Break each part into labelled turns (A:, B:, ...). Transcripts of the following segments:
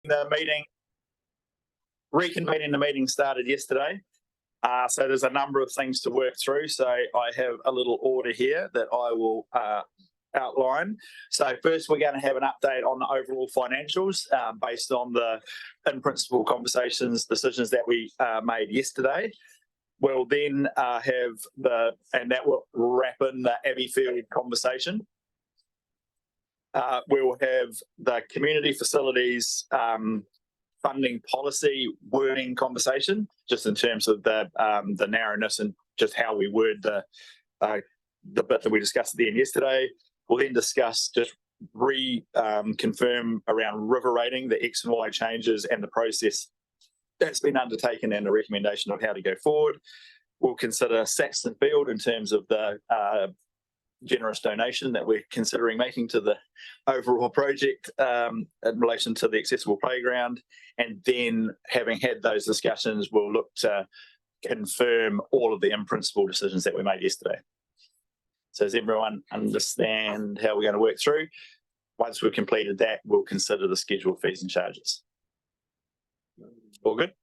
A: The meeting, reconvening the meeting started yesterday. So there's a number of things to work through. So I have a little order here that I will outline. So first, we're going to have an update on the overall financials based on the in-principle conversations, decisions that we made yesterday. We'll then have and that will wrap in the Abbeyfield conversation. We'll have the community facilities funding policy wording conversation, just in terms of the narrowness and just how we word the bit that we discussed at the end yesterday. We'll then discuss just confirm around river rating, the X and Y changes and the process that's been undertaken and the recommendation of how to go forward. We'll consider Saxton Field in terms of the generous donation that we're considering making to the overall project in relation to the accessible playground. And then, having had those discussions, we'll look to confirm all of the in-principle decisions that we made yesterday. So does everyone understand how we're going to work through? Once we've completed that, we'll consider the scheduled fees and charges. All good?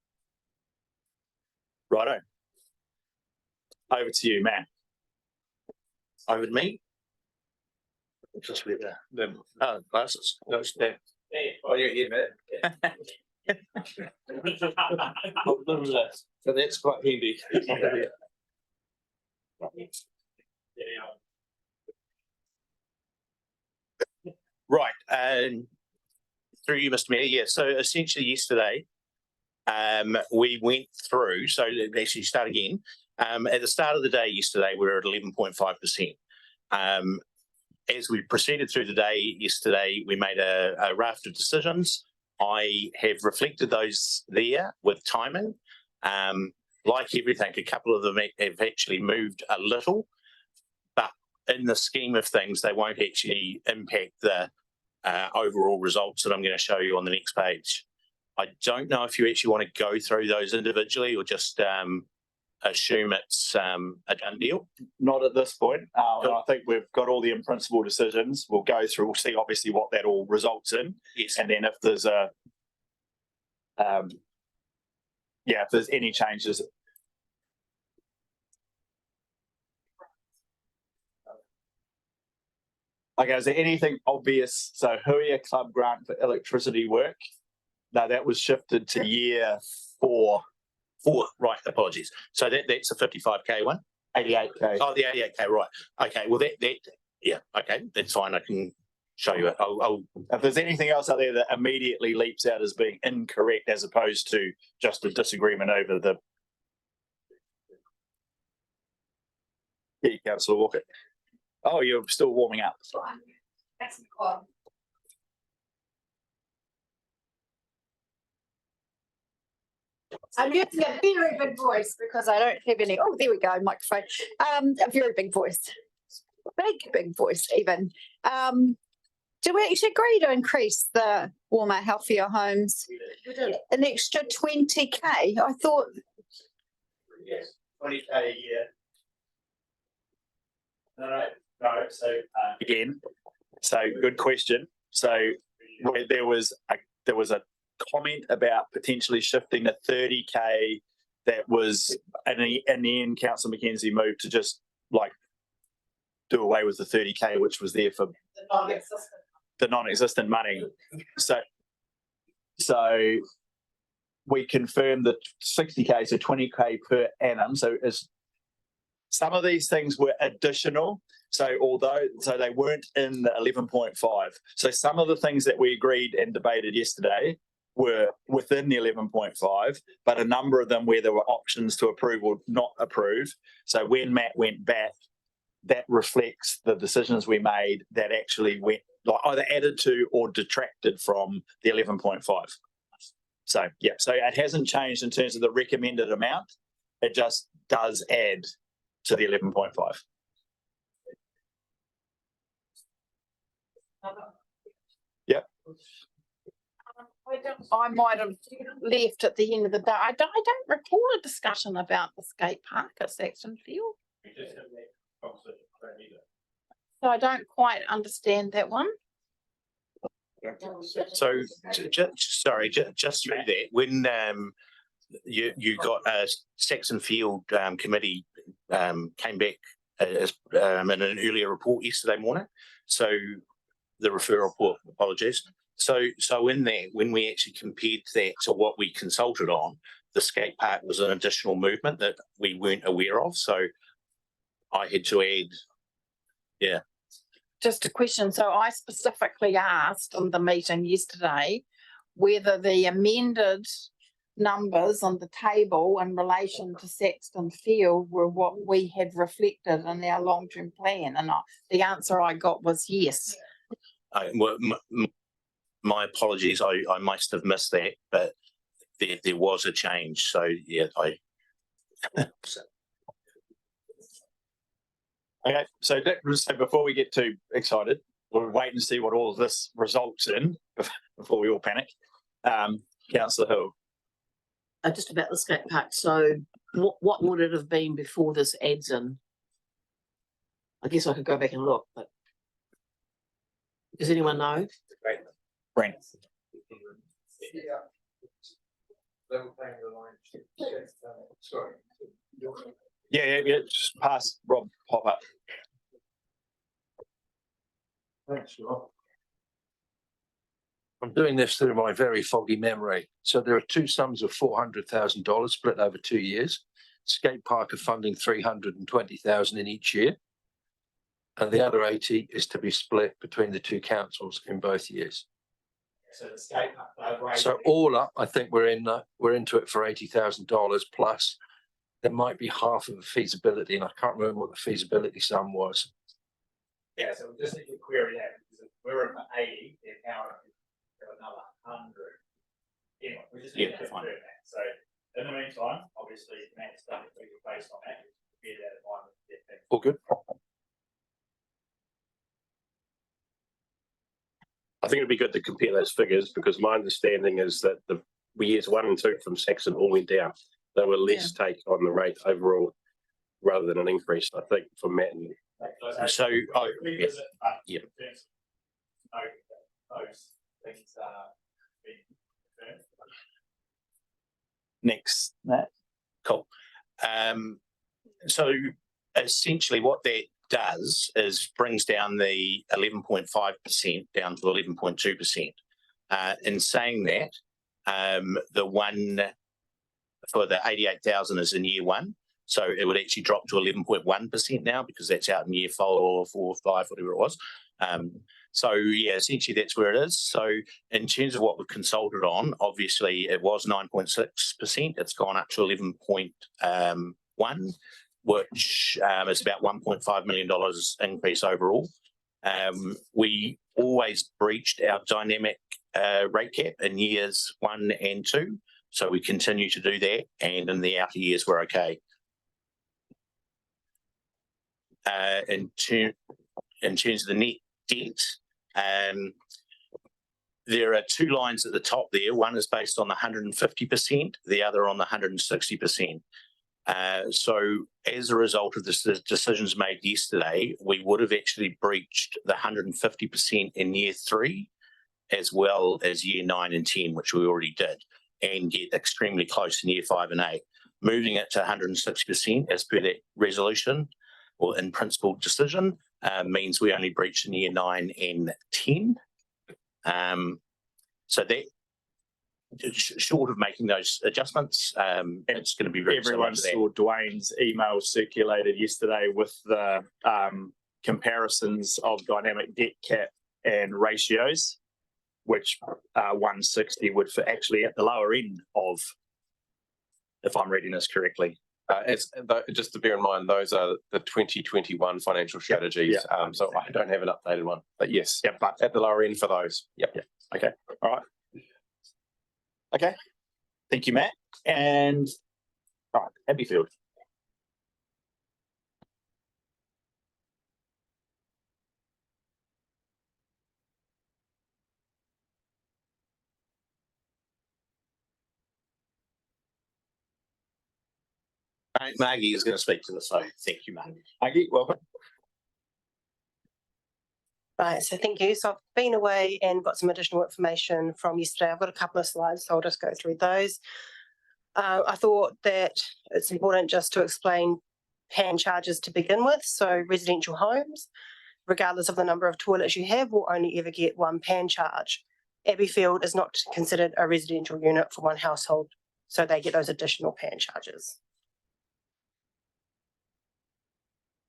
A: Righto. Over to you, Matt.
B: Over to me. Just with the glasses. Those there. Oh, you're here, Matt. So that's quite handy. Right, and through you, Mr. Mayor. Yeah, so essentially yesterday, we went through. So let's actually start again. At the start of the day yesterday, we were at 11.5%. As we proceeded through the day yesterday, we made a raft of decisions. I have reflected those there with timing. Like everything, a couple of them have actually moved a little, but in the scheme of things, they won't actually impact the overall results that I'm going to show you on the next page. I don't know if you actually want to go through those individually or just assume it's a done deal.
A: Not at this point. I think we've got all the in-principle decisions. We'll go through, we'll see obviously what that all results in.
B: Yes.
A: And then if there's if there's any changes. Okay, is there anything obvious? So Huia Club grant for electricity work. No, that was shifted to year 4.
B: Right, apologies. So that's a 55k one?
A: 88k.
B: Oh, the 88k, right. Okay, well yeah, okay, that's fine. I can show you it.
A: If there's anything else out there that immediately leaps out as being incorrect as opposed to just a disagreement over the... Yeah, Councillor Walker. Oh, you're still warming up.
C: That's cool. I'm using a very big voice because I don't have any. Oh, there we go, microphone. A very big voice, big voice even. Do we actually agree to increase the warmer, healthier homes an extra 20k? I thought.
A: Yes, 20k a year. No. So again, so good question. So there was a comment about potentially shifting to 30k. That was in the end, Councillor McKenzie moved to just like do away with the 30k, which was there for the non-existent money. So we confirmed that 60k, so 20k per annum. So as some of these things were additional. So they weren't in the 11.5. So some of the things that we agreed and debated yesterday were within the 11.5, but a number of them where there were options to approve or not approve. So when Matt went back, that reflects the decisions we made that actually went like either added to or detracted from the 11.5. So yeah, so it hasn't changed in terms of the recommended amount. It just does add to the 11.5. Yep.
C: I might have left at the end of the day. I don't recall a discussion about the skate park at Saxton Field. So I don't quite understand that one.
B: So, just through that, when you got a Saxon Field committee came back in an earlier report yesterday morning. So the referral report, apologies. So in that, when we actually compared that to what we consulted on, the skate park was an additional movement that we weren't aware of. So I had to add, yeah.
D: Just a question. So I specifically asked on the meeting yesterday whether the amended numbers on the table in relation to Saxton Field were what we had reflected in our long-term plan. And the answer I got was yes.
B: My apologies. I must have missed that, but there was a change. So yeah,
A: Okay, so before we get too excited, we'll wait and see what all of this results in before we all panic. Councillor Hill.
E: Just about the skate park. So what would it have been before this adds in? I guess I could go back and look, but does anyone know?
A: Brent. Yeah, just pass Rob, pop up.
F: Thanks, Rob. I'm doing this through my very foggy memory. So there are two sums of $400,000 split over 2 years. Skate park are funding $320,000 in each year, and the other 80 is to be split between the two councils in both years.
A: So the skate park.
F: So all up, I think we're into it for $80,000 plus. There might be half of the feasibility, and I can't remember what the feasibility sum was.
A: Yeah, so we just need to query that because if we're in the 80, then now we have another 100. Anyway, we just need to confirm that. So in the meantime, obviously, Matt's done it based on that. Compare that in line with the
F: All good.
G: I think it'd be good to compare those figures because my understanding is that the years 1 and 2 from Saxon all went down. They were less take on the rate overall rather than an increase, I think, for Matt and
B: so
A: yeah. Those things are being confirmed. Next, Matt.
B: Cool. So essentially what that does is brings down the 11.5% down to 11.2%. In saying that, the one for the 88,000 is in year 1. So it would actually drop to 11.1% now because that's out in year 4 or 5, whatever it was. So yeah, essentially that's where it is. So in terms of what we've consulted on, obviously it was 9.6%. It's gone up to 11.1, which is about $1.5 million increase overall. We always breached our dynamic rate cap in years 1 and 2. So we continue to do that, and in the outer years we're okay. In terms of the net debt, there are 2 lines at the top there. One is based on the 150%, the other on the 160%. So as a result of the decisions made yesterday, we would have actually breached the 150% in year 3, as well as year 9 and 10, which we already did, and get extremely close in year 5 and 8. Moving it to 160% as per that resolution or in principle decision means we only breached in year 9 and 10. So that, short of making those adjustments, it's going to be very
A: everyone saw Dwayne's email circulated yesterday with the comparisons of dynamic debt cap and ratios, which 160 would for actually at the lower end of, if I'm reading this correctly.
H: Just to bear in mind, those are the 2021 financial strategies.
A: Yep.
H: So I don't have an updated one, but yes,
A: but
H: at the lower end for those. Yep.
A: Okay. All right. Okay. Thank you, Matt. And all right, Abbeyfield.
B: Maggie is going to speak to this, so thank you, Maggie.
A: Maggie, welcome.
I: Right, so thank you. So I've been away and got some additional information from yesterday. I've got a couple of slides, so I'll just go through those. I thought that it's important just to explain PAN charges to begin with. So residential homes, regardless of the number of toilets you have, will only ever get one PAN charge. Abbeyfield is not considered a residential unit for one household, so they get those additional PAN charges.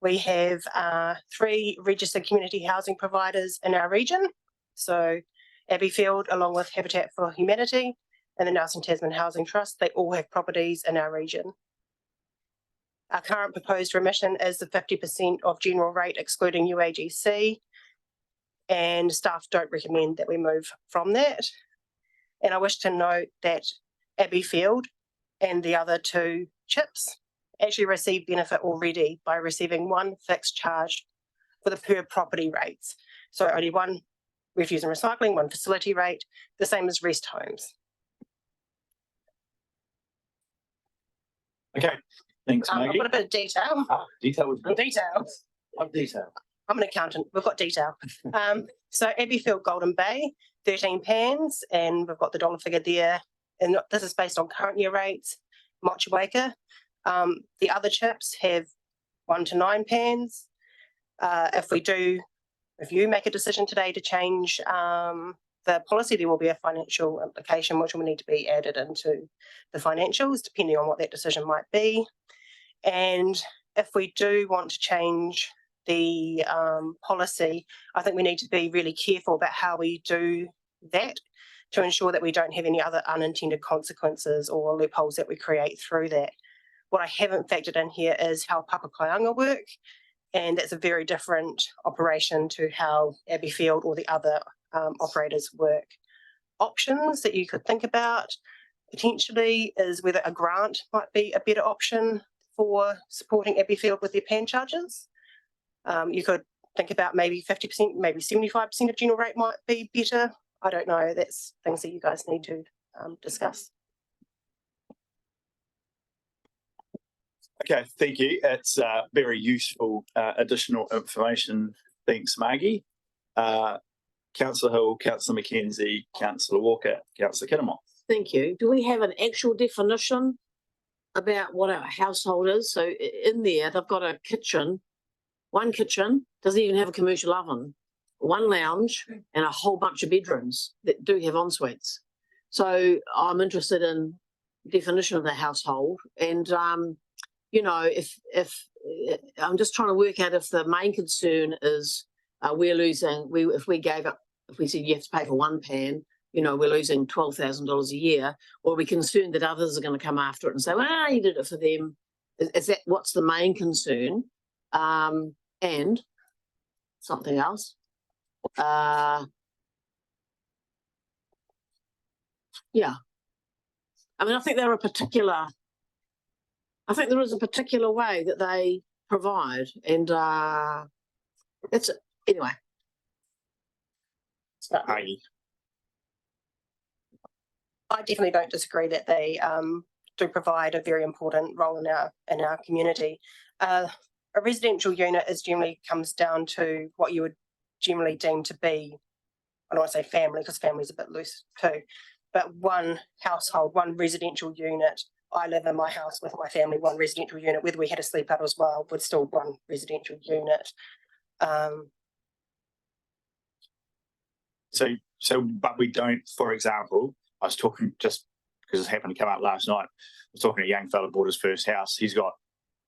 I: We have 3 registered community housing providers in our region. So Abbeyfield, along with Habitat for Humanity and the Nelson Tasman Housing Trust, they all have properties in our region. Our current proposed remission is the 50% of general rate excluding UAGC, and staff don't recommend that we move from that. And I wish to note that Abbeyfield and the other 2 CHIPs actually receive benefit already by receiving one fixed charge for the per property rates. So only one refuse and recycling, one facility rate, the same as rest homes.
A: Okay, thanks,
I: I've
A: Maggie.
I: got a bit of detail.
A: Detail was good.
I: Detail.
A: Of detail.
I: I'm an accountant. We've got detail. So Abbeyfield Golden Bay, 13 PANs, and we've got the dollar figure there. And this is based on current year rates. Motueka. The other CHIPs have 1 to 9 PANs. If you make a decision today to change the policy, there will be a financial implication which will need to be added into the financials, depending on what that decision might be. And if we do want to change the policy, I think we need to be really careful about how we do that to ensure that we don't have any other unintended consequences or loopholes that we create through that. What I haven't factored in here is how Papakaianga work, and that's a very different operation to how Abbeyfield or the other operators work. Options that you could think about potentially is whether a grant might be a better option for supporting Abbeyfield with their PAN charges. You could think about maybe 50%, maybe 75% of general rate might be better. I don't know. That's things that you guys need to discuss.
A: Okay, thank you. It's very useful additional information. Thanks, Margie. Councillor Hill, Councillor McKenzie, Councillor Walker, Councillor Kinnemore.
E: Thank you. Do we have an actual definition about what our household is? So in there, they've got a kitchen, one kitchen, doesn't even have a commercial oven, one lounge, and a whole bunch of bedrooms that do have en suites. So I'm interested in definition of the household, and you know, if I'm just trying to work out if the main concern is if we said you have to pay for one PAN, you know, we're losing $12,000 a year, or are we concerned that others are going to come after it and say, well, you did it for them? Is that what's the main concern? And something else. Yeah. I mean, I think there is a particular way that they provide, and that's it. Anyway.
I: I definitely don't disagree that they do provide a very important role in our community. A residential unit generally comes down to what you would generally deem to be, I don't want to say family because family is a bit loose too, but one household, one residential unit. I live in my house with my family, one residential unit, whether we had a sleep out as well, but still one residential unit.
A: But we don't, for example, I was talking just because it happened to come up last night. I was talking to a young fella bought his first house. He's got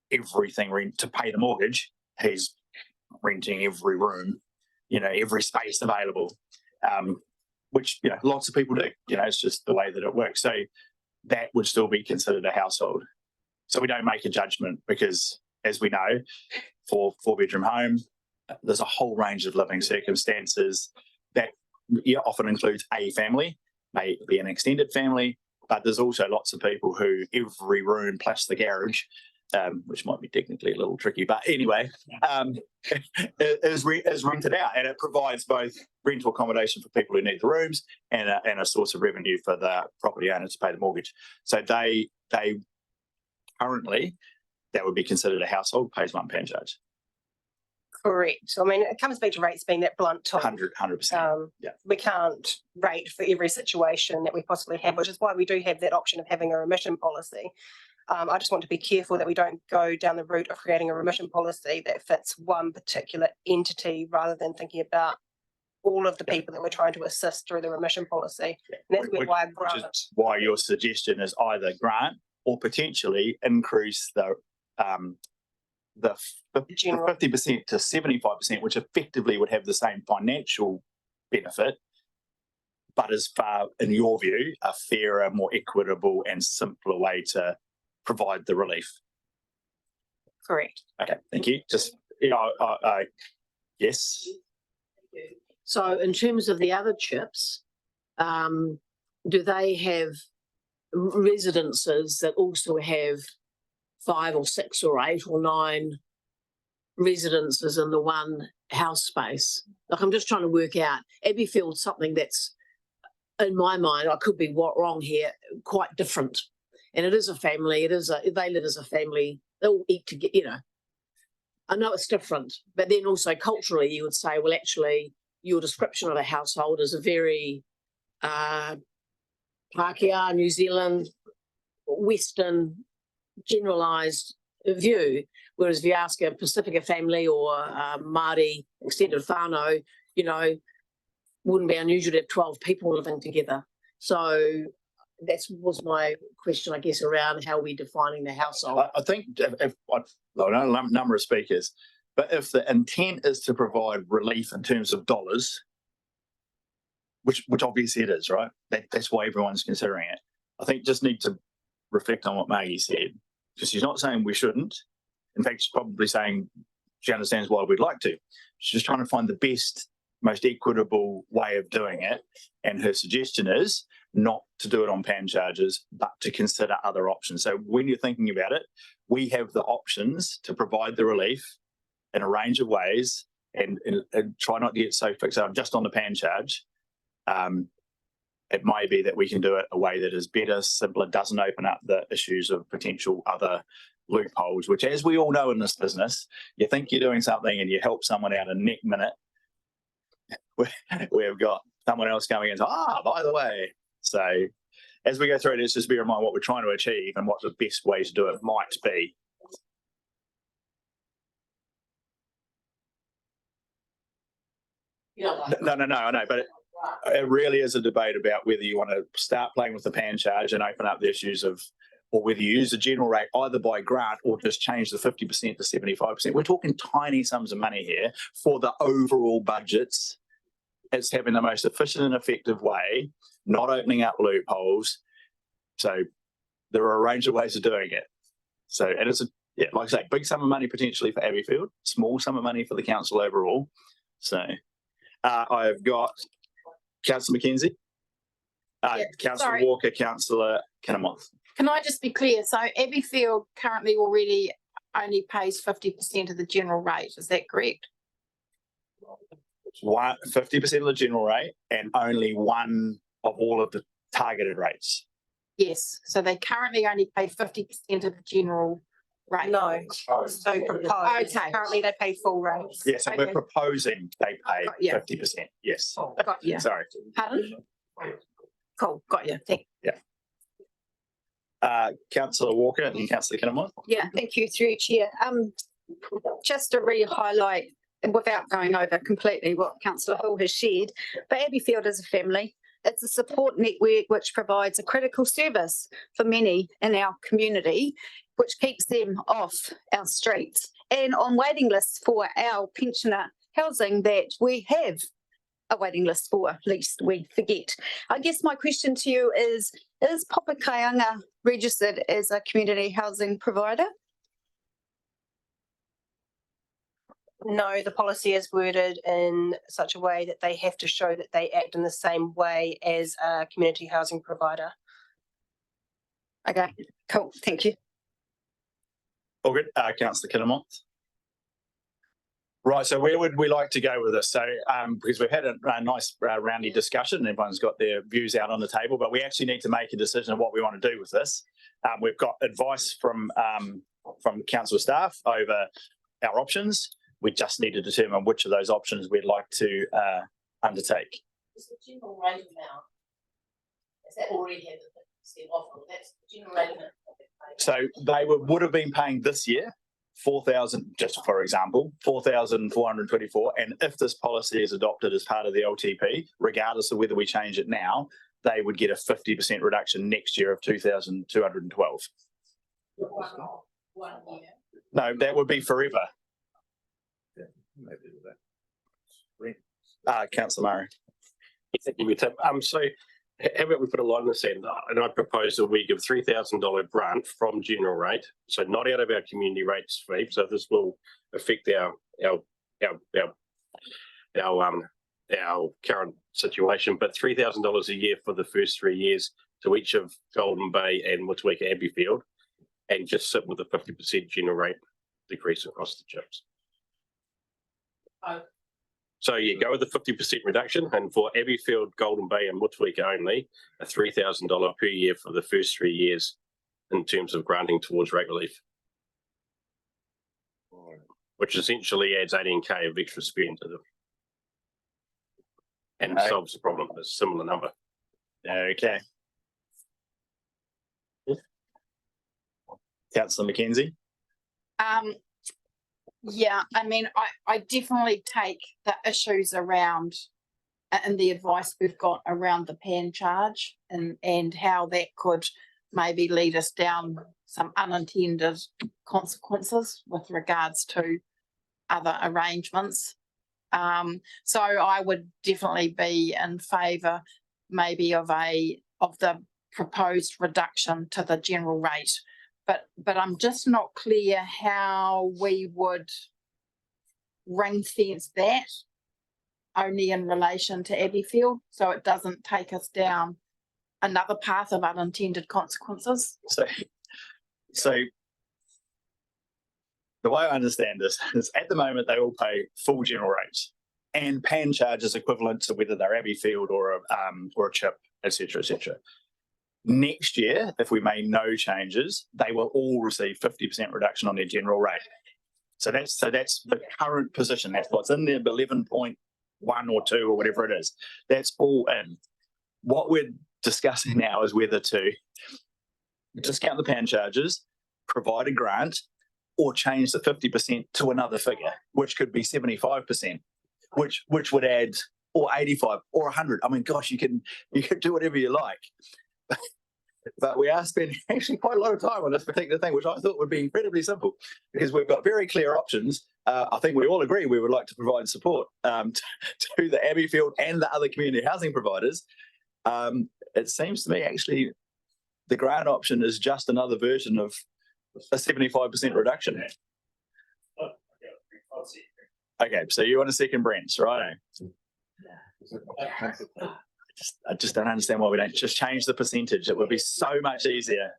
A: everything to pay the mortgage. He's renting every room, you know, every space available, which, you know, lots of people do. You know, it's just the way that it works. So that would still be considered a household. So we don't make a judgment because, as we know, for 4-bedroom home, there's a whole range of living circumstances that often includes a family, may be an extended family, but there's also lots of people who every room plus the garage, which might be technically a little tricky, but anyway, is rented out, and it provides both rental accommodation for people who need the rooms and a source of revenue for the property owner to pay the mortgage. So they currently, that would be considered a household, pays one PAN charge.
I: Correct. I mean, it comes back to rates being that blunt tool.
A: 100%. Yeah.
I: We can't rate for every situation that we possibly have, which is why we do have that option of having a remission policy. I just want to be careful that we don't go down the route of creating a remission policy that fits one particular entity rather than thinking about all of the people that we're trying to assist through the remission policy. And that's why I
A: Which
I: grant.
A: is why your suggestion is either grant or potentially increase the
I: General.
A: 50% to 75%, which effectively would have the same financial benefit, but is far, in your view, a fairer, more equitable and simpler way to provide the relief.
I: Correct.
A: Okay, thank you. Just, yes.
E: So in terms of the other chips, do they have residences that also have 5 or 6 or 8 or 9 residences in the one house space? Like, I'm just trying to work out Abbeyfield's something that's, in my mind, I could be wrong here, quite different. And it is a family, they live as a family, they all eat together, you know. I know it's different, but then also culturally you would say, well, actually, your description of a household is a very Pākehā, New Zealand, Western, generalised view. Whereas if you ask a Pacifica family or Māori extended whānau, you know, wouldn't be unusual to have 12 people living together. So that was my question, I guess, around how we're defining the household.
A: I think if I know a number of speakers, but if the intent is to provide relief in terms of dollars, which obviously it is, right? That's why everyone's considering it. I think just need to reflect on what Maggie said, because she's not saying we shouldn't. In fact, she's probably saying she understands why we'd like to. She's just trying to find the best, most equitable way of doing it. And her suggestion is not to do it on pan charges, but to consider other options. So when you're thinking about it, we have the options to provide the relief in a range of ways and try not to get so fixated just on the pan charge. It may be that we can do it a way that is better, simpler, doesn't open up the issues of potential other loopholes, which, as we all know in this business, you think you're doing something and you help someone out in next minute, we've got someone else coming in, by the way. So as we go through it, let's just bear in mind what we're trying to achieve and what the best way to do it might be. No, I know, but it really is a debate about whether you want to start playing with the pan charge and open up the issues of, or whether you use the general rate either by grant or just change the 50% to 75%. We're talking tiny sums of money here for the overall budgets. It's having the most efficient and effective way, not opening up loopholes. So there are a range of ways of doing it. So, and it's like I say, big sum of money potentially for Abbeyfield, small sum of money for the council overall. So I've got Councillor McKenzie, Councillor Walker, Councillor Kinnamonth.
D: Can I just be clear? So Abbeyfield currently already only pays 50% of the general rate. Is that correct?
A: 50% of the general rate and only one of all of the targeted rates.
D: Yes. So they currently only pay 50% of the general rate.
I: No. So proposed.
D: Okay.
I: Currently they pay full rates.
A: Yes, and we're proposing they pay
D: you.
A: 50%. Yes.
D: Got you.
A: Sorry.
D: Pardon? Cool. Got you. Thank you.
A: Councillor Walker and Councillor Kinnamonth.
C: Yeah, thank you, through Chair. Just to re-highlight, without going over completely what Councillor Hill has shared, but Abbeyfield is a family. It's a support network which provides a critical service for many in our community, which keeps them off our streets and on waiting lists for our pensioner housing that we have a waiting list for, lest we forget. I guess my question to you is Popokayanga registered as a community housing provider?
I: No, the policy is worded in such a way that they have to show that they act in the same way as a community housing provider.
C: Okay, cool, thank you.
A: All good. Councillor Kinnamonth. Right, so where would we like to go with this? So, because we've had a nice roundy discussion, and everyone's got their views out on the table, but we actually need to make a decision of what we want to do with this. We've got advice from council staff over our options. We just need to determine which of those options we'd like to undertake.
E: Is the general rate amount, is that already had the 50% off? That's the general rate amount.
A: So they would have been paying this year 4,000, just for example, 4,424. And if this policy is adopted as part of the LTP, regardless of whether we change it now, they would get a 50% reduction next year of 2,212.
E: One year.
A: No, that would be forever. Councillor Murray.
G: Thank you, Tim. So how about we put a line in the sand, and I propose that we give $3,000 grant from general rate, so not out of our community rates fee. So this will affect our current situation, but $3,000 a year for the first 3 years to each of Golden Bay and Motueka Abbeyfield, and just sit with a 50% general rate decrease across the chips.
E: Oh.
G: So you go with the 50% reduction, and for Abbeyfield, Golden Bay and Motueka only, a $3,000 per year for the first 3 years in terms of granting towards rate relief, which essentially adds 18K of extra spend to them and solves the problem. It's a similar number.
A: Okay. Councillor Mackenzie.
D: Yeah, I mean, I definitely take the issues around and the advice we've got around the pan charge and how that could maybe lead us down some unintended consequences with regards to other arrangements. So I would definitely be in favour maybe of the proposed reduction to the general rate. But I'm just not clear how we would ring fence that only in relation to Abbeyfield, so it doesn't take us down another path of unintended consequences.
A: So the way I understand this is at the moment they all pay full general rates, and pan charge is equivalent to whether they're Abbeyfield or a chip, etc., etc. Next year, if we made no changes, they will all receive 50% reduction on their general rate. So that's the current position. That's what's in there, 11.1 or 2 or whatever it is. That's all in. What we're discussing now is whether to discount the pan charges, provide a grant, or change the 50% to another figure, which could be 75%, which would add, or 85 or 100. I mean, gosh, you can do whatever you like. But we are spending actually quite a lot of time on this particular thing, which I thought would be incredibly simple, because we've got very clear options. I think we all agree we would like to provide support to the Abbeyfield and the other community housing providers. It seems to me actually the grant option is just another version of a 75% reduction. Okay, so you want a second Brent's, right? I just don't understand why we don't just change the percentage. It would be so much easier.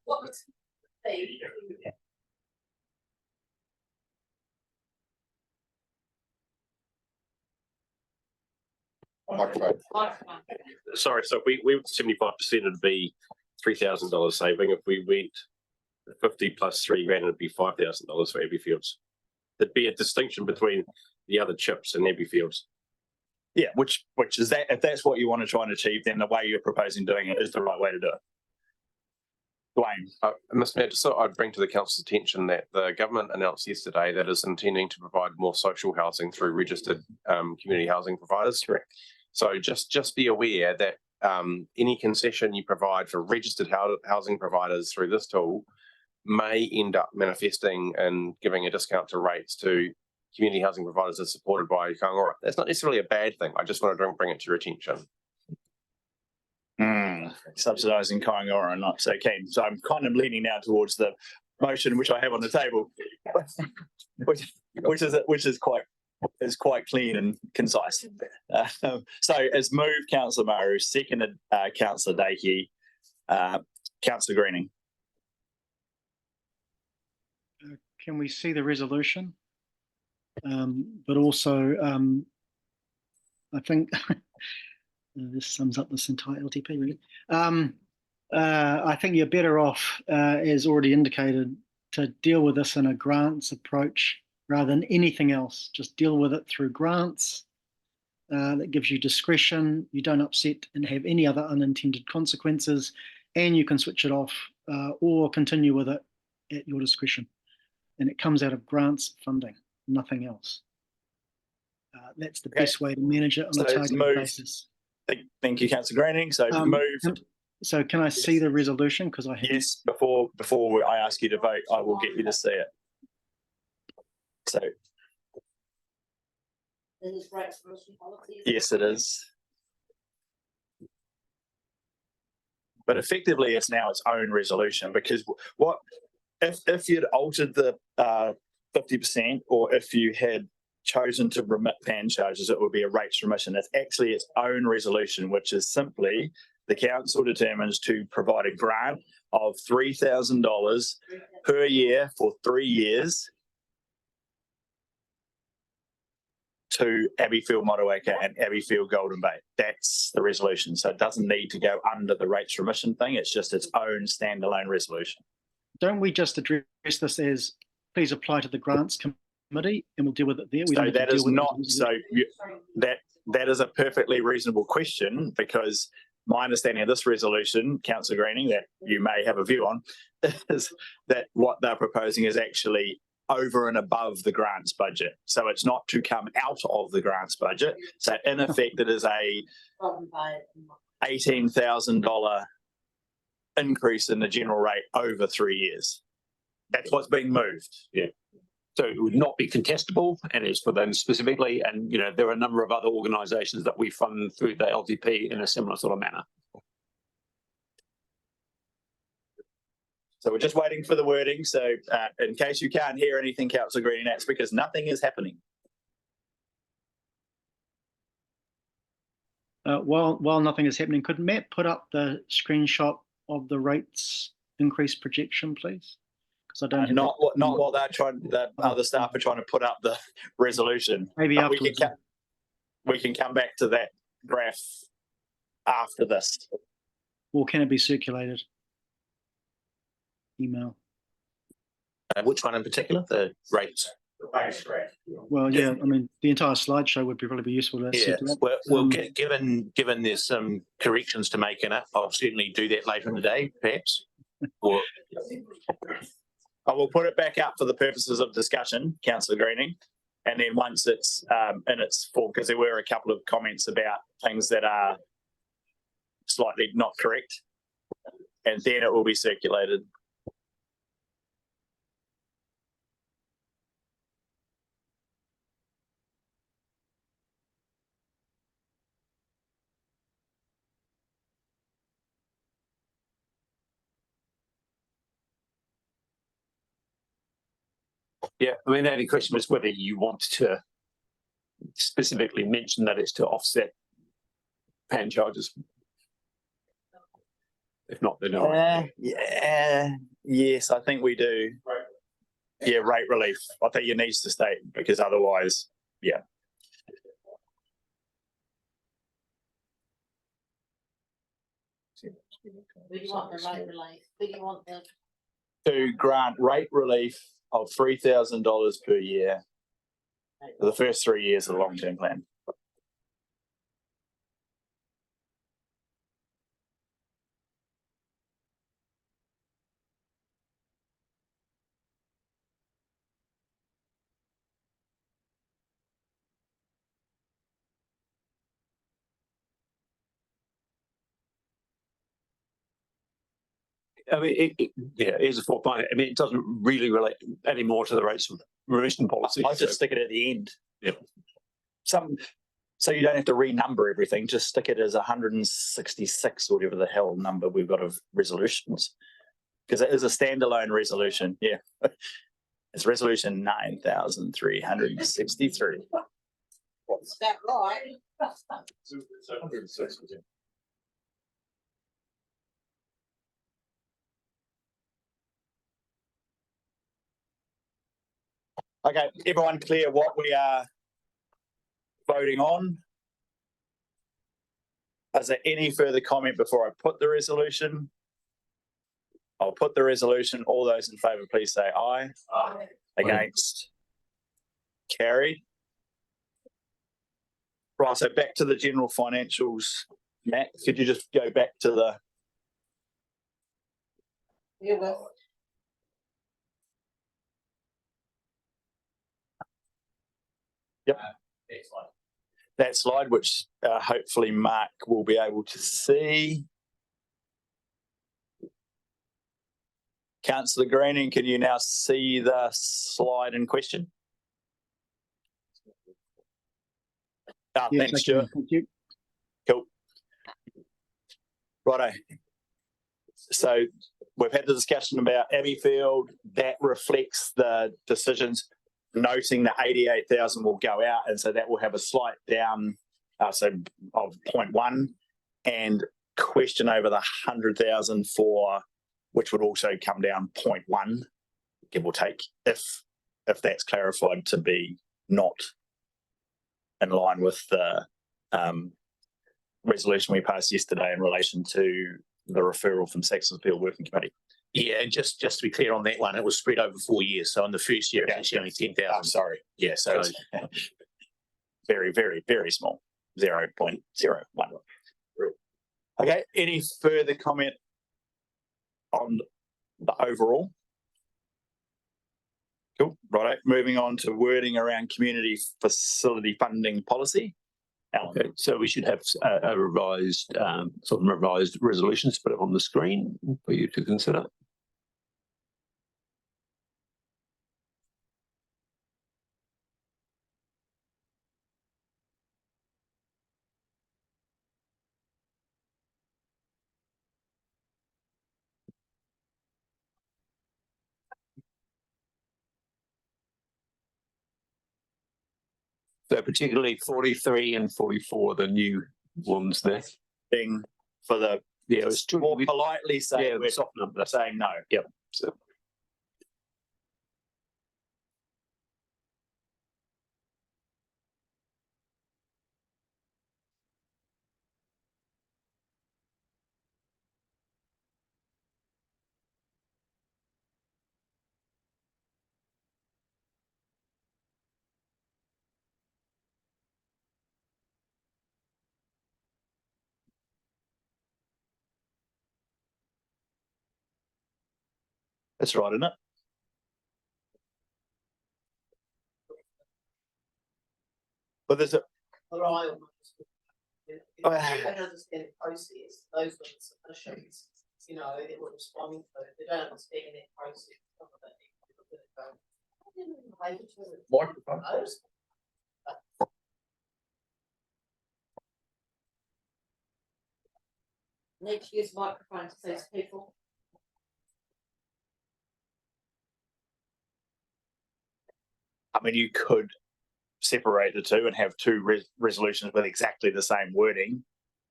G: Sorry, so if we went 75%, it'd be $3,000 saving. If we went 50 plus $3,000, it'd be $5,000 for Abbeyfields. There'd be a distinction between the other chips and Abbeyfields.
A: Yeah, which is that, if that's what you want to try and achieve, then the way you're proposing doing it is the right way to do it. Dwayne.
H: Mr. Mayor, just thought I'd bring to the council's attention that the government announced yesterday that it's intending to provide more social housing through registered community housing providers.
A: Correct.
H: So just be aware that any concession you provide for registered housing providers through this tool may end up manifesting and giving a discount to rates to community housing providers that are supported by Kaingora. That's not necessarily a bad thing. I just want to bring it to your attention.
A: Subsidising Kaingora and not so keen. So I'm kind of leaning now towards the motion which I have on the table, which is quite clean and concise. So as moved, Councillor Maru, seconded Councillor Dakey, Councillor Greening.
J: Can we see the resolution? But also, I think this sums up this entire LTP, really. I think you're better off, as already indicated, to deal with this in a grants approach rather than anything else. Just deal with it through grants. That gives you discretion. You don't upset and have any other unintended consequences, and you can switch it off or continue with it at your discretion. And it comes out of grants funding, nothing else. That's the best way to manage it on
A: So
J: a
A: it's
J: targeted
A: moved.
J: basis.
A: Thank you, Councillor Greening. So moved.
J: So can I see the resolution? Because I haven't.
A: Yes, before I ask you to vote, I will get you to see it. So yes, it is. But effectively, it's now its own resolution, because what if you'd altered the 50%, or if you had chosen to remit pan charges, it would be a rates remission. It's actually its own resolution, which is simply the council determines to provide a grant of $3,000 per year for 3 years to Abbeyfield Motueka and Abbeyfield Golden Bay. That's the resolution. So it doesn't need to go under the rates remission thing. It's just its own standalone resolution.
J: Don't we just address this as, please apply to the grants committee and we'll deal with it there? We
A: So
J: don't have to
A: that is
J: deal with
A: not,
J: it.
A: so that is a perfectly reasonable question, because my understanding of this resolution, Councillor Greening, that you may have a view on, is that what they're proposing is actually over and above the grants budget. So it's not to come out of the grants budget. So in effect, it is a $18,000 increase in the general rate over 3 years. That's what's being moved.
K: Yeah. So it would not be contestable, and it's for them specifically. And, you know, there are a number of other organisations that we fund through the LTP in a similar sort of manner.
A: So we're just waiting for the wording. So in case you can't hear anything, Councillor Green, that's because nothing is happening.
J: While nothing is happening, could Matt put up the screenshot of the rates increase projection, please? Because I don't have
A: not what they're trying. The other staff are trying to put up the resolution.
J: Maybe
A: but
J: afterwards.
A: we can come back to that graph after this.
J: Or can it be circulated? Email.
B: Which one in particular? The rates.
A: The base graph.
J: Well, yeah, I mean, the entire slideshow would probably be useful to
B: Yeah,
J: circulate.
B: well, given there's some corrections to make in it, I'll certainly do that later in the day, perhaps. Or
A: I will put it back up for the purposes of discussion, Councillor Greening, and then once it's in its form, because there were a couple of comments about things that are slightly not correct, and then it will be circulated.
K: Yeah, I mean, the only question was whether you want to specifically mention that it's to offset pan charges. If not, then no.
A: Yes, I think we do. Yeah, rate relief. I think it needs to state, because otherwise, yeah.
E: Where do you want the rate relief? Where do you want the?
A: To grant rate relief of $3,000 per year for the first 3 years of the long-term plan.
K: I mean, here's a thought. I mean, it doesn't really relate any more to the rates of remission policy.
A: I'll just stick it at the end.
K: Yeah.
A: So you don't have to renumber everything. Just stick it as 166 or whatever the hell number we've got of resolutions, because it is a standalone resolution. Yeah, it's resolution 9,363.
E: Is that right?
A: Okay, everyone clear what we are voting on? Is there any further comment before I put the resolution? I'll put the resolution. All those in favour, please say aye. Aye. Against? Carried. Right, so back to the general financials. Matt, could you just go back to the, yep, that slide, which hopefully Mark will be able to see. Councillor Greening, can you now see the slide in question?
J: Yes,
A: Thanks,
J: I can.
A: Stuart.
J: Thank you.
A: Cool. Righto. So we've had the discussion about Abbeyfield. That reflects the decisions, noting that 88,000 will go out, and so that will have a slight down, so of 0.1, and question over the 100,000 for, which would also come down 0.1, give or take, if that's clarified to be not in line with the resolution we passed yesterday in relation to the referral from Saxon's Field Working Committee.
B: Yeah, and just to be clear on that one, it was spread over 4 years. So in the first year, it's actually only 10,000.
A: I'm sorry.
B: Yeah, so
A: it's very, very, very small, 0.01. Okay, any further comment on the overall? Cool, right. Moving on to wording around community facility funding policy. Alan.
K: Okay, so we should have a revised, some revised resolutions, put it on the screen for you to consider. So particularly 43 and 44, the new ones there.
A: Thing for the,
K: Yeah, it was two.
A: more politely saying,
K: Yeah,
A: we're
K: soft number.
A: saying no.
K: Yep. So
A: That's right, isn't it? But there's a,
E: But I don't understand the process, those were the submissions, you know, they were responding to it, they don't understand that process.
A: microphone.
E: Need to use microphones to these people.
A: I mean, you could separate the two and have two resolutions with exactly the same wording,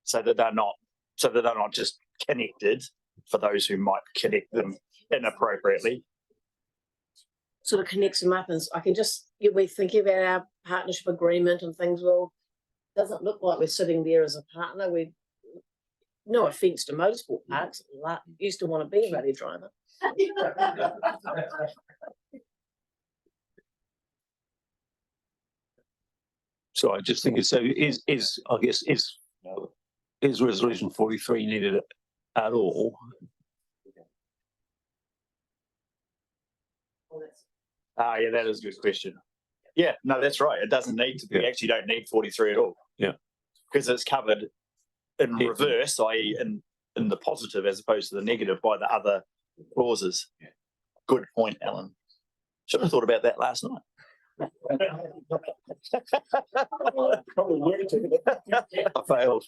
A: so that they're not just connected for those who might connect them inappropriately.
E: Sort of connects them up, and I can just, we're thinking about our partnership agreement and things. Well, doesn't look like we're sitting there as a partner. We, no offence to motorsport parks, used to want to be a rally driver.
K: So I just think it's so is resolution 43 needed at all?
A: Yeah, that is a good question. Yeah, no, that's right. It doesn't need to be.
K: Yeah.
A: Actually, don't need 43 at all.
K: Yeah.
A: Because it's covered in
K: Yeah.
A: reverse, i.e. in the positive as opposed to the negative by the other clauses.
K: Yeah.
A: Good point, Alan. Should have thought about that last night. I failed.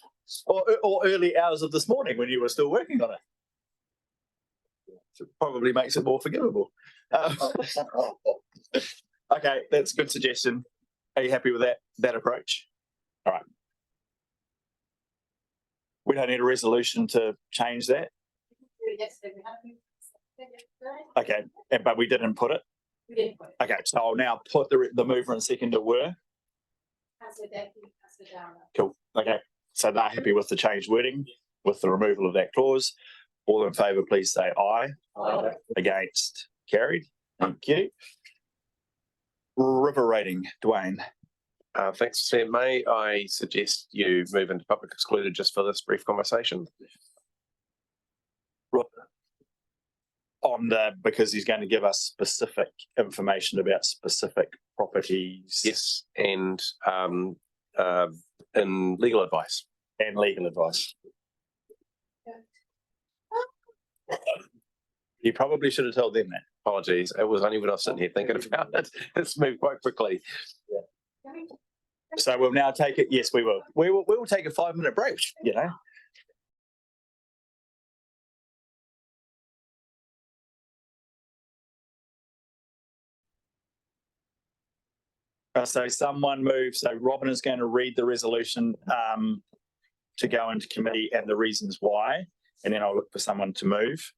A: Or early hours of this morning when you were still working on it. So it probably makes it more forgivable. Okay, that's a good suggestion. Are you happy with that approach? All right. We don't need a resolution to change that. Okay, but we didn't put it. Okay, so I'll now put the mover and seconder were. Cool. Okay, so they're happy with the changed wording, with the removal of that clause. All in favour, please say aye. Aye. Against, carried. Thank you. River rating, Dwayne.
H: Thanks, Sam. May I suggest you move into public excluded just for this brief conversation?
A: Because he's going to give us specific information about specific properties.
H: Yes, and in legal advice.
A: And legal advice. You probably should have told them that.
H: Apologies, it was only when I was sitting here thinking about it. It's moved quite quickly.
A: So we'll now take it. Yes, we will. We will take a 5-minute break, you know. So someone moves. So Robin is going to read the resolution to go into committee and the reasons why, and then I'll look for someone to move.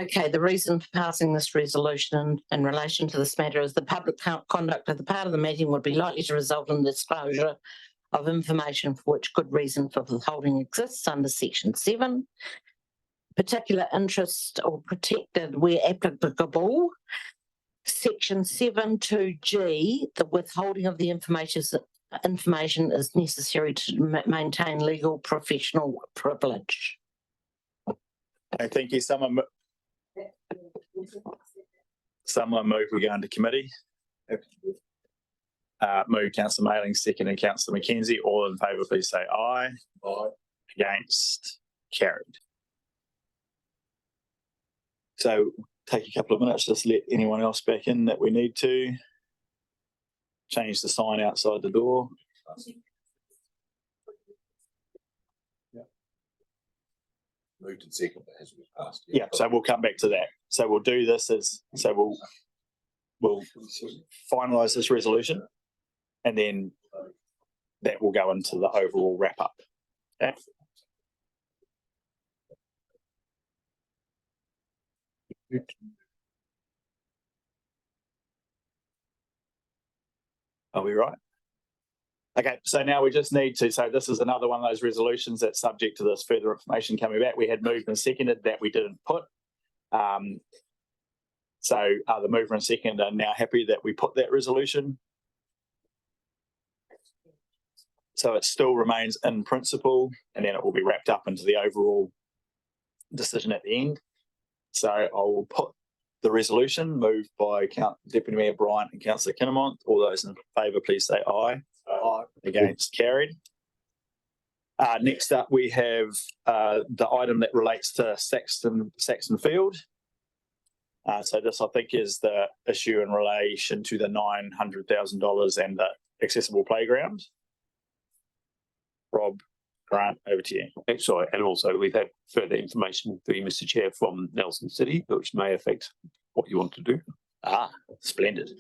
E: Okay, the reason for passing this resolution in relation to this matter is the public conduct of the part of the meeting would be likely to result in the disclosure of information for which good reason for withholding exists under section 7. Particular interest or protected where applicable. Section 7(2)(g), the withholding of the information is necessary to maintain legal professional privilege.
A: I thank you. Someone move. We go into committee. Move Councillor Mailing, second, and Councillor Mackenzie. All in favour, please say aye. Aye. Against, carried. So take a couple of minutes, just let anyone else back in that we need to. Change the sign outside the door.
F: Moved and second, but hasn't been passed.
A: Yeah, so we'll come back to that. So we'll do this we'll finalise this resolution, and then that will go into the overall wrap up. Okay. Are we right? Okay, so now we just need to, so this is another one of those resolutions that's subject to this further information coming back. We had moved and seconded that we didn't put. So the mover and second are now happy that we put that resolution. So it still remains in principle, and then it will be wrapped up into the overall decision at the end. So I will put the resolution moved by Deputy Mayor Bryant and Councillor Kinnemont. All those in favour, please say aye. Aye. Against, carried. Next up, we have the item that relates to Saxon Field. So this, I think, is the issue in relation to the $900,000 and the accessible playground. Rob, Grant, over to you.
K: Sorry, and also we've had further information through you, Mr. Chair, from Nelson City, which may affect what you want to do.
A: Splendid.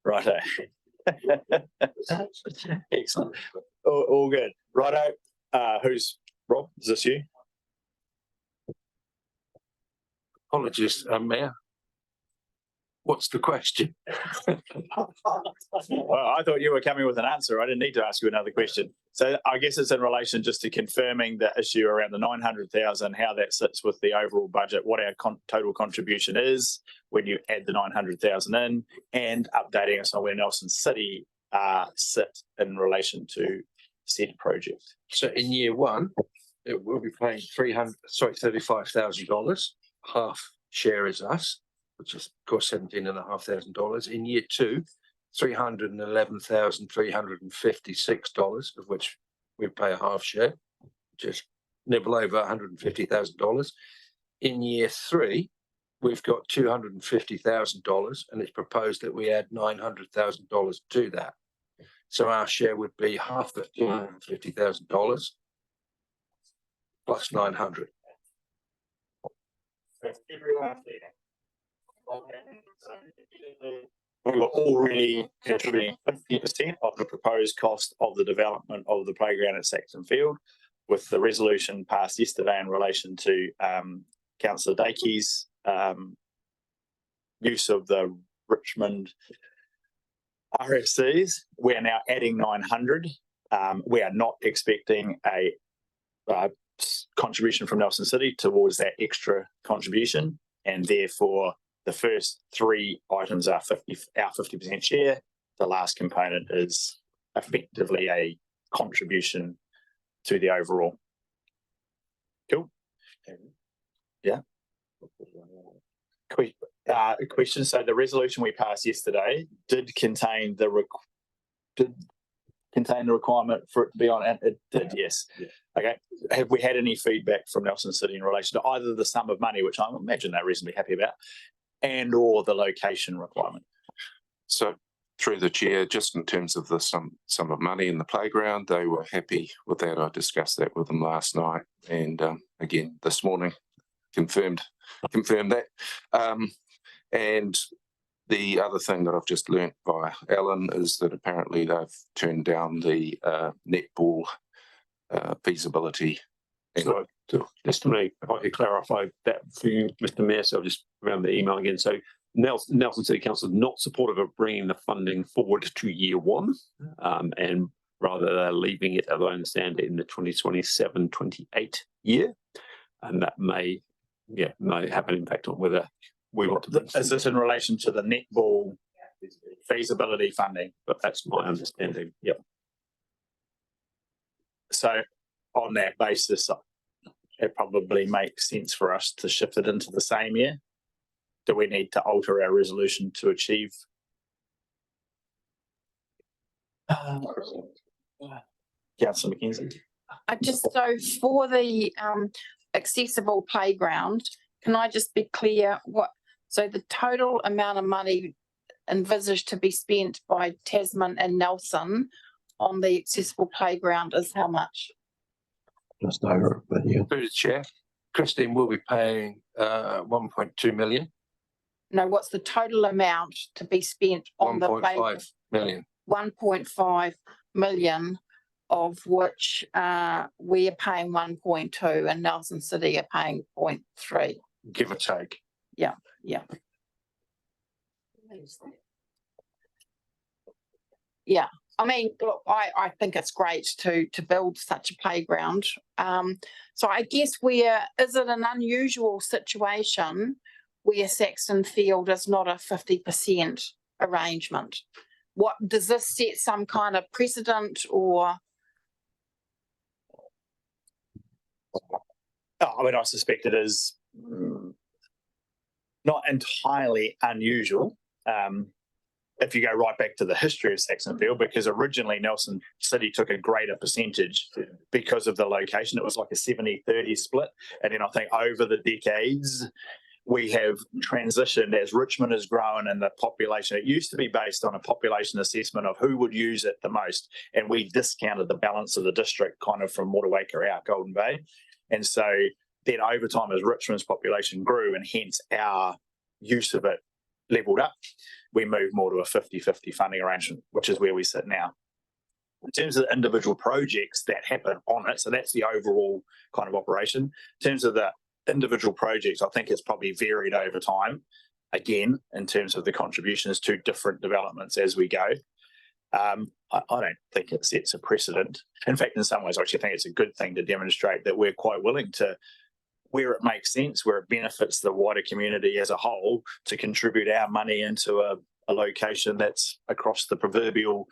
A: Righto. Excellent. All good. Righto. Who's Rob? Is this you?
F: Apologies, Mayor. What's the question?
A: Well, I thought you were coming with an answer. I didn't need to ask you another question. So I guess it's in relation just to confirming the issue around the 900,000, how that sits with the overall budget, what our total contribution is when you add the 900,000 in, and updating us on where Nelson City sit in relation to said project.
F: So in year one, it will be paying $35,000. Half share is us, which is of course $17,500. In year two, $311,356, of which we pay a half share, just nibble over $150,000. In year three, we've got $250,000, and it's proposed that we add $900,000 to that. So our share would be half the $250,000 plus 900.
A: We were already contributing 50% of the proposed cost of the development of the playground at Saxon Field, with the resolution passed yesterday in relation to Councillor Dakey's use of the Richmond RFCs. We are now adding 900. We are not expecting a contribution from Nelson City towards that extra contribution, and therefore the first three items are our 50% share. The last component is effectively a contribution to the overall. Cool. Yeah. Question. So the resolution we passed yesterday did contain the requirement for it to be on, and it did, yes.
K: Yeah.
A: Okay. Have we had any feedback from Nelson City in relation to either the sum of money, which I imagine they're reasonably happy about, and or the location requirement?
L: So through the chair, just in terms of the sum of money in the playground, they were happy with that. I discussed that with them last night, and again this morning confirmed that. And the other thing that I've just learnt by Alan is that apparently they've turned down the netball feasibility.
K: So just to make, if I could clarify that for you, Mr. Mayor, so I'll just around the email again. So Nelson City Council is not supportive of bringing the funding forward to year one, and rather they're leaving it, as I understand it, in the 2027-28 year, and that may have an impact on whether we want to.
A: Is this in relation to the netball feasibility funding?
K: But that's my understanding. Yep.
A: So on that basis, it probably makes sense for us to shift it into the same year. Do we need to alter our resolution to achieve? Councillor McKenzie.
D: So for the accessible playground, can I just be clear so the total amount of money envisaged to be spent by Tasman and Nelson on the accessible playground is how much?
F: Just over, but yeah. Through the chair, Christine will be paying 1.2 million.
D: No, what's the total amount to be spent on the playground?
F: 1.5 million.
D: 1.5 million, of which we are paying 1.2 and Nelson City are paying 0.3.
F: Give or take.
D: Yeah. Yeah. I mean, look, I think it's great to build such a playground. So I guess is it an unusual situation where Saxton Field is not a 50% arrangement? What does this set some kind of precedent or?
A: I mean, I suspect it is not entirely unusual. If you go right back to the history of Saxton Field, because originally Nelson City took a greater percentage because of the location. It was like a 70-30 split. And then I think over the decades, we have transitioned as Richmond has grown and the population. It used to be based on a population assessment of who would use it the most. And we discounted the balance of the district kind of from Motueka out Golden Bay. And so then over time, as Richmond's population grew and hence our use of it leveled up, we moved more to a 50-50 funding arrangement, which is where we sit now. In terms of the individual projects that happen on it, so that's the overall kind of operation. In terms of the individual projects, I think it's probably varied over time, again, in terms of the contributions to different developments as we go. I don't think it sets a precedent. In fact, in some ways, I actually think it's a good thing to demonstrate that we're quite willing to, where it makes sense, where it benefits the wider community as a whole, to contribute our money into a location that's across the proverbial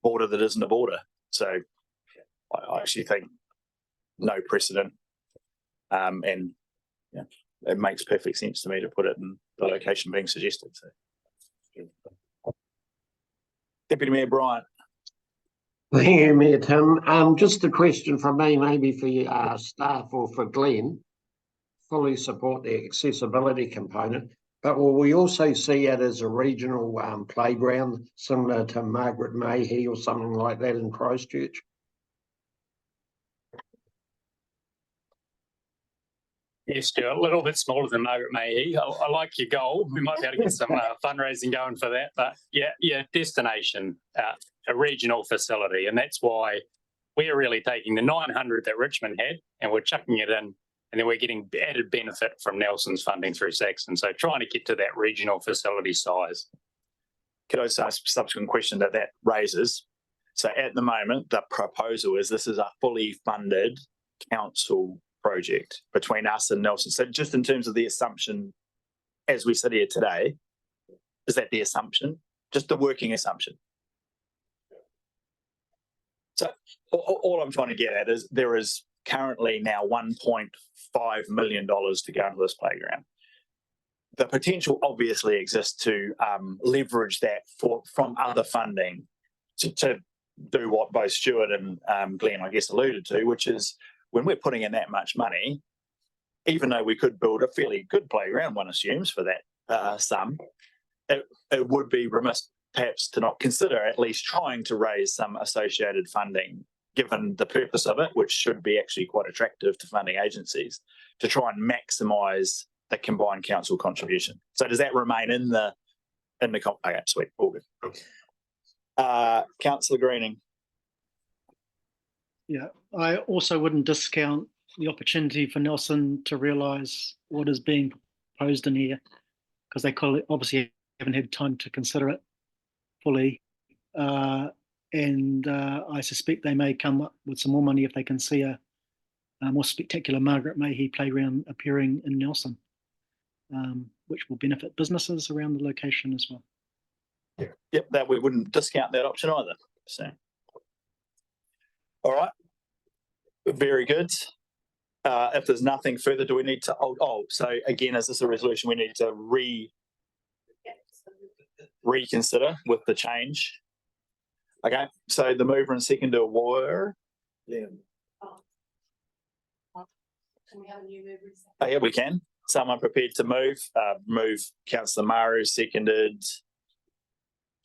A: border that isn't a border. So I actually think no precedent. And yeah, it makes perfect sense to me to put it in the location being suggested. So. Deputy Mayor Bryant.
M: Thank you, Mayor Tim. Just a question from me, maybe for staff or for Glenn. Fully support the accessibility component, but will we also see it as a regional playground similar to Margaret Mayhew or something like that in Christchurch?
N: Yes, Stuart, a little bit smaller than Margaret Mayhew. I like your goal. We might be able to get some fundraising going for that. But yeah, destination, a regional facility. And that's why we're really taking the 900 that Richmond had and we're chucking it in. And then we're getting added benefit from Nelson's funding through Saxton. So trying to get to that regional facility size.
A: Could I just ask a subsequent question that raises? So at the moment, the proposal is this is a fully funded council project between us and Nelson. So just in terms of the assumption as we sit here today. Is that the assumption? Just the working assumption. So all I'm trying to get at is there is currently now $1.5 million to go into this playground. The potential obviously exists to leverage that from other funding to do what both Stuart and Glenn, I guess, alluded to, which is when we're putting in that much money, even though we could build a fairly good playground, one assumes for that sum, it would be remiss perhaps to not consider at least trying to raise some associated funding, given the purpose of it, which should be actually quite attractive to funding agencies, to try and maximise the combined council contribution. So does that remain in the okay, sweet, all good. Councillor Greening.
J: Yeah, I also wouldn't discount the opportunity for Nelson to realise what is being proposed in here, because they obviously haven't had time to consider it fully. And I suspect they may come up with some more money if they can see a more spectacular Margaret Mayhew playground appearing in Nelson, which will benefit businesses around the location as well.
A: Yep, that we wouldn't discount that option either. So, all right, very good. If there's nothing further, do we need to? So again, is this a resolution we need to reconsider with the change? Okay, so the mover and seconder were. Yeah.
E: Can we have a new mover?
A: Oh, yeah, we can. Someone prepared to move? Move Councillor Maru, seconded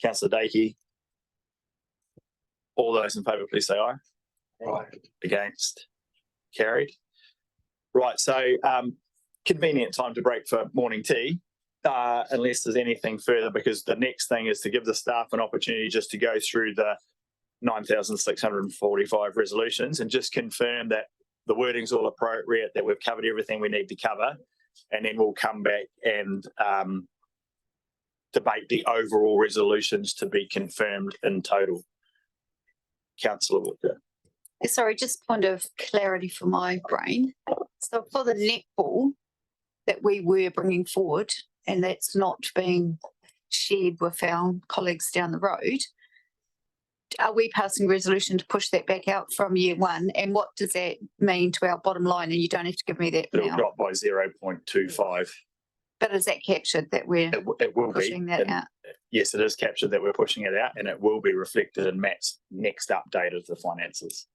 A: Councillor Dakey. All those in favour, please say aye. Aye. Against? Carried. Right, so convenient time to break for morning tea, unless there's anything further, because the next thing is to give the staff an opportunity just to go through the 9,645 resolutions and just confirm that the wording's all appropriate, that we've covered everything we need to cover, and then we'll come back and debate the overall resolutions to be confirmed in total. Councillor Walker.
C: Sorry, just point of clarity for my brain. So for the netball that we were bringing forward, and that's not being shared with our colleagues down the road, are we passing a resolution to push that back out from year one? And what does that mean to our bottom line? And you don't have to give me that
A: It'll
C: now.
A: drop by 0.25.
C: But is that captured that we're
A: it will
C: pushing
A: be,
C: that out?
A: Yes, it is captured that we're pushing it out, and it will be reflected in Matt's next update of the finances.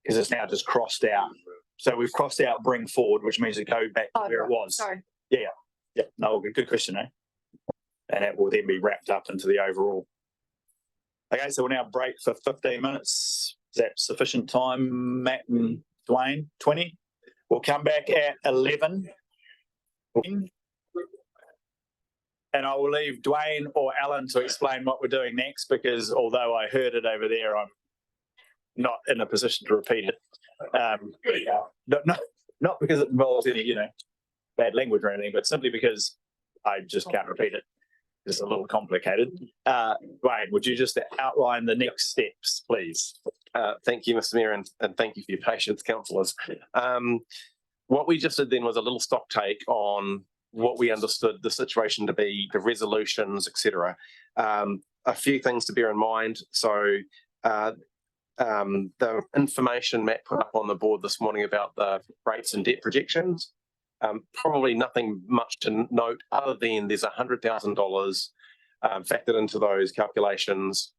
A: Because it's now just crossed out. So we've crossed out bring forward, which means it go back to where it was.
C: Sorry.
A: Yeah. No, good question, eh? And it will then be wrapped up into the overall. Okay, so we'll now break for 15 minutes. Is that sufficient time, Matt and Dwayne? 20? We'll come back at 11. And I will leave Dwayne or Alan to explain what we're doing next, because although I heard it over there, I'm not in a position to repeat it. Not because it involves any, bad language or anything, but simply because I just can't repeat it. It's a little complicated. Dwayne, would you just outline the next steps, please?
H: Thank you, Mr. Mayor, and thank you for your patience, councillors. What we just did then was a little stock take on what we understood the situation to be, the resolutions, etc. A few things to bear in mind. So the information Matt put up on the board this morning about the rates and debt projections, probably nothing much to note other than there's $100,000 factored into those calculations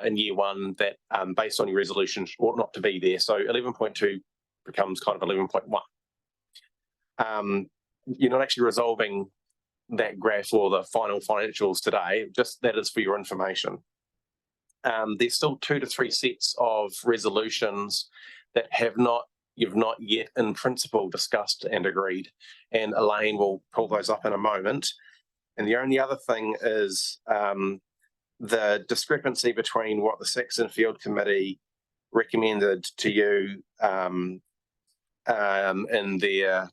H: in year one that based on your resolution ought not to be there. So 11.2 becomes kind of 11.1. You're not actually resolving that graph or the final financials today, just that is for your information. There's still 2 to 3 sets of resolutions that you've not yet in principle discussed and agreed, and Elaine will pull those up in a moment. And the only other thing is the discrepancy between what the Saxon Field Committee recommended to you in their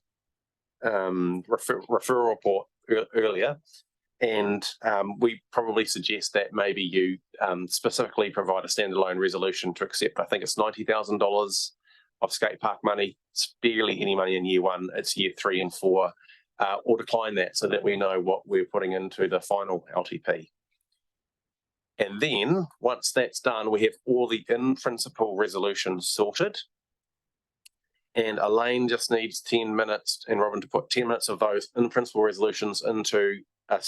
H: referral report earlier, and we probably suggest that maybe you specifically provide a standalone resolution to accept. I think it's $90,000 of skate park money. It's barely any money in year one. It's year 3 and 4 or decline that so that we know what we're putting into the final LTP. And then once that's done, we have all the in-principle resolutions sorted. And Elaine just needs 10 minutes and Robin to put 10 minutes of those in-principle resolutions into a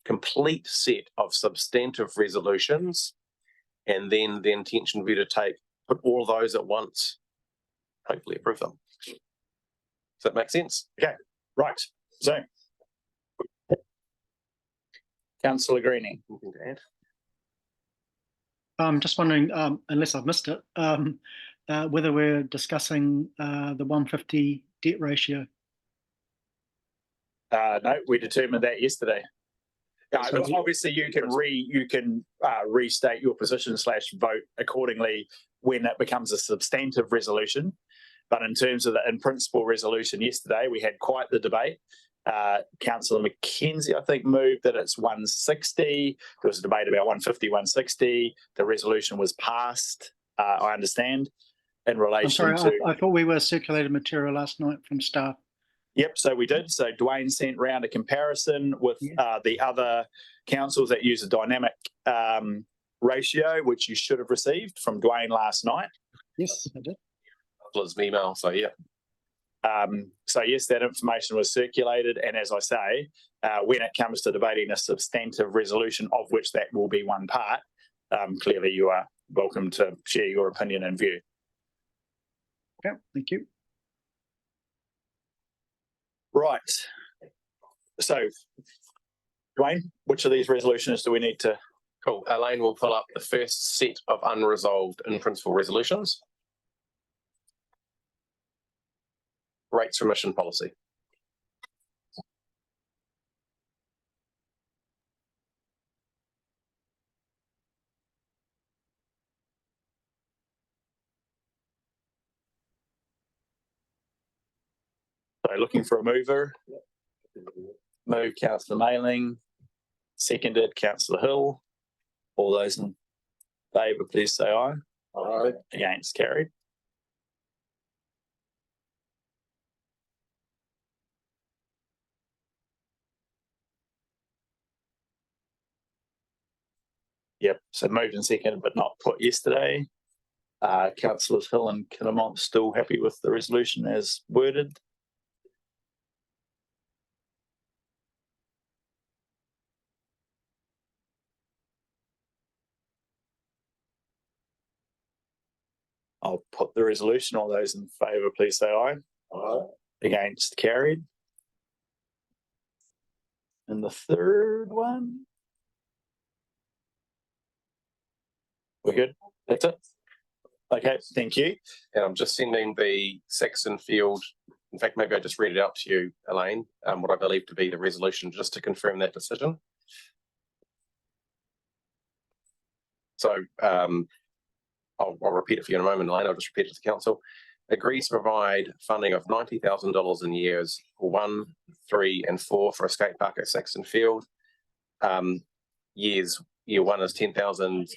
H: complete set of substantive resolutions. And then the intention would be to put all of those at once, hopefully approve them. Does that make sense?
A: Okay, right. So, Councillor Greening.
H: Anything to add?
J: I'm just wondering, unless I've missed it, whether we're discussing the 150 debt ratio.
A: No, we determined that yesterday. Obviously, you can restate your position / vote accordingly when it becomes a substantive resolution. But in terms of the in-principle resolution yesterday, we had quite the debate. Councillor Mackenzie, I think, moved that it's 160. There was a debate about 150, 160. The resolution was passed, I understand, in relation
J: I'm sorry,
A: to...
J: I thought we were circulated material last night from staff.
A: Yep, so we did. So Dwayne sent round a comparison with the other councils that use a dynamic ratio, which you should have received from Dwayne last night.
J: Yes, I did.
H: His email, so yeah.
A: So yes, that information was circulated, and as I say, when it comes to debating a substantive resolution, of which that will be one part, clearly you are welcome to share your opinion and view.
J: Okay, thank you.
A: Right. So, Dwayne, which of these resolutions do we need to?
H: Cool. Elaine will pull up the first set of unresolved in-principle resolutions. Rates remission policy.
A: So looking for a mover. Move Councillor Mailing. Seconded Councillor Hill. All those in favour, please say aye. Aye. Against, carried. Yep, so moved and seconded, but not put yesterday. Councillors Hill and Kinnamont still happy with the resolution as worded. I'll put the resolution. All those in favour, please say aye. Aye. Against, carried. And the third one. We're good? That's it? Okay, thank you.
H: And I'm just sending the Saxon Field, in fact, maybe I just read it out to you, Elaine, what I believe to be the resolution, just to confirm that decision. So I'll repeat it for you in a moment, Elaine. I'll just repeat it to the council. Agrees to provide funding of $90,000 in years 1, 3 and 4 for a skate park at Saxon Field. Year 1 is 10,000.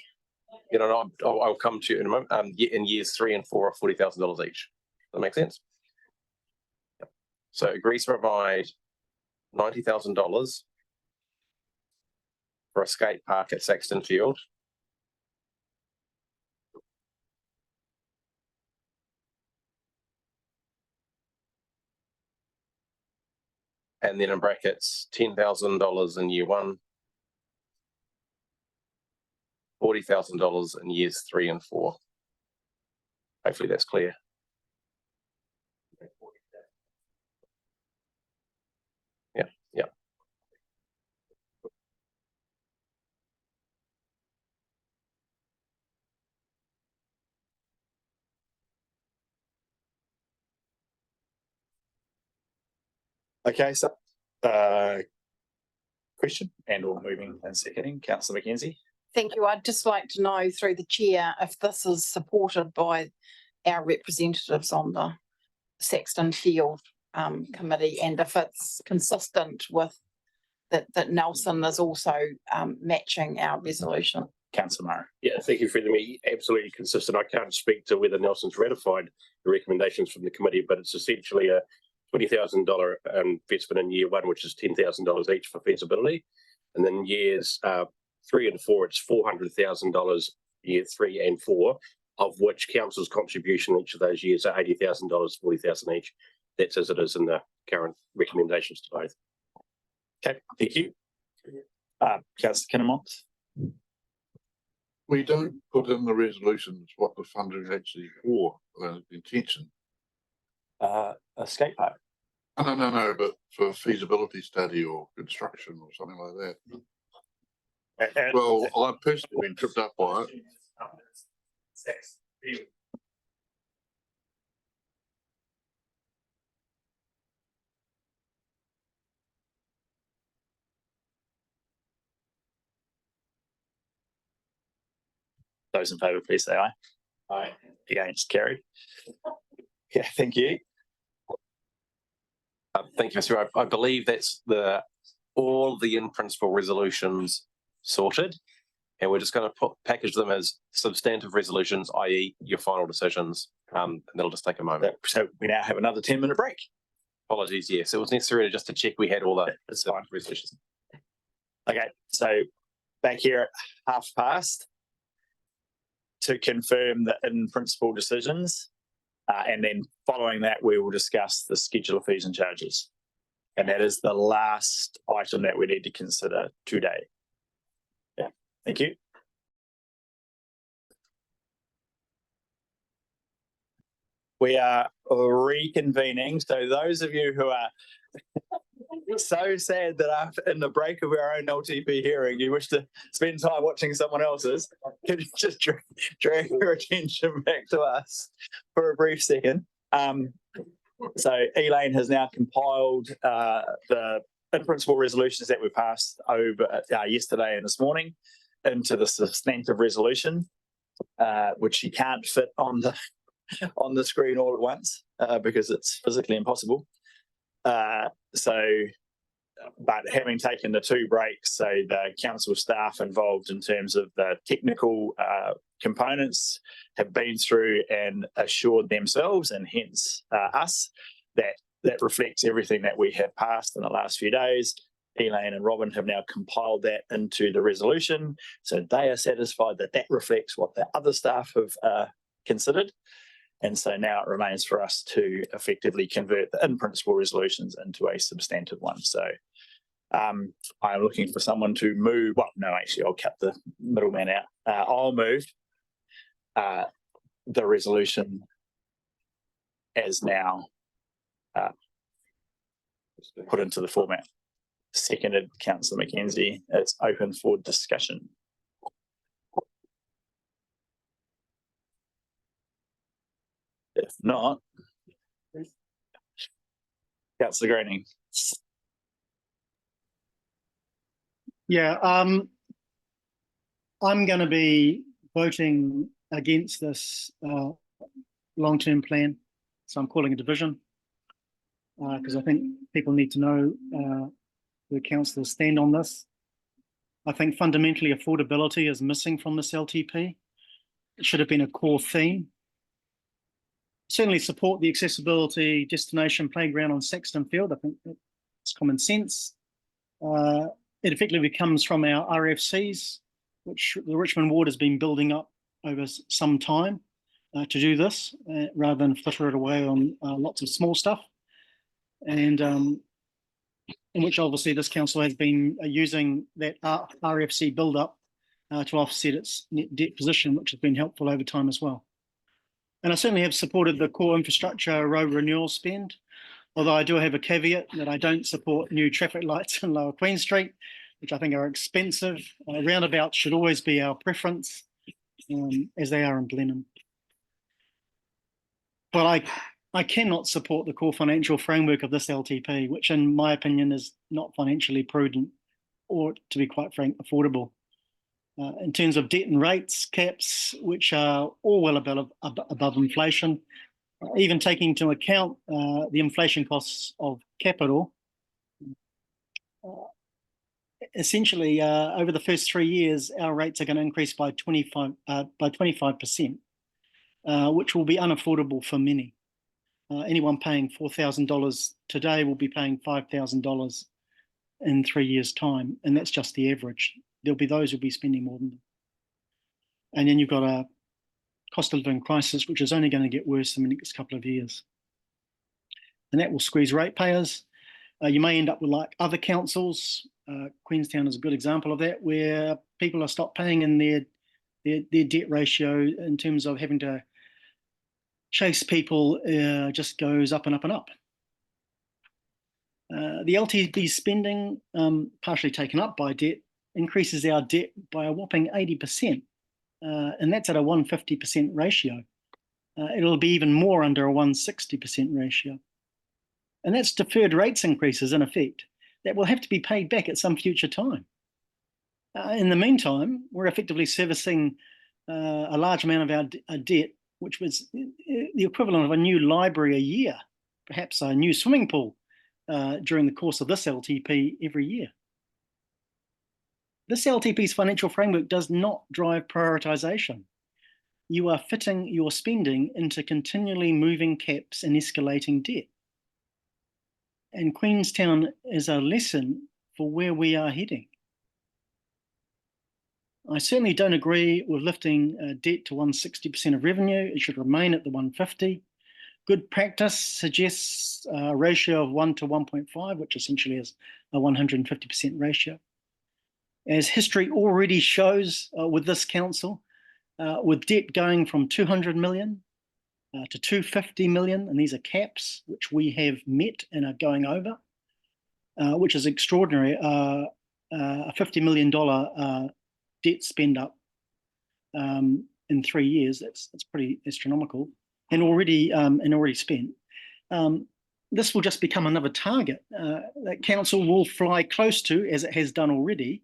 H: You know, I'll come to you in a moment. In years 3 and 4 are $40,000 each. Does that make sense? Yep. So agrees to provide $90,000 for a skate park at Saxton Field. And then in brackets, $10,000 in year 1. $40,000 in years 3 and 4. Hopefully that's clear. Yeah, yeah.
A: Okay, so question and or moving and seconding, Councillor Mackenzie.
D: Thank you. I'd just like to know through the chair if this is supported by our representatives on the Saxton Field committee, and if it's consistent with that Nelson is also matching our resolution.
A: Councillor Murray.
G: Yeah, thank you for me. Absolutely consistent. I can't speak to whether Nelson's ratified the recommendations from the committee, but it's essentially a $20,000 investment in year one, which is $10,000 each for feasibility. And then years 3 and 4, it's $400,000 year 3 and 4, of which council's contribution each of those years are $80,000, $40,000 each. That's as it is in the current recommendations to both.
A: Okay, thank you. Councillor Kinnemont.
O: We don't put in the resolutions what the funding is actually for, the intention.
A: A skate park.
O: No, but for feasibility study or construction or something like that. Well, I've personally been tripped up by it.
A: Those in favour, please say aye. Aye. Against, carried. Yeah, thank you.
H: Thank you, Mr. I believe that's all the in-principle resolutions sorted, and we're just going to package them as substantive resolutions, i.e. your final decisions, and that'll just take a moment.
A: So we now have another 10-minute break.
H: Apologies, yes, it was necessary just to check we had all the
A: fine.
H: resolutions.
A: Okay, so back here at past to confirm the in-principle decisions. And then following that, we will discuss the schedule of fees and charges. And that is the last item that we need to consider today. Yeah, thank you. We are reconvening. So those of you who are so sad that after in the break of our own LTP hearing, you wish to spend time watching someone else's, can you just drag your attention back to us for a brief second? So Elaine has now compiled the in-principle resolutions that we passed over yesterday and this morning into the substantive resolution, which she can't fit on the screen all at once because it's physically impossible. But having taken the 2 breaks, so the council staff involved in terms of the technical components have been through and assured themselves and hence us that reflects everything that we have passed in the last few days. Elaine and Robin have now compiled that into the resolution, so they are satisfied that that reflects what the other staff have considered. And so now it remains for us to effectively convert the in-principle resolutions into a substantive one. So I'm looking for someone to move. Well, no, actually, I'll cut the middleman out. I'll move the resolution as now put into the format. Seconded, Councillor Mackenzie. It's open for discussion. If not, Councillor Greening.
J: Yeah, I'm going to be voting against this long-term plan, so I'm calling a division because I think people need to know where councillors stand on this. I think fundamentally affordability is missing from this LTP. It should have been a core theme. Certainly support the accessibility destination playground on Saxton Field. I think it's common sense. It effectively comes from our RFCs, which the Richmond Ward has been building up over some time to do this, rather than flitter it away on lots of small stuff. And in which obviously this council has been using that RFC build-up to offset its net debt position, which has been helpful over time as well. And I certainly have supported the core infrastructure road renewal spend, although I do have a caveat that I don't support new traffic lights in Lower Queen Street, which I think are expensive. Roundabouts should always be our preference, as they are in Blenheim. But I cannot support the core financial framework of this LTP, which in my opinion is not financially prudent or, to be quite frank, affordable. In terms of debt and rates, caps, which are all well above inflation, even taking into account the inflation costs of capital, essentially over the first 3 years, our rates are going to increase by 25%, which will be unaffordable for many. anyone paying $4,000 today will be paying $5,000 in 3 years' time, and that's just the average. There'll be those who'll be spending more than that. And then you've got a cost of living crisis, which is only going to get worse in the next couple of years. And that will squeeze ratepayers. You may end up with like other councils. Queenstown is a good example of that, where people are stopped paying in their debt ratio in terms of having to chase people just goes up and up and up. The LTB spending, partially taken up by debt, increases our debt by a whopping 80%. And that's at a 150% ratio. It'll be even more under a 160% ratio. And that's deferred rates increases in effect that will have to be paid back at some future time. In the meantime, we're effectively servicing a large amount of our debt, which was the equivalent of a new library a year, perhaps a new swimming pool during the course of this LTP every year. This LTP's financial framework does not drive prioritisation. You are fitting your spending into continually moving caps and escalating debt. And Queenstown is a lesson for where we are heading. I certainly don't agree with lifting debt to 160% of revenue. It should remain at the 150. Good practice suggests a ratio of 1 to 1.5, which essentially is a 150% ratio. As history already shows with this council, with debt going from 200 million to 250 million, and these are caps which we have met and are going over, which is extraordinary, a $50 million debt spend up in 3 years. That's pretty astronomical, and already spent. This will just become another target that council will fly close to, as it has done already,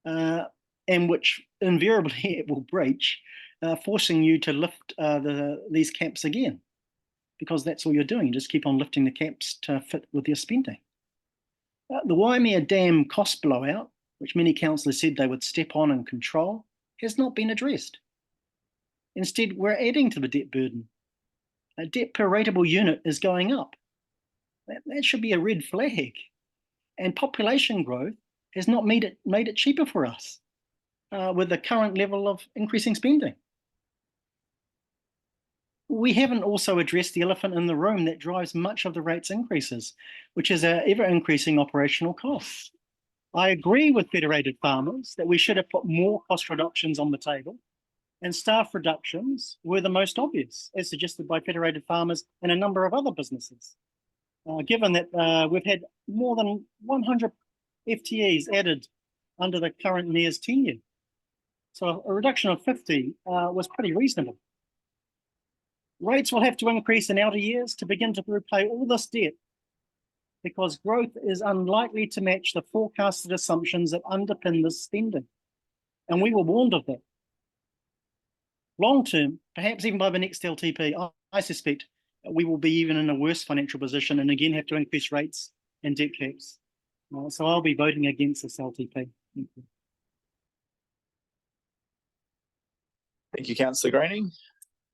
J: and which invariably it will breach, forcing you to lift these caps again, because that's all you're doing. You just keep on lifting the caps to fit with your spending. The Waimea Dam cost blowout, which many councillors said they would step on and control, has not been addressed. Instead, we're adding to the debt burden. Debt per rateable unit is going up. That should be a red flag. And population growth has not made it cheaper for us with the current level of increasing spending. We haven't also addressed the elephant in the room that drives much of the rates increases, which is our ever-increasing operational costs. I agree with Federated Farmers that we should have put more cost reductions on the table, and staff reductions were the most obvious, as suggested by Federated Farmers and a number of other businesses. Given that we've had more than 100 FTEs added under the current mayor's tenure. So a reduction of 50 was pretty reasonable. Rates will have to increase in outer years to begin to repay all this debt, because growth is unlikely to match the forecasted assumptions that underpin this spending. And we were warned of that. Long term, perhaps even by the next LTP, I suspect we will be even in a worse financial position and again have to increase rates and debt caps. So I'll be voting against this LTP. Thank you.
A: Thank you, Councillor Greening.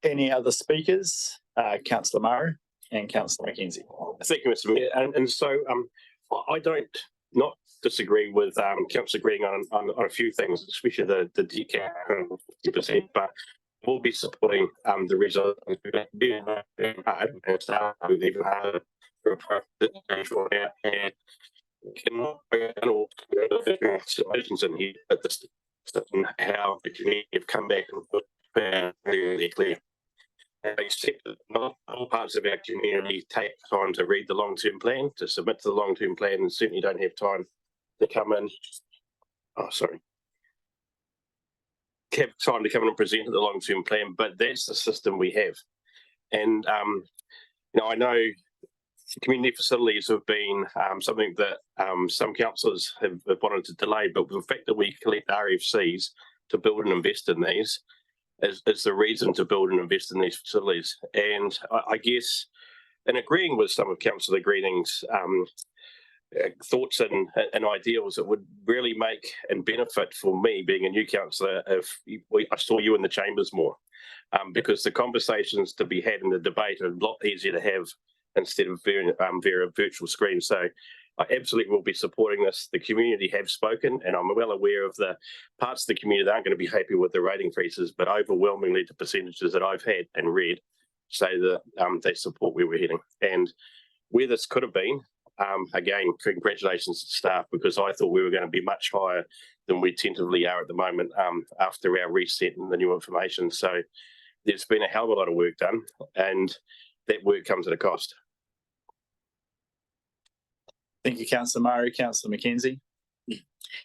A: Any other speakers? Councillor Murray and Councillor McKenzie.
G: Thank you, Mr. Mayor. And so I don't not disagree with Councillor Greening on a few things, especially the debt cap 50%, but we'll be supporting the resolution. And start with even harder and cannot bring all the situations in here, but this how the community have come back and put really clear. And accept that not all parts of our community take time to read the long-term plan, to submit to the long-term plan, and certainly don't have time to come in. Have time to come in and present the long-term plan, but that's the system we have. And I know community facilities have been something that some councillors have wanted to delay, but the fact that we collect RFCs to build and invest in these is the reason to build and invest in these facilities. And I guess in agreeing with some of Councillor Greening's thoughts and ideals, it would really make and benefit for me being a new councillor if I saw you in the chambers more. because the conversations to be had in the debate are a lot easier to have instead of via a virtual screen. So I absolutely will be supporting this. The community have spoken, and I'm well aware of the parts of the community that aren't going to be happy with the rate increases, but overwhelmingly the percentages that I've had and read say that they support where we're heading. And where this could have been, again, congratulations to staff, because I thought we were going to be much higher than we tentatively are at the moment after our reset and the new information. So there's been a hell of a lot of work done, and that work comes at a cost.
A: Thank you, Councillor Murray. Councillor Mackenzie.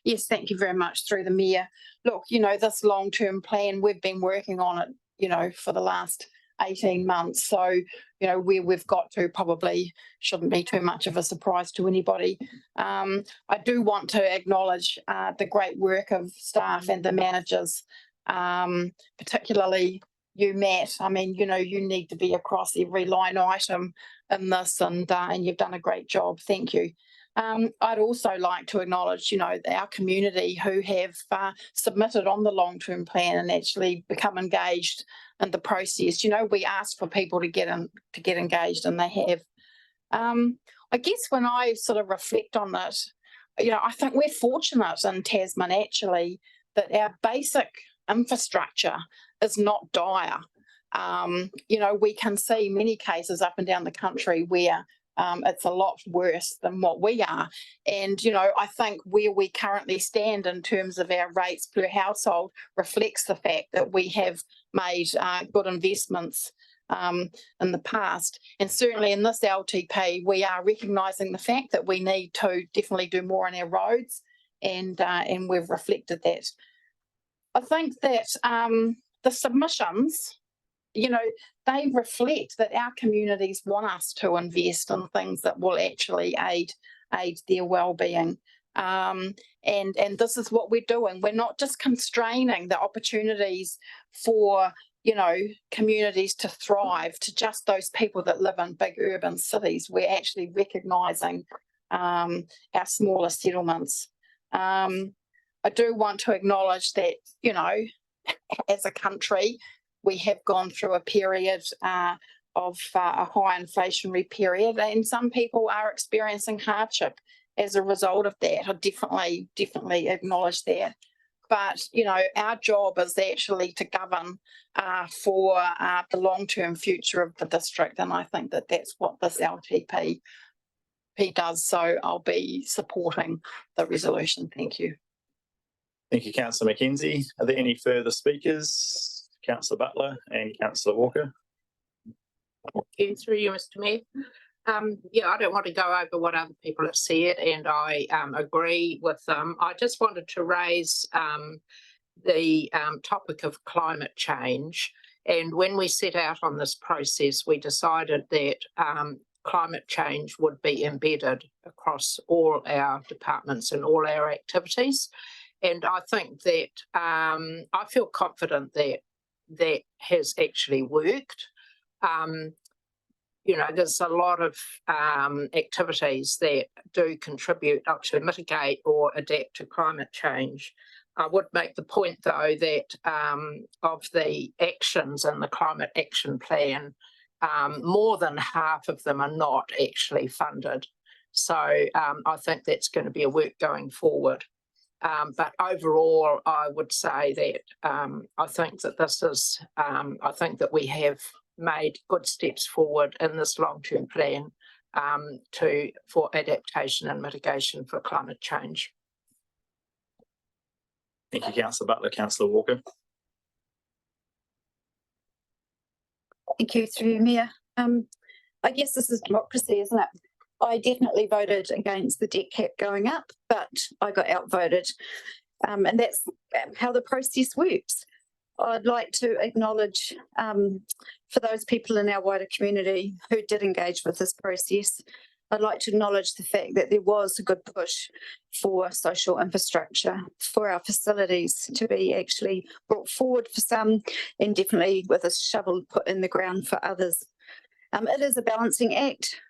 D: Yes, thank you very much through the Mayor. Look, this long-term plan, we've been working on it, for the last 18 months. So, where we've got to probably shouldn't be too much of a surprise to anybody. I do want to acknowledge the great work of staff and the managers, particularly you, Matt. I mean, you need to be across every line item in this, and you've done a great job. Thank you. I'd also like to acknowledge, our community who have submitted on the long-term plan and actually become engaged in the process. We asked for people to get engaged, and they have. I guess when I sort of reflect on it, I think we're fortunate in Tasman actually that our basic infrastructure is not dire. We can see many cases up and down the country where it's a lot worse than what we are. And, I think where we currently stand in terms of our rates per household reflects the fact that we have made good investments in the past. And certainly in this LTP, we are recognising the fact that we need to definitely do more on our roads, and we've reflected that. I think that the submissions, they reflect that our communities want us to invest in things that will actually aid their well-being. And this is what we're doing. We're not just constraining the opportunities for, communities to thrive to just those people that live in big urban cities. We're actually recognising our smaller settlements. I do want to acknowledge that, as a country, we have gone through a period of a high inflationary period, and some people are experiencing hardship as a result of that. I definitely acknowledge that. But, our job is actually to govern for the long-term future of the district, and I think that that's what this LTP does. So I'll be supporting the resolution. Thank you.
A: Thank you, Councillor Mackenzie. Are there any further speakers? Councillor Butler and Councillor Walker.
P: Through you, Mr. Mayor. I don't want to go over what other people have said, and I agree with them. I just wanted to raise the topic of climate change. And when we set out on this process, we decided that climate change would be embedded across all our departments and all our activities. And I think that I feel confident that that has actually worked. There's a lot of activities that do contribute to mitigate or adapt to climate change. I would make the point, though, that of the actions in the Climate Action Plan, more than half of them are not actually funded. So I think that's going to be a work going forward. But overall, I would say that I think that we have made good steps forward in this long-term plan for adaptation and mitigation for climate change.
A: Thank you, Councillor Butler. Councillor Walker.
C: Thank you, through Mayor. I guess this is democracy, isn't it? I definitely voted against the debt cap going up, but I got outvoted. And that's how the process works. I'd like to acknowledge for those people in our wider community who did engage with this process, I'd like to acknowledge the fact that there was a good push for social infrastructure, for our facilities to be actually brought forward for some, and definitely with a shovel put in the ground for others. It is a balancing act.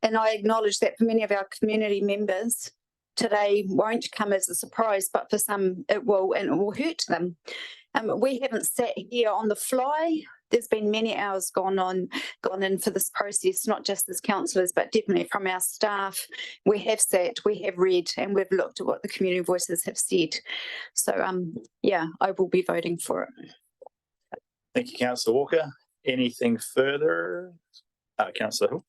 C: And I acknowledge that for many of our community members, today won't come as a surprise, but for some it will, and it will hurt them. We haven't sat here on the fly. There's been many hours gone in for this process, not just as councillors, but definitely from our staff. We have sat, we have read, and we've looked at what the community voices have said. So, yeah, I will be voting for it.
A: Thank you, Councillor Walker. Anything further? Councillor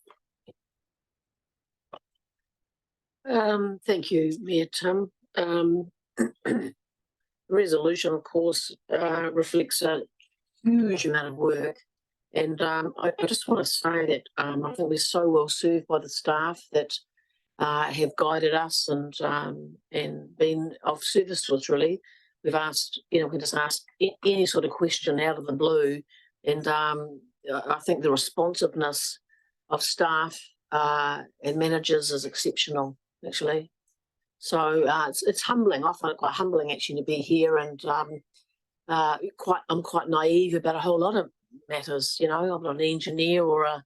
A: Hill.
E: Thank you, Mayor Tim. Resolution, of course, reflects a huge amount of work. And I just want to say that I think we're so well served by the staff that have guided us and been of service to us, really. We've asked, we can just ask any sort of question out of the blue. And I think the responsiveness of staff and managers is exceptional, actually. So it's humbling. I find it quite humbling actually to be here, and I'm quite naive about a whole lot of matters. I'm not an engineer or I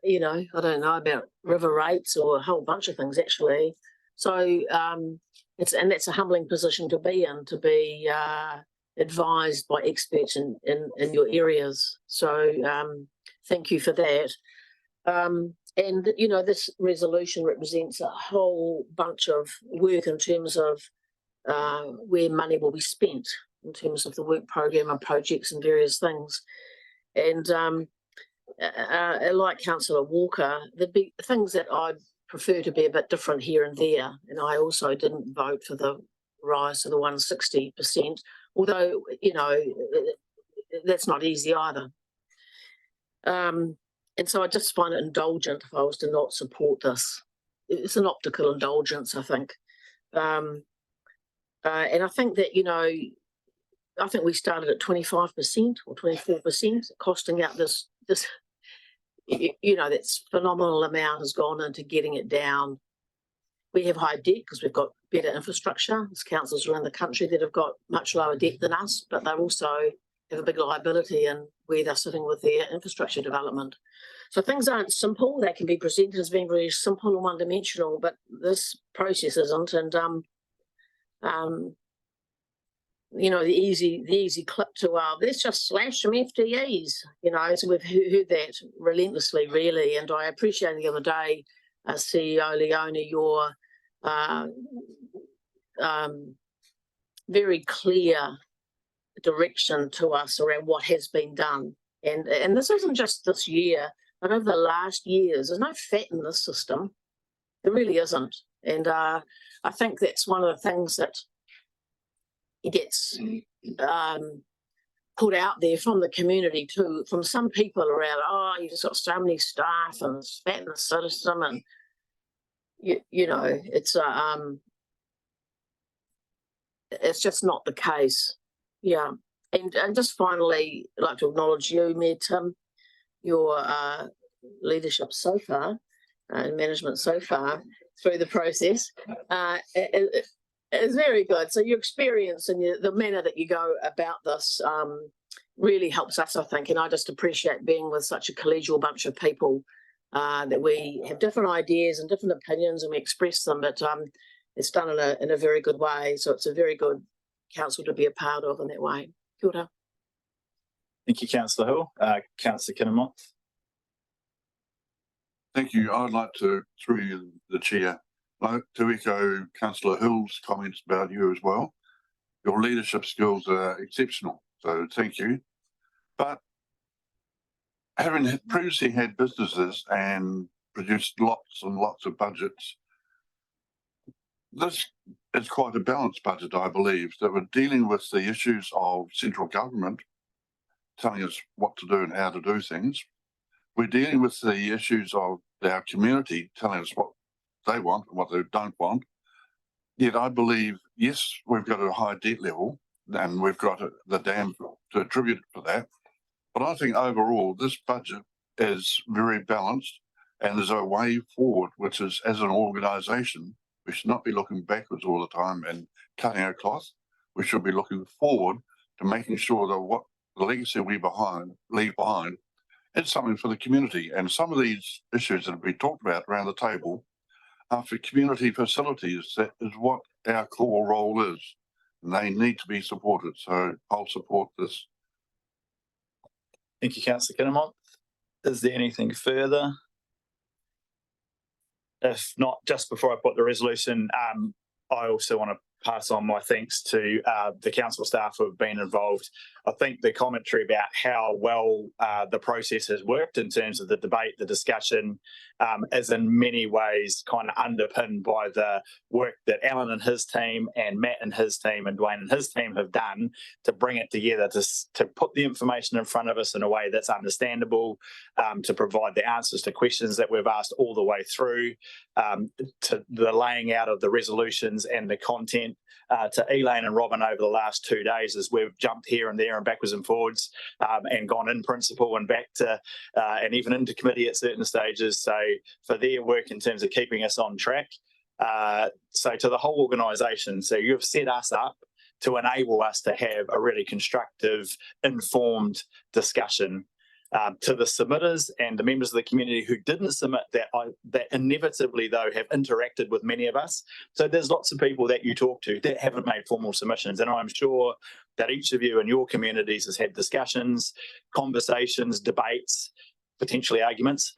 E: don't know about river rates or a whole bunch of things actually. So that's a humbling position to be in, to be advised by experts in your areas. So thank you for that. And, this resolution represents a whole bunch of work in terms of where money will be spent in terms of the work program and projects and various things. And like Councillor Walker, there'd be things that I'd prefer to be a bit different here and there. And I also didn't vote for the rise to the 160%, although, that's not easy either. And so I just find it indulgent if I was to not support this. It's an optical indulgence, I think. And I think that, I think we started at 25% or 24%, costing out this, that's phenomenal amount has gone into getting it down. We have high debt because we've got better infrastructure. There's councils around the country that have got much lower debt than us, but they also have a big liability in where they're sitting with their infrastructure development. So things aren't simple. They can be presented as being very simple and one-dimensional, but this process isn't. And the easy clip to let's just slash some FTEs. So we've heard that relentlessly, really. And I appreciate the other day, CEO Leona, your very clear direction to us around what has been done. And this isn't just this year, but over the last years. There's no fat in this system. There really isn't. And I think that's one of the things that gets put out there from the community too, from some people around, you've just got so many staff and it's fat in the system, and it's just not the case. Yeah. And just finally, I'd like to acknowledge you, Mayor Tim, your leadership so far and management so far through the process. It's very good. So your experience and the manner that you go about this really helps us, I think. And I just appreciate being with such a collegial bunch of people that we have different ideas and different opinions and we express them, but it's done in a very good way. So it's a very good council to be a part of in that way. Kia ora.
A: Thank you, Councillor Hill. Councillor Kinnemont.
O: Thank you. I'd like to, through you, the chair, to echo Councillor Hill's comments about you as well. Your leadership skills are exceptional, so thank you. But having previously had businesses and produced lots and lots of budgets, this is quite a balanced budget, I believe, that we're dealing with the issues of central government telling us what to do and how to do things. We're dealing with the issues of our community telling us what they want and what they don't want. Yet I believe, yes, we've got a high debt level and we've got the dam to attribute it for that. But I think overall this budget is very balanced and there's a way forward, which is, as an organisation, we should not be looking backwards all the time and cutting our cloth. We should be looking forward to making sure that what the legacy we leave behind is something for the community. And some of these issues that have been talked about around the table For community facilities, that is what our core role is. And they need to be supported. So I'll support this.
A: Thank you, Councillor Kinnemont. Is there anything further? If not, just before I put the resolution, I also want to pass on my thanks to the council staff who have been involved. I think the commentary about how well the process has worked in terms of the debate, the discussion, is in many ways kind of underpinned by the work that Alan and his team and Matt and his team and Dwayne and his team have done to bring it together, to put the information in front of us in a way that's understandable, to provide the answers to questions that we've asked all the way through, to the laying out of the resolutions and the content, to Elaine and Robin over the last 2 days as we've jumped here and there and backwards and forwards, and gone in principle and back to and even into committee at certain stages. So for their work in terms of keeping us on track. So to the whole organisation, so you've set us up to enable us to have a really constructive, informed discussion. To the submitters and the members of the community who didn't submit, that inevitably though have interacted with many of us. So there's lots of people that you talk to that haven't made formal submissions, and I'm sure that each of you in your communities has had discussions, conversations, debates, potentially arguments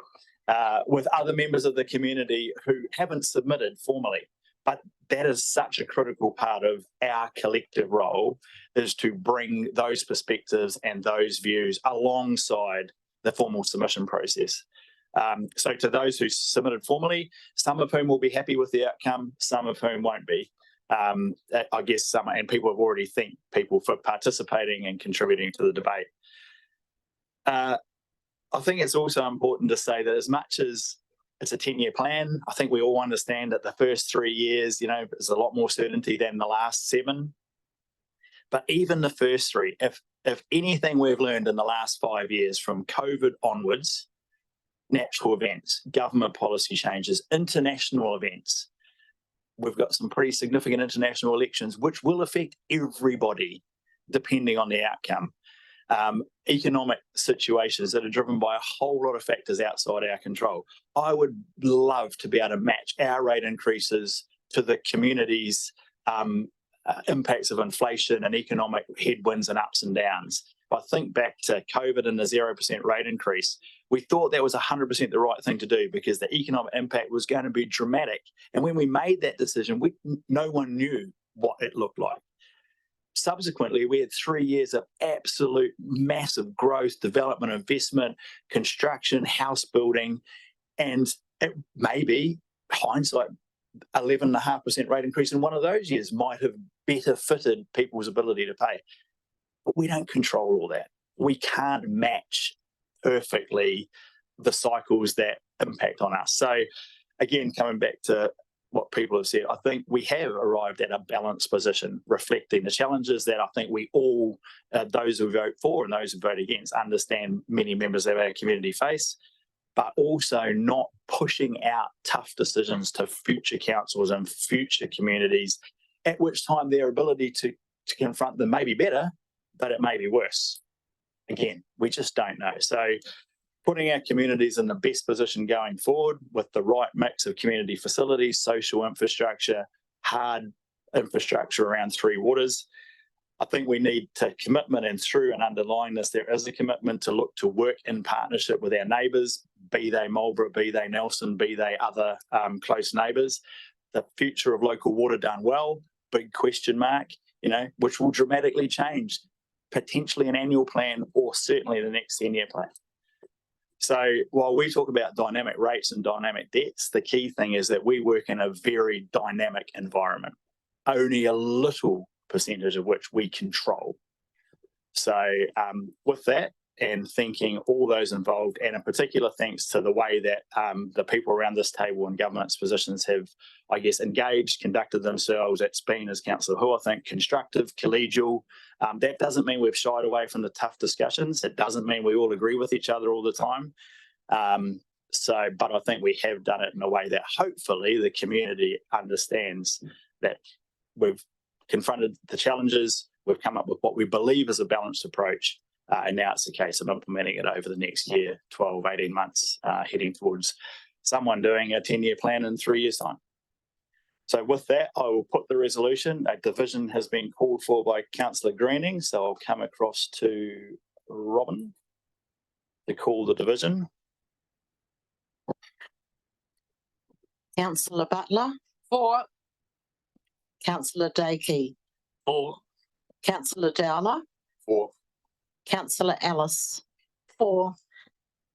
A: with other members of the community who haven't submitted formally. But that is such a critical part of our collective role, is to bring those perspectives and those views alongside the formal submission process. So to those who submitted formally, some of whom will be happy with the outcome, some of whom won't be. I guess some, and people have already thanked people for participating and contributing to the debate. I think it's also important to say that as much as it's a 10-year plan, I think we all understand that the first 3 years, there's a lot more certainty than the last 7. But even the first 3, if anything we've learned in the last 5 years from COVID onwards, natural events, government policy changes, international events, we've got some pretty significant international elections which will affect everybody depending on the outcome. Economic situations that are driven by a whole lot of factors outside our control. I would love to be able to match our rate increases to the community's impacts of inflation and economic headwinds and ups and downs. If I think back to COVID and the 0% rate increase, we thought that was 100% the right thing to do because the economic impact was going to be dramatic. And when we made that decision, no one knew what it looked like. Subsequently, we had 3 years of absolute massive growth, development, investment, construction, house building, and it may be, hindsight, 11.5% rate increase in one of those years might have better fitted people's ability to pay. But we don't control all that. We can't match perfectly the cycles that impact on us. So again, coming back to what people have said, I think we have arrived at a balanced position, reflecting the challenges that I think we all, those who vote for and those who vote against, understand many members of our community face, but also not pushing out tough decisions to future councils and future communities, at which time their ability to confront them may be better, but it may be worse. Again, we just don't know. So putting our communities in the best position going forward with the right mix of community facilities, social infrastructure, hard infrastructure around 3 waters. I think we need to commitment, and through and underlying this, there is a commitment to look to work in partnership with our neighbours, be they Marlborough, be they Nelson, be they other close neighbours. The future of local water done well, big question mark, which will dramatically change, potentially an annual plan or certainly the next 10-year plan. So while we talk about dynamic rates and dynamic debts, the key thing is that we work in a very dynamic environment, only a little percentage of which we control. So with that, and thanking all those involved, and in particular thanks to the way that the people around this table in government's positions have, I guess, engaged, conducted themselves. It's been, as Councillor Hu, I think, constructive, collegial. That doesn't mean we've shied away from the tough discussions. It doesn't mean we all agree with each other all the time. But I think we have done it in a way that hopefully the community understands that we've confronted the challenges, we've come up with what we believe is a balanced approach, and now it's a case of implementing it over the next year, 12, 18 months, heading towards someone doing a 10-year plan in 3 years' time. So with that, I will put the resolution. A division has been called for by Councillor Greening, so I'll come across to Robin to call the division.
E: Councillor Butler.
D: For.
E: Councillor Dakey.
K: For.
E: Councillor Dowler.
K: For.
E: Councillor Ellis.
D: For.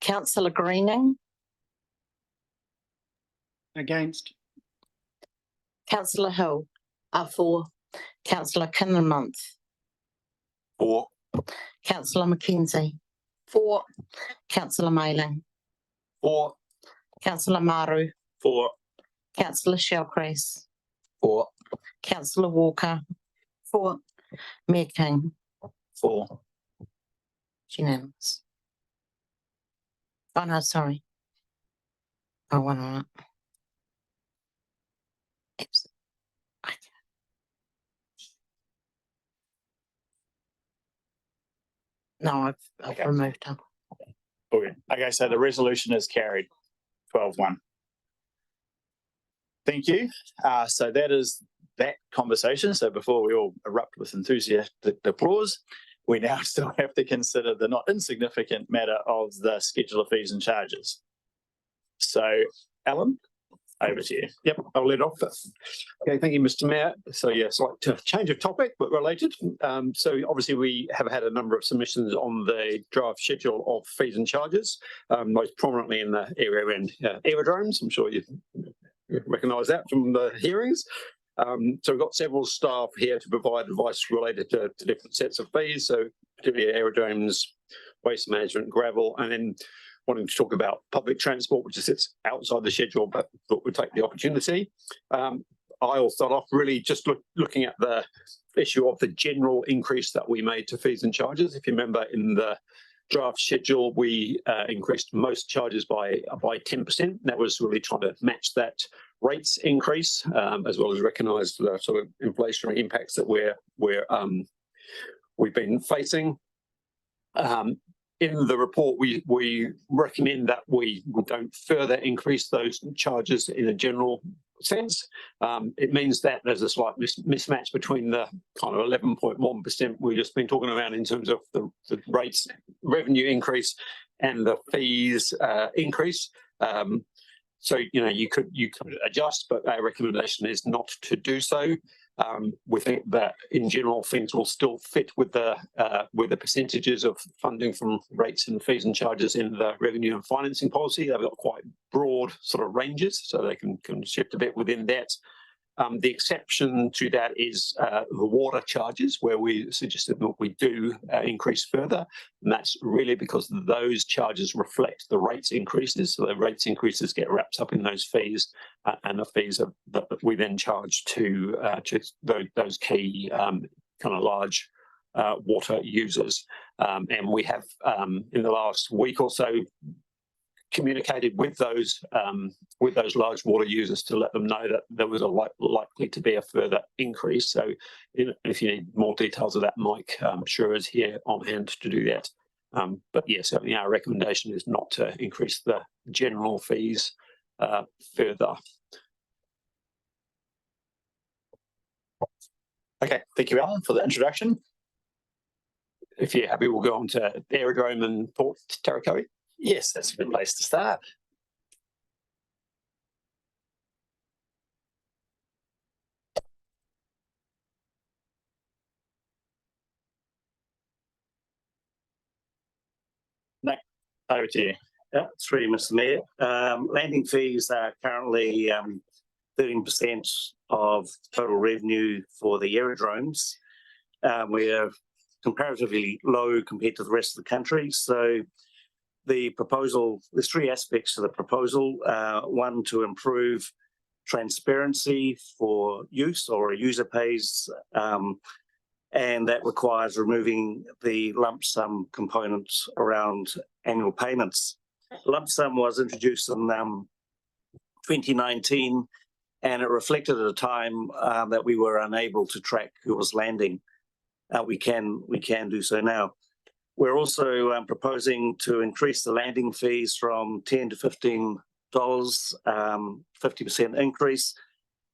E: Councillor Greening.
J: Against.
E: Councillor Hill. For. Councillor Kinnamonth.
K: For.
E: Councillor Mackenzie.
D: For.
E: Councillor Mayling.
K: For.
E: Councillor Maru.
K: For.
E: Councillor Shellcrest.
K: For.
E: Councillor Walker.
D: For.
E: Mayor King.
A: For.
E: It's unanimous. Oh no, sorry. Oh, one on it. No, I've
A: Okay.
E: removed him.
A: Okay, so the resolution is carried 12-1. Thank you. So that is that conversation. So before we all erupt with enthusiastic applause, we now still have to consider the not insignificant matter of the schedule of fees and charges. So, Alan, over to you.
K: Yep, I'll lead off. Okay, thank you, Mr. Mayor. So yeah, slight change of topic, but related. So obviously we have had a number of submissions on the draft schedule of fees and charges, most prominently in the area around aerodromes. I'm sure you recognise that from the hearings. So we've got several staff here to provide advice related to different sets of fees, so particularly aerodromes, waste management, gravel, and then wanting to talk about public transport, which sits outside the schedule, but thought we'd take the opportunity. I'll start off really just looking at the issue of the general increase that we made to fees and charges. If you remember in the draft schedule, we increased most charges by 10%. That was really trying to match that rates increase, as well as recognise the sort of inflationary impacts that we've been facing. In the report, we recommend that we don't further increase those charges in a general sense. It means that there's a slight mismatch between the kind of 11.1% we've just been talking about in terms of the rates revenue increase and the fees increase. So, you know, you could adjust, but our recommendation is not to do so. We think that in general things will still fit with the percentages of funding from rates and fees and charges in the revenue and financing policy. They've got quite broad sort of ranges, so they can shift a bit within that. The exception to that is the water charges, where we suggested that we do increase further. And that's really because those charges reflect the rates increases. So the rates increases get wrapped up in those fees, and the fees that we then charge to those key kind of large water users. And we have, in the last week or so, communicated with those large water users to let them know that there was likely to be a further increase. So if you need more details of that, Mike sure is here on hand to do that. But yes, certainly our recommendation is not to increase the general fees further.
A: Okay, thank you, Alan, for the introduction.
K: If you're happy, we'll go on to Aerodrome and Port Tarakoe.
A: Yes, that's a good place to start. Nick, over to you.
Q: Yeah, through Mr. Mayor. Landing fees are currently 13% of total revenue for the aerodromes. We are comparatively low compared to the rest of the country. So the proposal, there's three aspects to the proposal. One, to improve transparency for use, or a user pays, and that requires removing the lump sum components around annual payments. Lump sum was introduced in 2019, and it reflected at a time that we were unable to track who was landing. We can do so now. We're also proposing to increase the landing fees from 10 to 15 50% increase.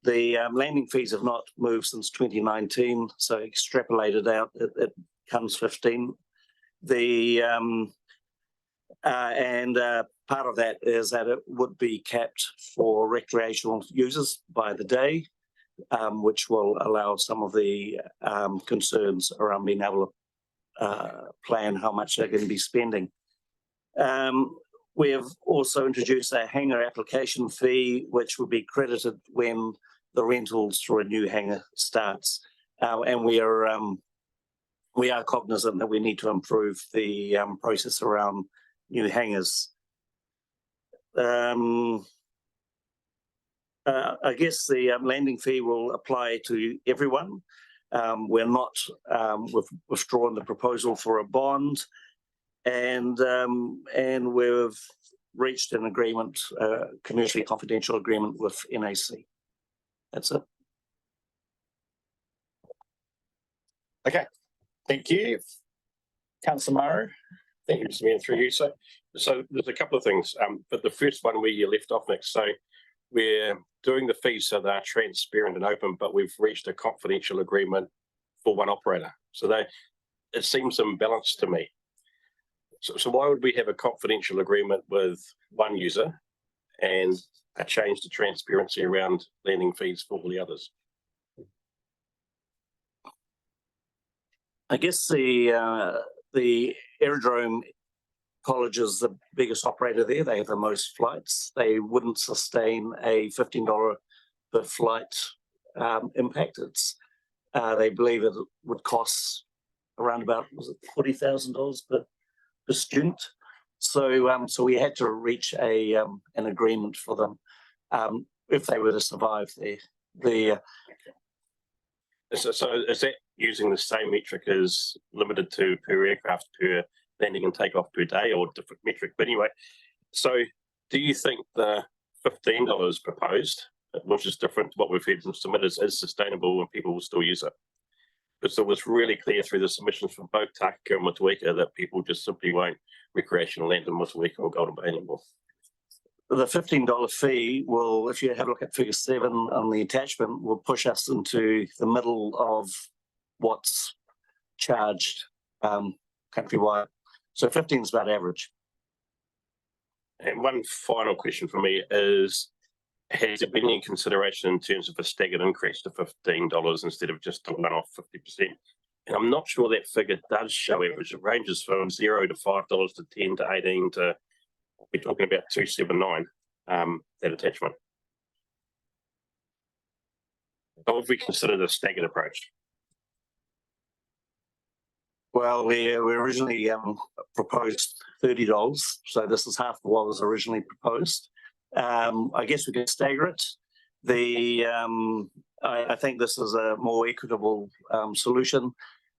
Q: The landing fees have not moved since 2019, so extrapolated out, it comes 15. Part of that is that it would be capped for recreational users by the day, which will allow some of the concerns around being able to plan how much they're going to be spending. We have also introduced a hangar application fee, which will be credited when the rentals for a new hangar starts. And we are cognizant that we need to improve the process around new hangars. I guess the landing fee will apply to everyone. We're not, we've withdrawn the proposal for a bond, and we've reached an agreement, commercially confidential agreement with NAC. That's it.
A: Okay, thank you. Councillor Maru.
G: Thank you, Mr. Mayor, through you. So there's a couple of things, but the first one where you left off, Nick. So we're doing the fees so they're transparent and open, but we've reached a confidential agreement for one operator. So it seems imbalanced to me. So why would we have a confidential agreement with one user and a change to transparency around landing fees for all the others?
Q: I guess the aerodrome college is the biggest operator there. They have the most flights. They wouldn't sustain a $15 per flight impact. They believe it would cost around about, was it $40,000 per student? So we had to reach an agreement for them if they were to survive the.
G: So is that using the same metric as limited to per aircraft per landing and takeoff per day, or different metric? But anyway, so do you think the $15 proposed, which is different to what we've had from submitters, is sustainable and people will still use it? Because it was really clear through the submissions from both Takaka and Motueka that people just simply won't recreational land in Motueka or Golden Bay anymore.
Q: The $15 fee will, if you have a look at figure 7 on the attachment, will push us into the middle of what's charged countrywide. So 15 is about average.
G: And one final question for me is, has there been any consideration in terms of a staggered increase to $15 instead of just a one-off 50%? And I'm not sure that figure does show average. It ranges from $0 to $5 to 10 to 18 to, we're talking about 279, that attachment. How have we considered a staggered approach?
Q: Well, we originally proposed $30, so this is half of what was originally proposed. I guess we could stagger it. I think this is a more equitable solution.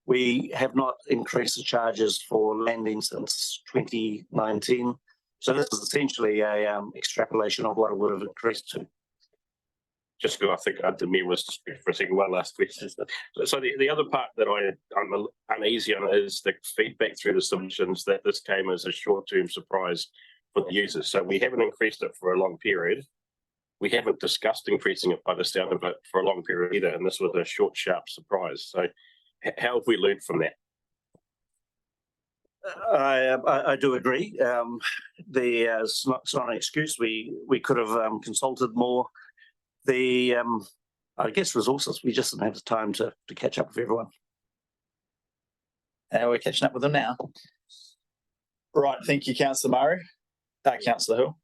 Q: We have not increased the charges for landing since 2019. So this is essentially a extrapolation of what it would have increased to.
G: Just because I think I did me was to speak for a second, one last question. So the other part that I'm uneasy on is the feedback through the submissions that this came as a short-term surprise for the users. So we haven't increased it for a long period. We haven't discussed increasing it by the sound of it for a long period either. And this was a short, sharp surprise. So how have we learned from that?
Q: I do agree. It's not an excuse. We could have consulted more. I guess resources, we just didn't have the time to catch up with everyone.
A: And we're catching up with them now. Right, thank you, Councillor Murray. Councillor Hill.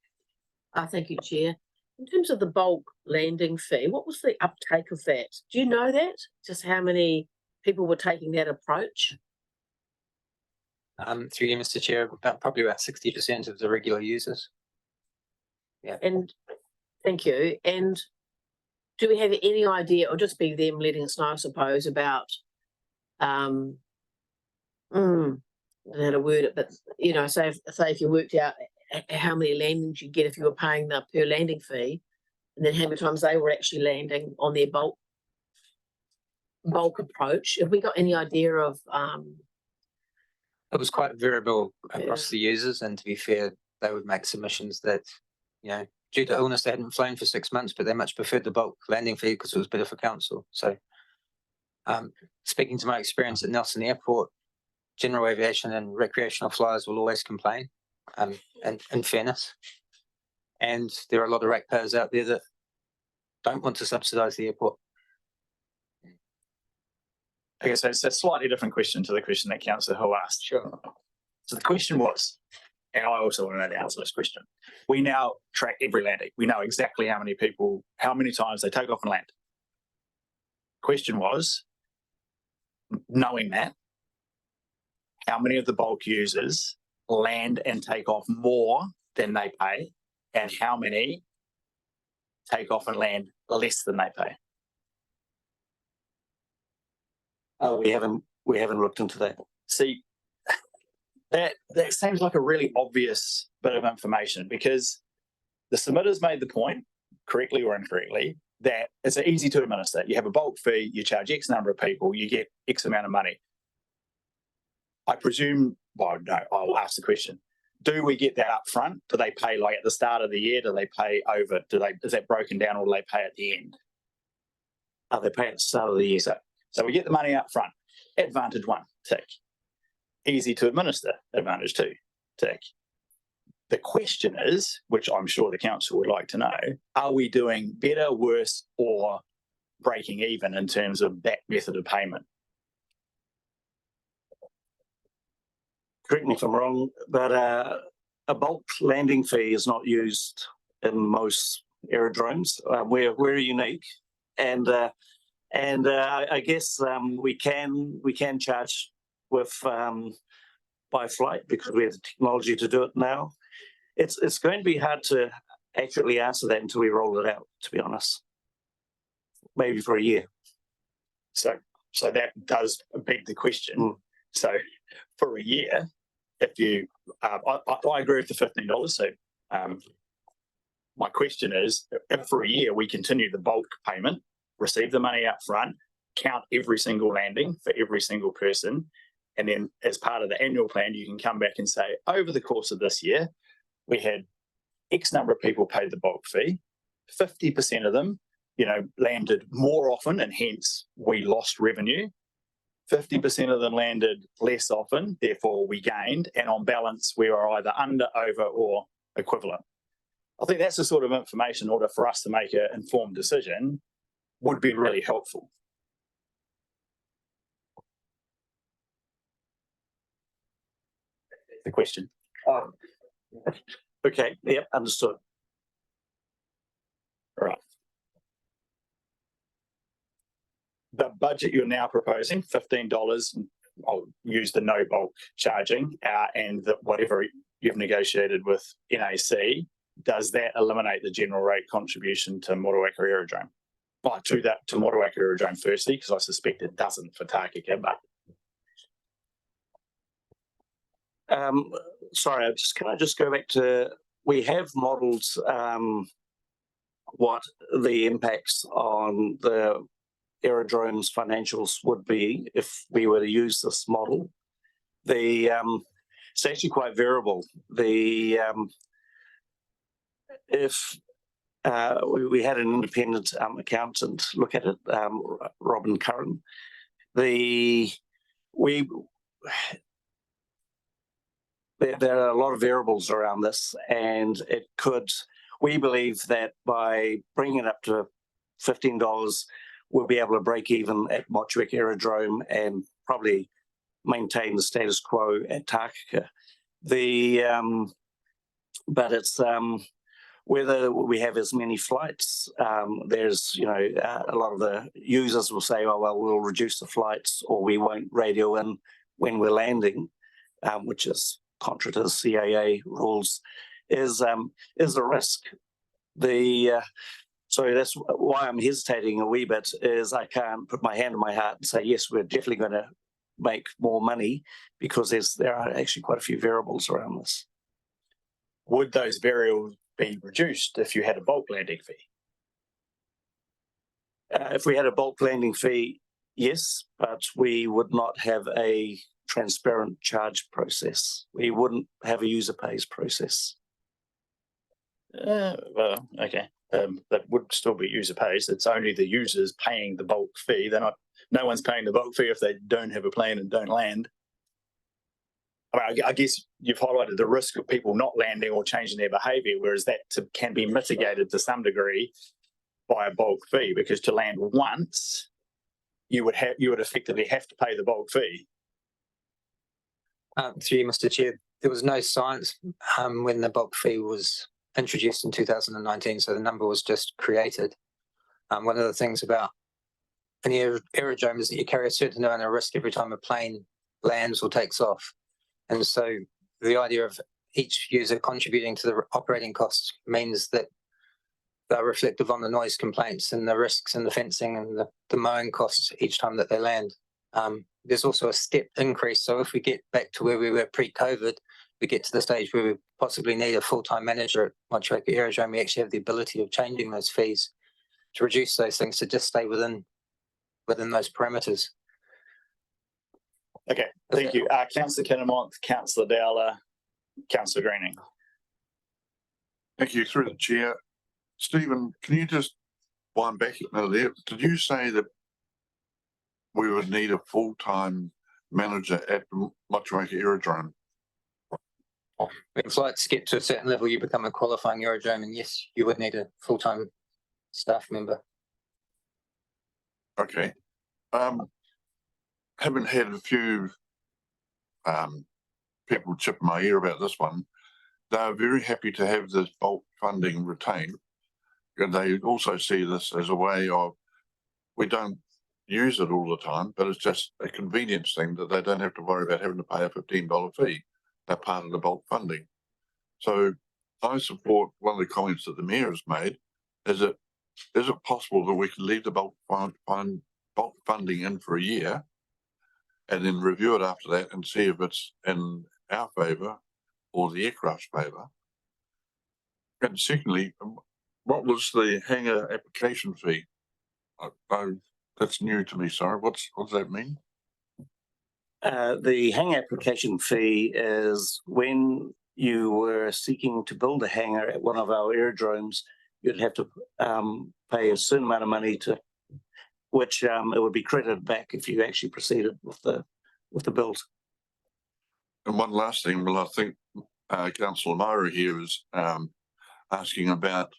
E: Thank you, Chair. In terms of the bulk landing fee, what was the uptake of that? Do you know that? Just how many people were taking that approach?
R: Through you, Mr. Chair, probably about 60% of the regular users. Yeah.
E: And thank you. And do we have any idea, or just be them letting us know, I suppose, about I don't know how to word it, but you know, say if you worked out how many landings you get if you were paying the per landing fee, and then how many times they were actually landing on their bulk approach. Have we got any idea of
R: It was quite variable across the users, and to be fair, they would make submissions that, you know, due to illness, they hadn't flown for 6 months, but they much preferred the bulk landing fee because it was better for council. So speaking to my experience at Nelson Airport, general aviation and recreational flyers will always complain, and in fairness. And there are a lot of ratepayers out there that don't want to subsidise the airport.
A: Okay, so it's a slightly different question to the question that Councillor Hill asked. Sure. So the question was, and I also want to know the answer to this question. We now track every landing. We know exactly how many people, how many times they take off and land. Question was, knowing that, how many of the bulk users land and take off more than they pay, and how many take off and land less than they pay?
Q: We haven't looked into that.
A: See, that seems like a really obvious bit of information, because the submitters made the point, correctly or incorrectly, that it's easy to administer. You have a bulk fee, you charge X number of people, you get X amount of money. I presume, well, no, I'll ask the question. Do we get that up front? Do they pay like at the start of the year? Do they pay over? Is that broken down, or do they pay at the end?
Q: They pay at the start of the year.
A: So we get the money up front. Advantage 1, tick. Easy to administer. Advantage 2, tick. The question is, which I'm sure the council would like to know, are we doing better, worse, or breaking even in terms of that method of payment?
Q: Correct me if I'm wrong, but a bulk landing fee is not used in most aerodromes. We're unique, and I guess we can charge with by flight because we have the technology to do it now. It's going to be hard to accurately answer that until we roll it out, to be honest. Maybe for a year.
A: So that does beg the question. So for a year, if you, I agree with the $15. So my question is, if for a year we continue the bulk payment, receive the money up front, count every single landing for every single person, and then as part of the annual plan, you can come back and say, over the course of this year, we had X number of people pay the bulk fee, 50% of them, landed more often, and hence we lost revenue. 50% of them landed less often, therefore we gained, and on balance, we were either under, over, or equivalent. I think that's the sort of information, in order for us to make an informed decision, would be really helpful. The question.
Q: Okay, yep, understood.
A: All right. The budget you're now proposing, $15, I'll use the no bulk charging, and whatever you've negotiated with NAC, does that eliminate the general rate contribution to Motueka Aerodrome? Well, to Motueka Aerodrome firstly, because I suspect it doesn't for Takaka, but
Q: sorry, can I just go back to, we have modelled what the impacts on the aerodrome's financials would be if we were to use this model. It's actually quite variable. If we had an independent accountant look at it, Robin Curran, there are a lot of variables around this, and we believe that by bringing it up to $15, we'll be able to break even at Motueka Aerodrome and probably maintain the status quo at Takaka. But it's whether we have as many flights, there's, a lot of the users will say, oh, well, we'll reduce the flights, or we won't radio in when we're landing, which is contra to the CAA rules, is a risk. So that's why I'm hesitating a wee bit, is I can't put my hand on my heart and say, yes, we're definitely going to make more money, because there are actually quite a few variables around this.
A: Would those variables be reduced if you had a bulk landing fee?
Q: If we had a bulk landing fee, yes, but we would not have a transparent charge process. We wouldn't have a user pays process.
A: Well, okay. That would still be user pays. It's only the users paying the bulk fee. They're not. No one's paying the bulk fee if they don't have a plane and don't land. I mean, I guess you've highlighted the risk of people not landing or changing their behaviour, whereas that can be mitigated to some degree by a bulk fee, because to land once, you would effectively have to pay the bulk fee.
R: Through you, Mr. Chair, there was no science when the bulk fee was introduced in 2019, so the number was just created. One of the things about an aerodrome is that you carry a certain amount of risk every time a plane lands or takes off. And so the idea of each user contributing to the operating costs means that they're reflective on the noise complaints and the risks and the fencing and the mowing costs each time that they land. There's also a step increase. So if we get back to where we were pre-COVID, we get to the stage where we possibly need a full-time manager at Motueka Aerodrome, we actually have the ability of changing those fees to reduce those things to just stay within those parameters.
A: Okay, thank you. Councillor Kinnemont, Councillor Dowler, Councillor Greening.
O: Thank you. Through the chair. Stephen, can you just wind back a minute there? Did you say that we would need a full-time manager at Motueka Aerodrome?
R: When flights get to a certain level, you become a qualifying aerodrome, and yes, you would need a full-time staff member.
O: Okay. Haven't had a few people chip my ear about this one. They're very happy to have this bulk funding retained. And they also see this as a way of, we don't use it all the time, but it's just a convenience thing that they don't have to worry about having to pay a $15 fee. They're part of the bulk funding. So I support one of the comments that the Mayor has made, is it possible that we can leave the bulk funding in for a year and then review it after that and see if it's in our favour or the aircraft's favour? And secondly, what was the hangar application fee? That's new to me, sorry. What does that mean?
Q: The hangar application fee is when you were seeking to build a hangar at one of our aerodromes, you'd have to pay a certain amount of money to which it would be credited back if you actually proceeded with the build.
O: And one last thing, well, I think Councillor Myra here is asking about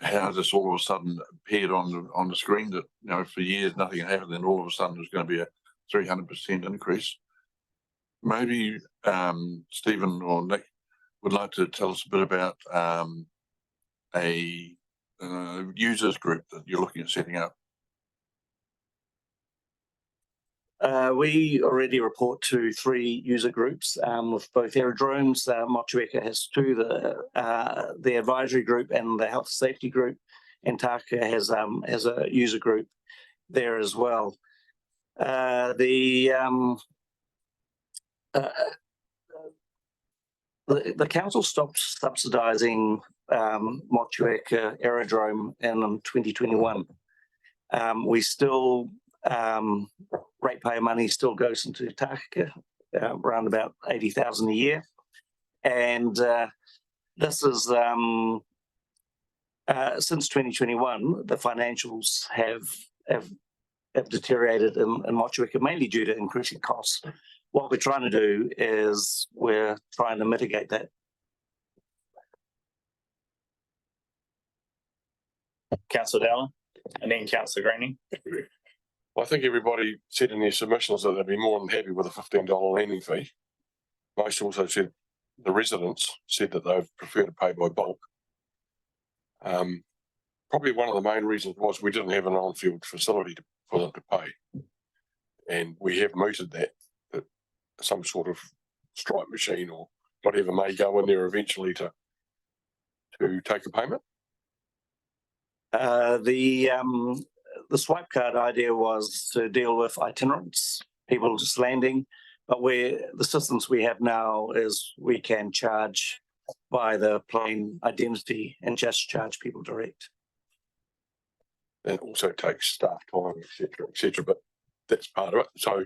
O: how this all of a sudden appeared on the screen that, you know, for years nothing had happened, then all of a sudden there's going to be a 300% increase. Maybe Stephen or Nick would like to tell us a bit about a users group that you're looking at setting up.
Q: We already report to 3 user groups with both aerodromes. Motueka has 2, the advisory group and the health safety group, and Taka has a user group there as well. The council stopped subsidising Motueka Aerodrome in 2021. We still ratepayer money still goes into Taka, around about 80,000 a year, and this is since 2021 the financials have deteriorated in Motueka, mainly due to increasing costs. What we're trying to do is we're trying to mitigate that.
A: Councillor Dowler, and then Councillor Greening.
G: I think everybody said in their submissions that they'd be more than happy with a $15 landing fee. Most also said, the residents said that they prefer to pay by bulk. Probably one of the main reasons was we didn't have an on-field facility for them to pay. And we have mooted that some sort of stripe machine or whatever may go in there eventually to take a payment.
Q: The swipe card idea was to deal with itinerants, people just landing, but the systems we have now is we can charge by the plane identity and just charge people direct.
G: It also takes staff time, etc., but that's part of it. So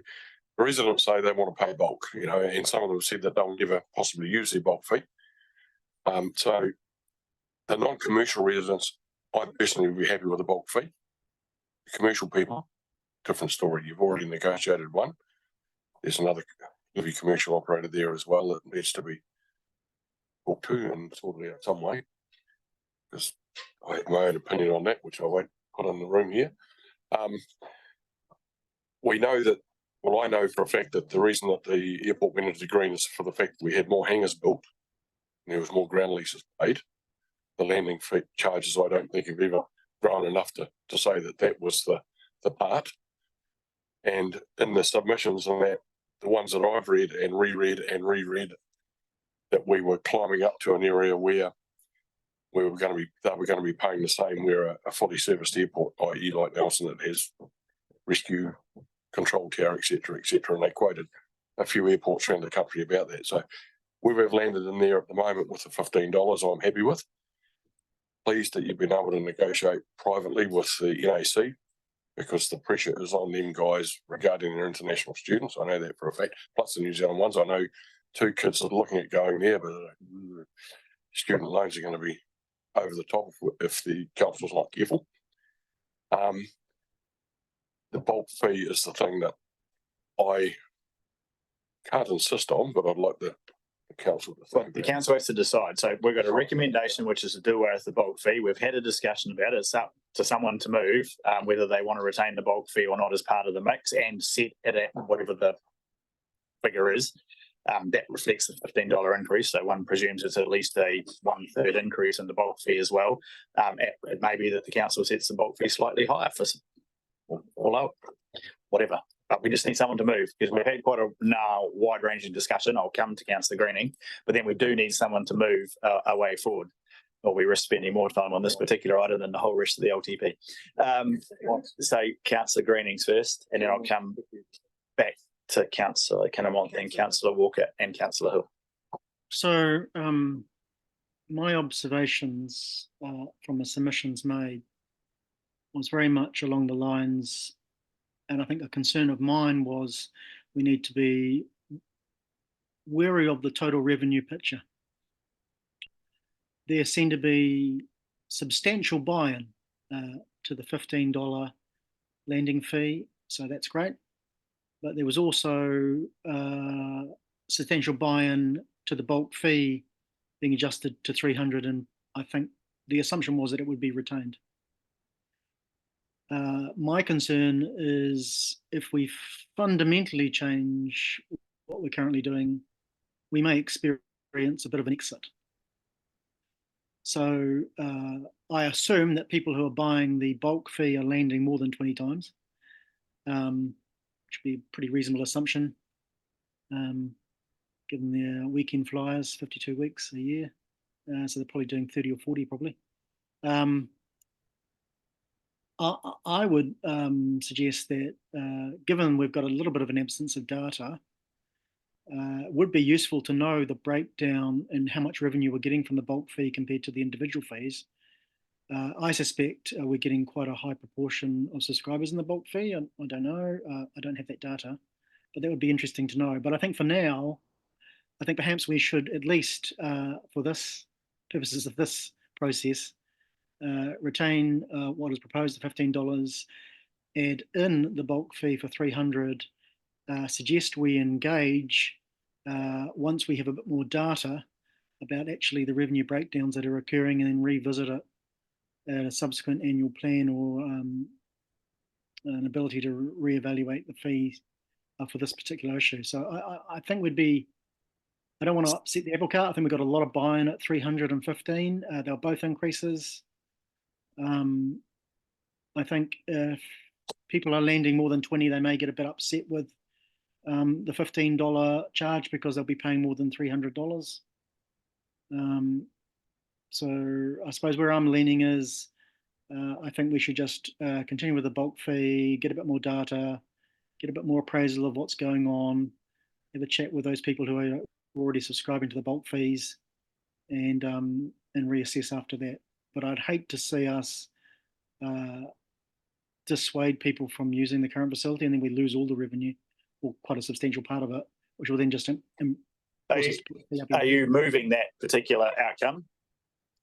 G: residents say they want to pay bulk, you know, and some of them said that they'll never possibly use their bulk fee. So The non-commercial residents, I personally would be happy with a bulk fee. The commercial people, different story. You've already negotiated one. There's another heavy commercial operator there as well that needs to be talked to and sorted out some way. Because I have my own opinion on that, which I won't put in the room here. We know that, well, I know for a fact that the reason that the airport went into green is for the fact that we had more hangars built and there was more ground leases paid. The landing fee charges, I don't think have ever grown enough to say that that was the part. And in the submissions and that, the ones that I've read and reread, that we were climbing up to an area where they were going to be paying the same where a fully serviced airport, i.e. like Nelson, that has rescue control tower, etc., and they quoted a few airports around the country about that. So we've landed in there at the moment with the $15 I'm happy with. Pleased that you've been able to negotiate privately with the NAC because the pressure is on them guys regarding their international students. I know that for a fact, plus the New Zealand ones. I know 2 kids that are looking at going there, but student loans are going to be over the top if the council's not careful. The bulk fee is the thing that I can't insist on, but I'd like the council to think.
A: The council has to decide. So we've got a recommendation, which is to do away with the bulk fee. We've had a discussion about it. It's up to someone to move whether they want to retain the bulk fee or not as part of the mix and set it at whatever the figure is. That reflects the $15 increase. So one presumes it's at least a 1/3 increase in the bulk fee as well. It may be that the council sets the bulk fee slightly higher for or lower, whatever. But we just need someone to move because we've had quite a now wide-ranging discussion. I'll come to Councillor Greening, but then we do need someone to move a way forward, or we risk spending more time on this particular item than the whole rest of the LTP. So Councillor Greening's first, and then I'll come back to Councillor Kinamont, then Councillor Walker and Councillor Hill.
J: So my observations from the submissions made was very much along the lines, and I think a concern of mine was we need to be wary of the total revenue picture. There seemed to be substantial buy-in to the $15 landing fee, so that's great. But there was also substantial buy-in to the bulk fee being adjusted to 300, and I think the assumption was that it would be retained. My concern is if we fundamentally change what we're currently doing, we may experience a bit of an exit. So I assume that people who are buying the bulk fee are landing more than 20 times, which would be a pretty reasonable assumption, given their weekend flyers, 52 weeks a year. So they're probably doing 30 or 40 probably. I would suggest that given we've got a little bit of an absence of data, it would be useful to know the breakdown and how much revenue we're getting from the bulk fee compared to the individual fees. I suspect we're getting quite a high proportion of subscribers in the bulk fee. I don't know. I don't have that data, but that would be interesting to know. But I think for now, I think perhaps we should at least, for this purposes of this process, retain what is proposed, the $15, add in the bulk fee for 300, suggest we engage once we have a bit more data about actually the revenue breakdowns that are occurring, and then revisit it at a subsequent annual plan or an ability to reevaluate the fees for this particular issue. So I think I don't want to upset the apple cart. I think we've got a lot of buy-in at 315. They're both increases. I think if people are landing more than 20, they may get a bit upset with the $15 charge because they'll be paying more than $300. So I suppose where I'm leaning is I think we should just continue with the bulk fee, get a bit more data, get a bit more appraisal of what's going on, have a chat with those people who are already subscribing to the bulk fees, and reassess after that. But I'd hate to see us dissuade people from using the current facility and then we lose all the revenue or quite a substantial part of it, which will then just
A: Are you moving that particular outcome?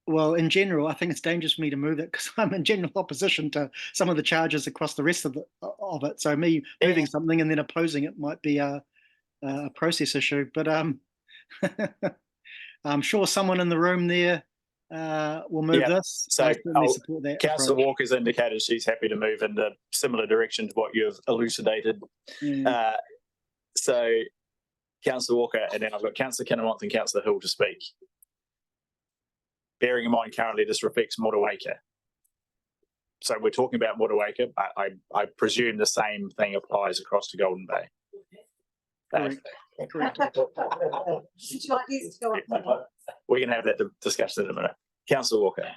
J: Well, in general, I think it's dangerous for me to move it because I'm in general opposition to some of the charges across the rest of it. So me moving something and then opposing it might be a process issue. But I'm sure someone in the room there will move this.
A: So
J: I certainly support that
A: Councillor
J: approach.
A: Walker's indicated she's happy to move in the similar direction to what you've elucidated.
J: Yeah.
A: So Councillor Walker, and then I've got Councillor Kinnamonth and Councillor Hill to speak. Bearing in mind currently this reflects Motueka. So we're talking about Motueka, but I presume the same thing applies across to Golden Bay.
J: Correct.
A: We can have that discussion in a minute. Councillor Walker.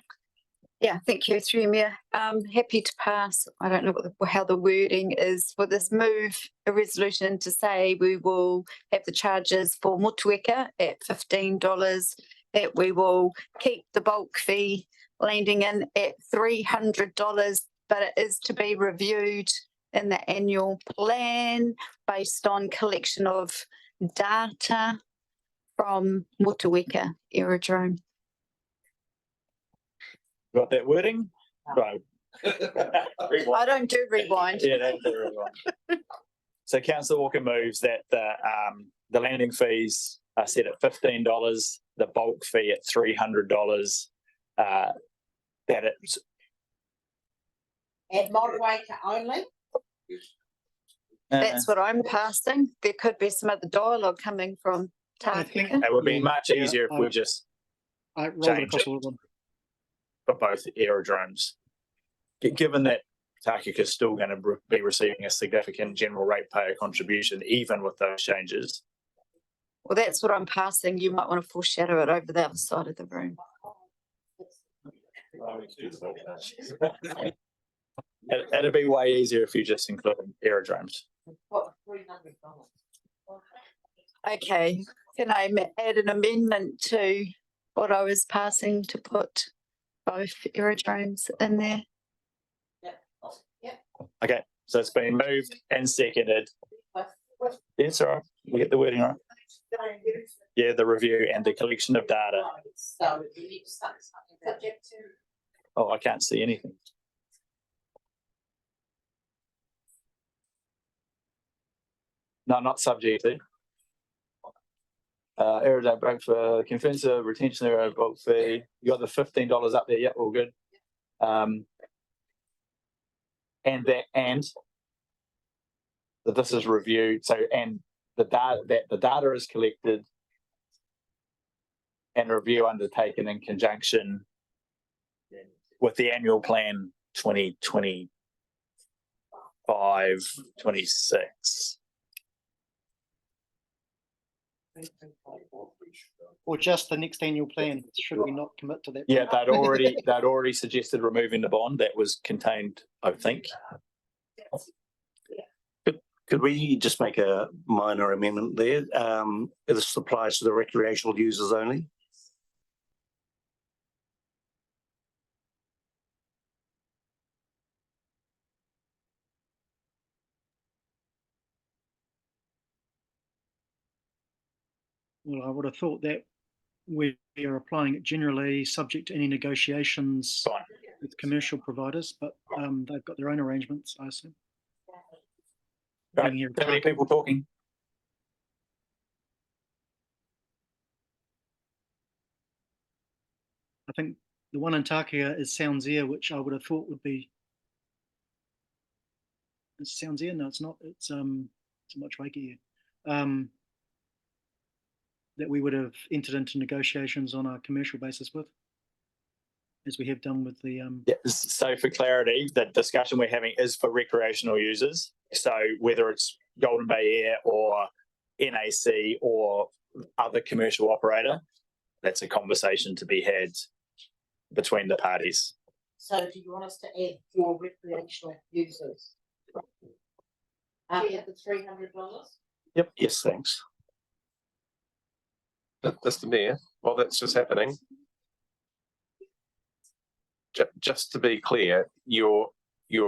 C: Yeah, thank you, through Mayor. Happy to pass. I don't know how the wording is for this move, a resolution to say we will have the charges for Motueka at $15, that we will keep the bulk fee landing in at $300, but it is to be reviewed in the annual plan based on collection of data from Motueka Aerodrome.
A: Got that wording? Right.
C: I don't do rewind.
A: Yeah, that's the rewind. So Councillor Walker moves that the landing fees are set at $15, the bulk fee at $300. That it's
P: At Motueka only?
C: That's what I'm passing. There could be some other dialogue coming from Tākeka.
A: It would be much easier if we just change it for both aerodromes. Given that Tākeka is still going to be receiving a significant general ratepayer contribution, even with those changes.
C: Well, that's what I'm passing. You might want to foreshadow it over the other side of the room.
A: It'd be way easier if you just included aerodromes.
C: Okay, can I add an amendment to what I was passing to put both aerodromes in there?
A: Okay, so it's been moved and seconded. Yes, all right. We get the wording right. Yeah, the review and the collection of data. Oh, I can't see anything. No, not subject to. Aerodrome break for convencer, retention aero bulk fee. You got the $15 up there. Yeah, all good. And that this is reviewed. So and the data is collected and review undertaken in conjunction with the annual plan 2025-26.
J: Or just the next annual plan? Should we not commit to that?
A: Yeah, they'd already suggested removing the bond. That was contained, I think.
Q: Could we just make a minor amendment there? This applies to the recreational users only.
J: Well, I would have thought that we are applying it generally, subject to any negotiations with commercial providers, but they've got their own arrangements, I assume.
A: Right. How many people talking?
J: I think the one in Tākeka is Sounds Air, which I would have thought would be. It's Sounds Air? No, it's not. It's much Waikiki. That we would have entered into negotiations on a commercial basis with, as we have done with the.
A: Yeah, so for clarity, the discussion we're having is for recreational users. So whether it's Golden Bay Air or NAC or other commercial operator, that's a conversation to be had between the parties.
P: So do you want us to add for recreational users? At the $300?
A: Yep.
Q: Yes, thanks.
H: Mr. Mayor, while that's just happening, just to be clear, you're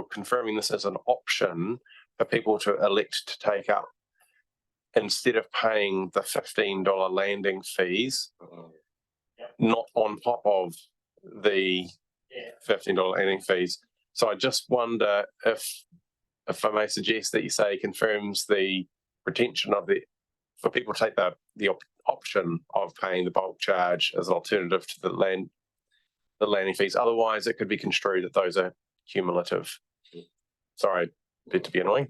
H: confirming this as an option for people to elect to take up instead of paying the $15 landing fees, not on top of the $15 landing fees. So I just wonder if I may suggest that you say confirms the retention of for people to take the option of paying the bulk charge as an alternative to the landing fees. Otherwise, it could be construed that those are cumulative. Sorry, to be annoying.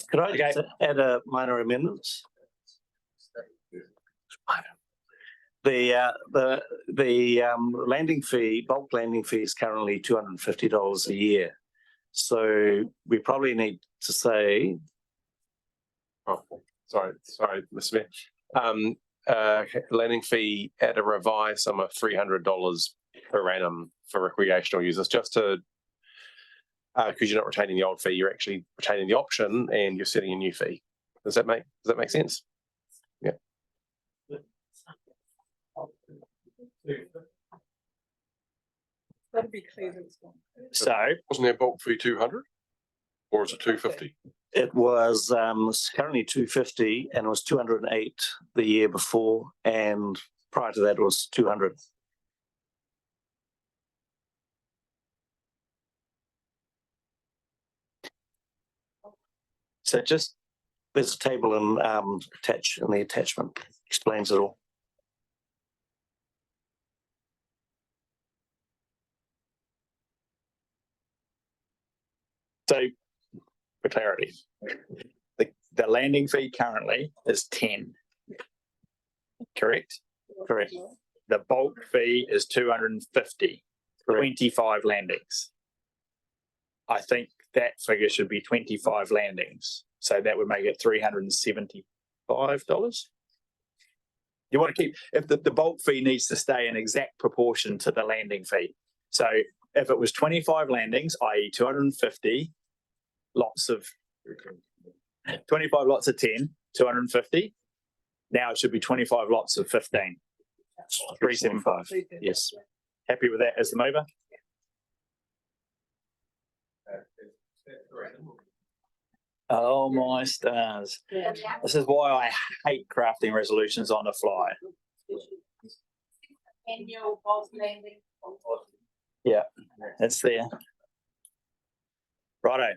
Q: Could I just add a minor amendment? The landing fee, bulk landing fee is currently $250 a year. So we probably need to say.
H: Oh, sorry, Mr. Mayor. Landing fee at a revised sum of $300 per annum for recreational users, just to because you're not retaining the old fee, you're actually retaining the option and you're setting a new fee. Does that make sense? Yeah.
D: That'd be clear.
Q: So
G: wasn't there bulk fee 200 or is it 250?
Q: It was currently 250 and it was 208 the year before, and prior to that it was 200. So just there's a table in the attachment explains it all.
A: So for clarity, the landing fee currently is 10. Correct?
Q: Correct.
A: The bulk fee is 250, 25 landings. I think that figure should be 25 landings. So that would make it $375. You want to keep, if the bulk fee needs to stay in exact proportion to the landing fee. So if it was 25 landings, i.e. 250 lots of 25 lots of 10, 250. Now it should be 25 lots of 15. 375. Yes. Happy with that as the mover? Oh my stars. This is why I hate crafting resolutions on the fly. Yeah, it's there. Righto.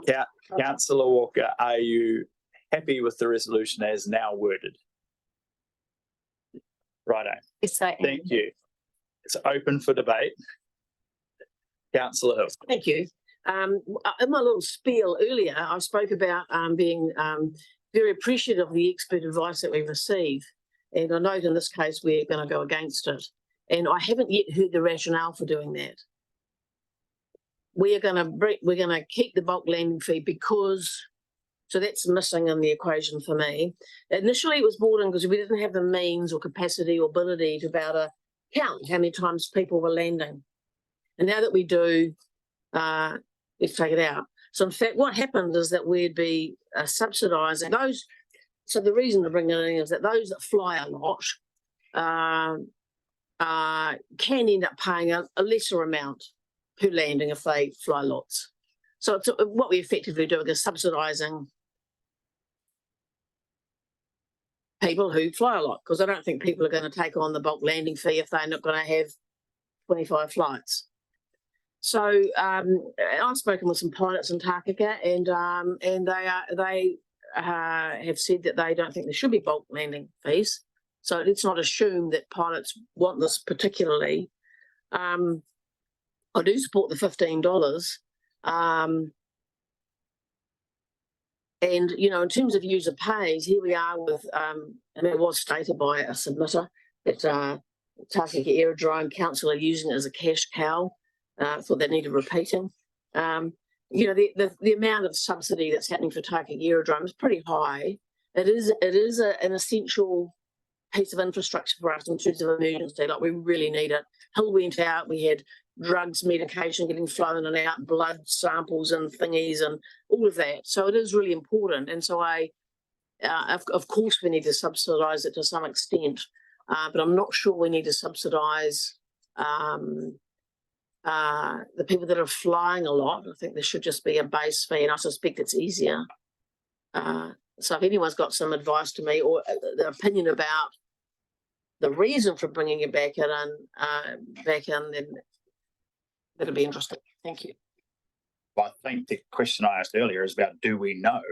A: Yeah, Councillor Walker, are you happy with the resolution as now worded? Righto.
C: Yes, I am.
A: Thank you. It's open for debate. Councillor Hill.
E: Thank you. In my little spiel earlier, I spoke about being very appreciative of the expert advice that we receive. And I note in this case, we're going to go against it. And I haven't yet heard the rationale for doing that. We're going to keep the bulk landing fee because, so that's missing in the equation for me. Initially, it was brought in because we didn't have the means or capacity or ability to be able to count how many times people were landing. And now that we do, let's take it out. So in fact, what happened is that we'd be subsidising those. So the reason to bring it in is that those that fly a lot can end up paying a lesser amount per landing if they fly lots. So it's, what we're effectively doing is subsidising people who fly a lot, because I don't think people are going to take on the bulk landing fee if they're not going to have 25 flights. So I've spoken with some pilots in Takaka, and they have said that they don't think there should be bulk landing fees. So let's not assume that pilots want this particularly. I do support the $15. And, you know, in terms of user pays, here we are with, and it was stated by a submitter that Takaka Aerodrome Council are using it as a cash cow. Thought that needed repeating. You know, the amount of subsidy that's happening for Takaka Aerodrome is pretty high. It is an essential piece of infrastructure for us in terms of emergency. Like, we really need it. Hill went out, we had drugs, medication getting flown in and out, blood samples and thingies and all of that. So it is really important. And so of course we need to subsidise it to some extent, but I'm not sure we need to subsidise the people that are flying a lot. I think there should just be a base fee, and I suspect it's easier. So if anyone's got some advice to me or the opinion about the reason for bringing it back in, then that'll be interesting. Thank you.
A: Well, I think the question I asked earlier is about, do we know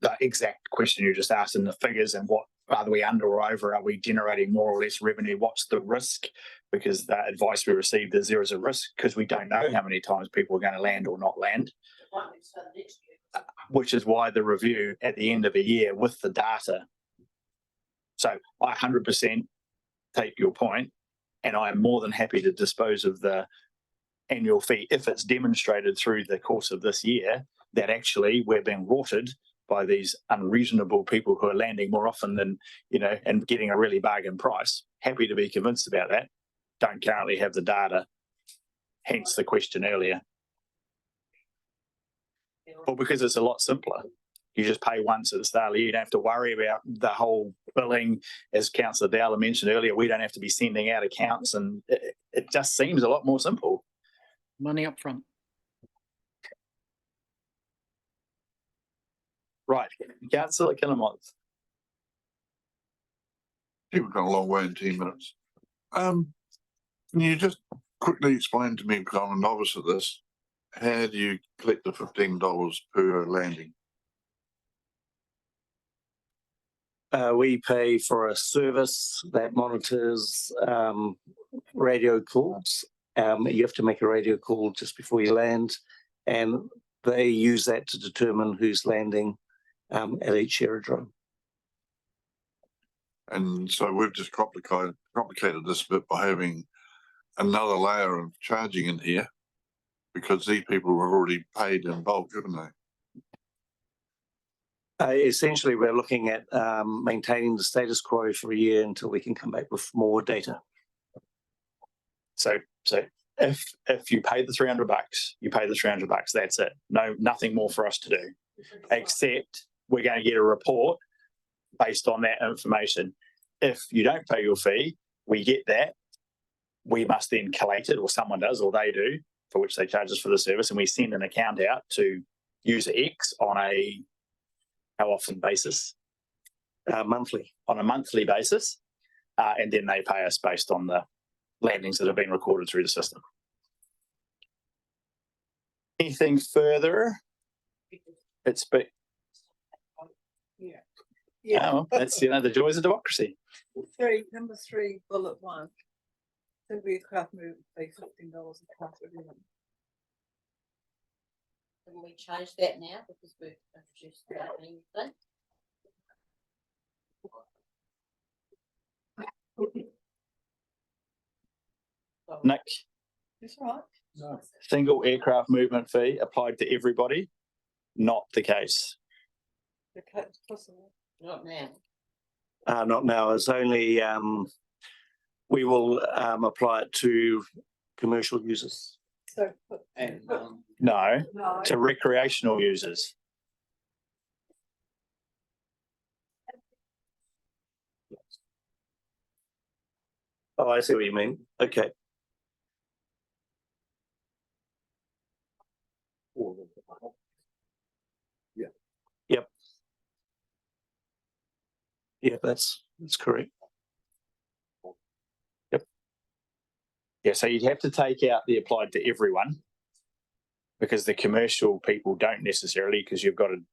A: the exact question you just asked in the figures, and what are we under or over? Are we generating more or less revenue? What's the risk? Because the advice we received is there is a risk because we don't know how many times people are going to land or not land, which is why the review at the end of a year with the data. So I 100% take your point, and I am more than happy to dispose of the annual fee if it's demonstrated through the course of this year that actually we're being rorted by these unreasonable people who are landing more often than, you know, and getting a really bargain price. Happy to be convinced about that. Don't currently have the data, hence the question earlier. Well, because it's a lot simpler. You just pay once at the start of the year. You don't have to worry about the whole billing. As Councillor Dowler mentioned earlier, we don't have to be sending out accounts, and it just seems a lot more simple.
J: Money up front.
A: Right. Councillor Kinnamonth.
O: We've gone a long way in 10 minutes. Can you just quickly explain to me, because I'm a novice at this, how do you collect the $15 per landing?
Q: We pay for a service that monitors radio calls. You have to make a radio call just before you land, and they use that to determine who's landing at each aerodrome.
O: And so we've just complicated this a bit by having another layer of charging in here, because these people have already paid in bulk, haven't they?
Q: Essentially, we're looking at maintaining the status quo for a year until we can come back with more data.
A: So if you pay the $300, you pay the $300. That's it. No, nothing more for us to do, except we're going to get a report based on that information. If you don't pay your fee, we get that. We must then collate it, or someone does, or they do, for which they charge us for the service, and we send an account out to user X on a how often basis?
Q: Monthly.
A: On a monthly basis, and then they pay us based on the landings that have been recorded through the system. Anything further? It's been. Yeah. Oh, that's, you know, the joys of democracy.
S: Number 3, bullet 1. Temporary aircraft move fee $15 a class everyone.
E: Can we change that now because we've introduced that thing?
A: Nick,
S: That's right.
A: no. Single aircraft movement fee applied to everybody, not the case.
S: Okay, it's possible.
E: Not now.
Q: Not now. It's only we will apply it to commercial users.
S: So,
A: No, to recreational users.
Q: Oh, I see what you mean. Okay.
O: Yeah.
Q: Yep.
K: Yeah, that's correct. Yep.
A: Yeah, so you'd have to take out the applied to everyone because the commercial people don't necessarily, because you've got an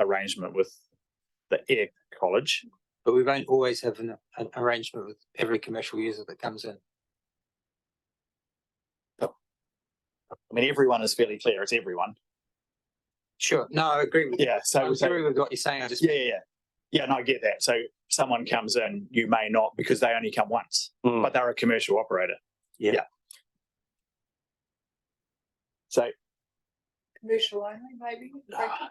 A: arrangement with the Air College.
R: But we won't always have an arrangement with every commercial user that comes in.
A: I mean, everyone is fairly clear. It's everyone.
R: Sure. No, I agree with you.
A: Yeah. So,
R: I agree with what you're saying. I just
A: yeah, no, I get that. So someone comes in, you may not because they only come once, but they're a commercial operator.
Q: Yeah.
A: So
S: Commercial only, maybe?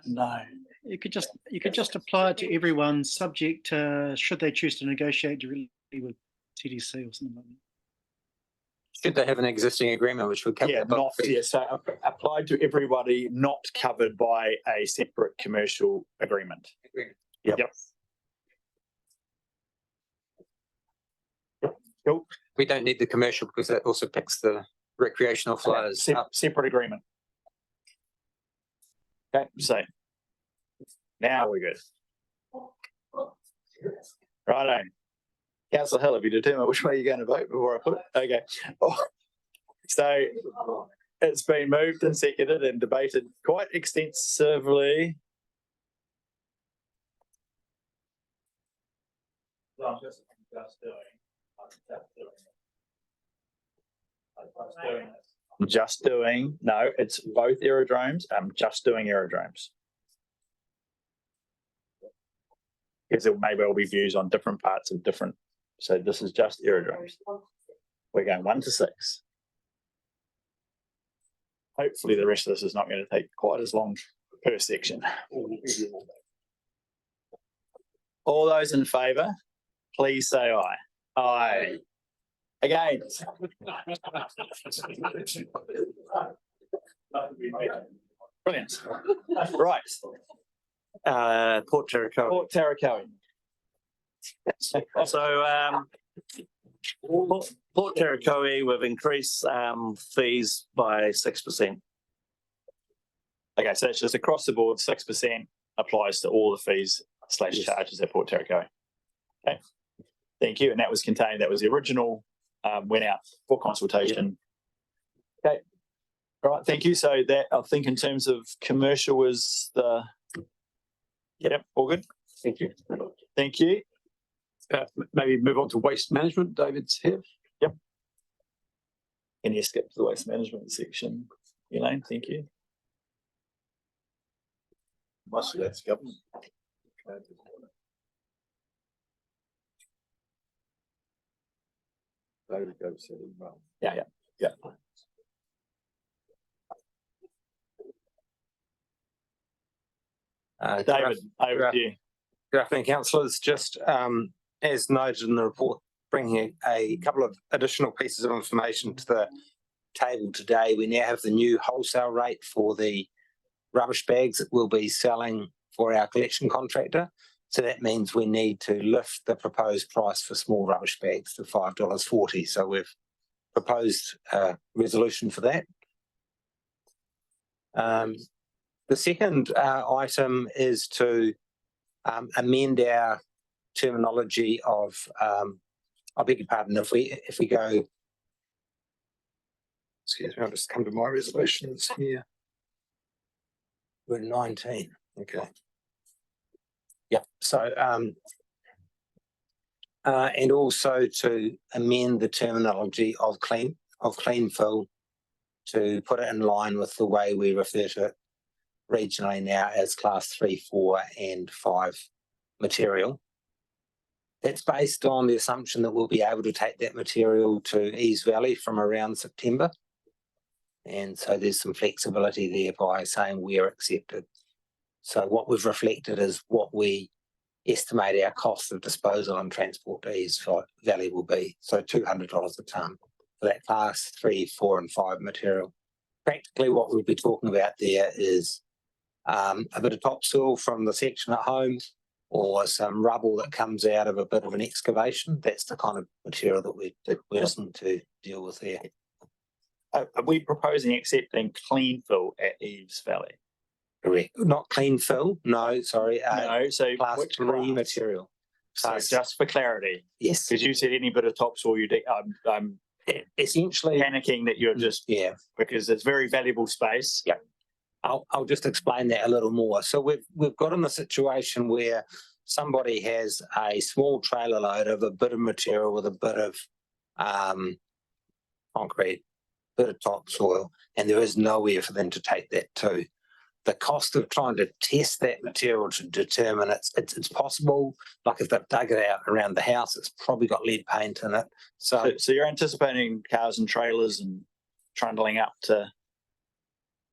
A: no.
J: You could just apply it to everyone, subject to should they choose to negotiate directly with TDC or something like that.
R: Should they have an existing agreement which would cover
A: Yeah,
R: the bulk
A: not
R: fee?
A: so applied to everybody not covered by a separate commercial agreement.
Q: Yep.
A: Cool.
R: We don't need the commercial because that also picks the recreational flyers up.
A: Separate agreement. Okay, so now we're good. Righto. Councillor Hill, have you determined which way you're going to vote before I put it? Okay. So it's been moved and seconded and debated quite extensively. Just doing, no, it's both aerodromes. I'm just doing aerodromes. Because there may well be views on different parts of different. So this is just aerodromes. We're going 1 to 6. Hopefully the rest of this is not going to take quite as long per section. All those in favour, please say aye. Aye. Against. Brilliant. Right.
Q: Port Tarakoa.
A: Port Tarakoa.
Q: So Port Tarakoa, we've increased fees by 6%.
A: Okay, so it's just across the board, 6% applies to all the fees / charges at Port Tarakoa. Okay, thank you. And that was contained, that was the original, went out for consultation. Okay, all right, thank you. So that, I think in terms of commercial was the, yep, all good.
K: Thank you.
A: Thank you.
K: Maybe move on to waste management. David's here.
A: Yep. Can you skip to the waste management section, Elaine? Thank you.
O: That's government.
A: Yeah. David, over to you.
R: Good afternoon, councillors. Just as noted in the report, bringing a couple of additional pieces of information to the table today. We now have the new wholesale rate for the rubbish bags that we'll be selling for our collection contractor. So that means we need to lift the proposed price for small rubbish bags to $5.40. So we've proposed a resolution for that. The second item is to amend our terminology of, I beg your pardon, if we go, excuse me, I'll just come to my resolutions here. We're 19, okay. Yeah, so, and also to amend the terminology of clean fill to put it in line with the way we refer to it regionally now as class 3, 4 and 5 material. That's based on the assumption that we'll be able to take that material to East Valley from around September. And so there's some flexibility there by saying we're accepted. So what we've reflected is what we estimate our cost of disposal and transport to East Valley will be. So $200 a tonne for that class 3, 4 and 5 material. Practically what we'll be talking about there is a bit of topsoil from the section at home or some rubble that comes out of a bit of an excavation. That's the kind of material that we're looking to deal with there.
A: Are we proposing accepting clean fill at Eves Valley?
R: Correct. Not clean fill. No, sorry.
A: No, so
R: class
A: which
R: 3 material.
A: So just for clarity,
R: Yes,
A: because you said any bit of topsoil you dig, I'm
R: essentially,
A: panicking that you're just,
R: yeah.
A: because it's very valuable space.
R: Yeah. I'll just explain that a little more. So we've got in a situation where somebody has a small trailer load of a bit of material with a bit of concrete, bit of topsoil, and there is nowhere for them to take that to. The cost of trying to test that material to determine it's possible, like if they've dug it out around the house, it's probably got lead paint in it. So
A: you're anticipating cars and trailers and trundling up to.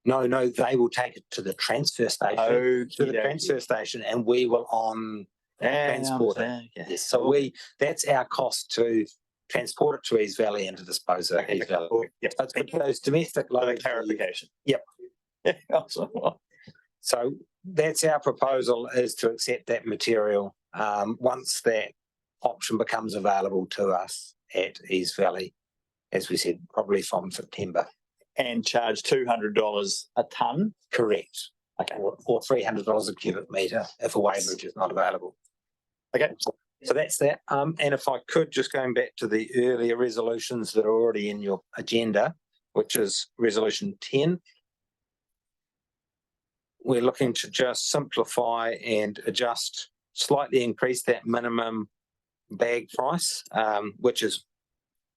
R: No, they will take it to the transfer station. Transfer station, and we will transport it. Yes. So that's our cost to transport it to East Valley and to dispose of it. East Valley.
A: Yep.
R: So it's those domestic loads.
A: Clarification.
R: Yep. So that's our proposal, is to accept that material once that option becomes available to us at East Valley, as we said, probably from September.
A: And charge $200 a tonne.
R: Correct. Okay. Or $300 a cubic metre if a weighbridge is not available.
A: Okay.
R: So that's that. And if I could, just going back to the earlier resolutions that are already in your agenda, which is resolution 10. We're looking to just simplify and adjust, slightly increase that minimum bag price, which is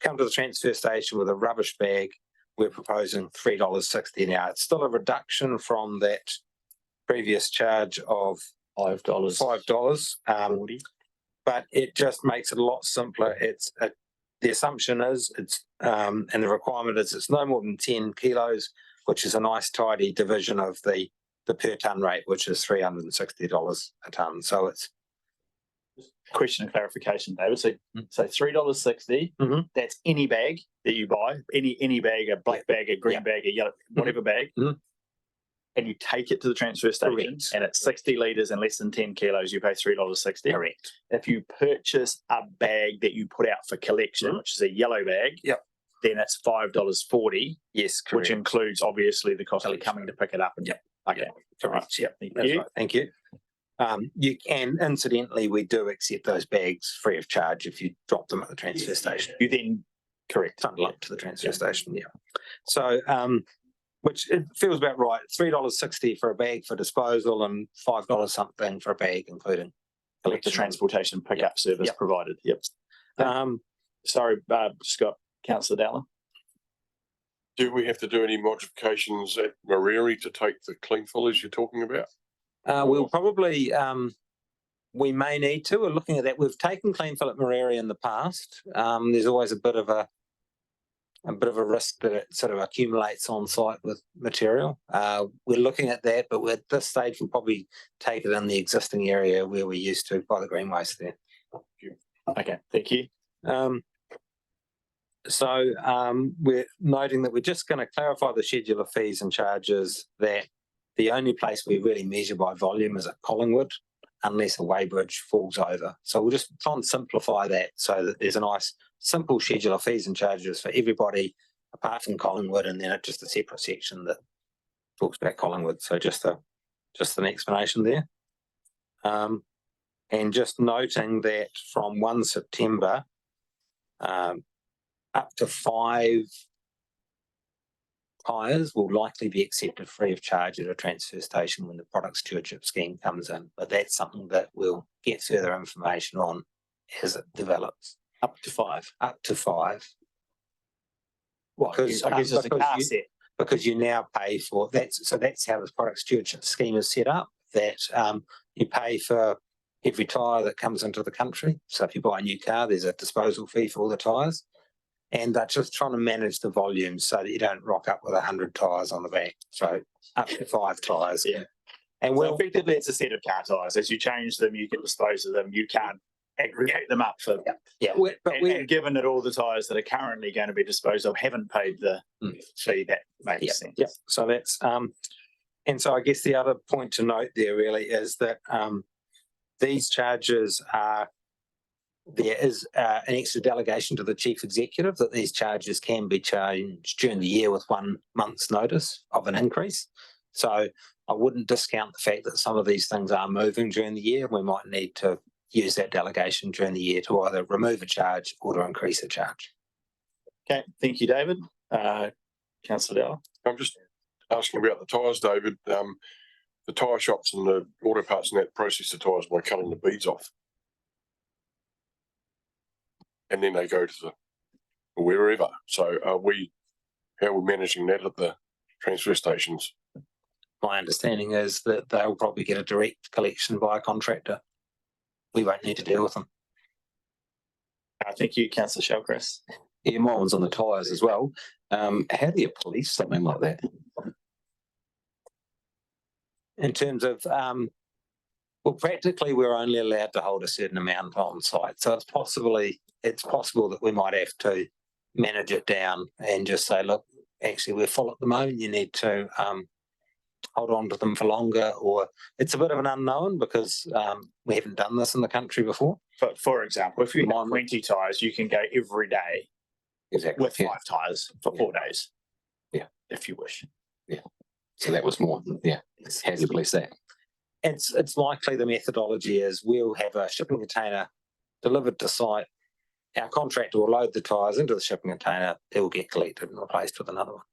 R: come to the transfer station with a rubbish bag. We're proposing $3.60 now. It's still a reduction from that previous charge of $5. But it just makes it a lot simpler. The assumption is and the requirement is it's no more than 10 kilos, which is a nice tidy division of the per tonne rate, which is $360 a tonne. So it's
A: question and clarification, David. So $3.60. That's any bag that you buy, any bag, a black bag, a green bag, a yellow, whatever bag, and you take it to the transfer station, and it's 60 litres and less than 10 kilos, you pay $3.60.
R: Correct.
A: If you purchase a bag that you put out for collection, which is a yellow bag, then it's $5.40.
R: Yes, correct.
A: Which includes obviously the cost of coming to pick it up. And okay,
R: correct. Yep. Thank you. You can, incidentally, we do accept those bags free of charge if you drop them at the transfer station.
A: You then
R: trundle up to the transfer station. Yeah. So, which it feels about right. $3.60 for a bag for disposal and $5 something for a bag, including
A: the transportation pickup service provided. Yep. Sorry, Scott, Councillor Dowler.
G: Do we have to do any modifications at Mariri to take the clean fillers you're talking about?
R: We'll probably, we may need to. We're looking at that. We've taken clean fill at Mariri in the past. There's always a bit of a risk that it sort of accumulates on site with material. We're looking at that, but at this stage we'll probably take it in the existing area where we used to by the green waste there.
A: Okay, thank you.
R: We're noting that we're just going to clarify the schedule of fees and charges, that the only place we really measure by volume is at Collingwood, unless a weighbridge falls over. So we'll just try and simplify that so that there's a nice simple schedule of fees and charges for everybody apart from Collingwood, and then just a separate section that talks about Collingwood. So just an explanation there. And just noting that from 1 September, up to 5 tyres will likely be accepted free of charge at a transfer station when the product stewardship scheme comes in. But that's something that we'll get further information on as it develops.
A: Up to 5.
R: Up to 5.
A: Because I guess it's a car set.
R: Because you now pay for that. So that's how this product stewardship scheme is set up. That you pay for every tyre that comes into the country. So if you buy a new car, there's a disposal fee for all the tyres. And they're just trying to manage the volume so that you don't rock up with 100 tyres on the back. So up to 5 tyres.
A: Yeah. And so effectively it's a set of car tyres. As you change them, you can dispose of them. You can't aggregate them up for. And given that all the tyres that are currently going to be disposed of haven't paid the fee, that makes sense.
R: Yeah. So that's and so I guess the other point to note there really is that these charges are. There is an extra delegation to the chief executive that these charges can be changed during the year with 1 month's notice of an increase. So I wouldn't discount the fact that some of these things are moving during the year. We might need to use that delegation during the year to either remove a charge or to increase a charge.
A: Okay, thank you, David. Councillor Dowler.
G: I'm just asking about the tyres, David. The tyre shops and the auto parts and that process the tyres by cutting the beads off. And then they go to wherever. So how are we managing that at the transfer stations?
R: My understanding is that they'll probably get a direct collection by a contractor. We won't need to deal with them.
A: Thank you, Councillor Shellcrest.
R: Yeah, my one's on the tyres as well. How do you police something like that? In terms of, well, practically we're only allowed to hold a certain amount on site. So it's possible that we might have to manage it down and just say, look, actually we're full at the moment. You need to hold on to them for longer, or it's a bit of an unknown because we haven't done this in the country before.
A: But for example, if you have 20 tyres, you can go every day
R: exactly
A: with 5 tyres for 4 days.
R: Yeah.
A: If you wish.
R: Yeah. So that was more, yeah. How do you police that? It's likely the methodology is we'll have a shipping container delivered to site. Our contractor will load the tyres into the shipping container. It will get collected and replaced with another one.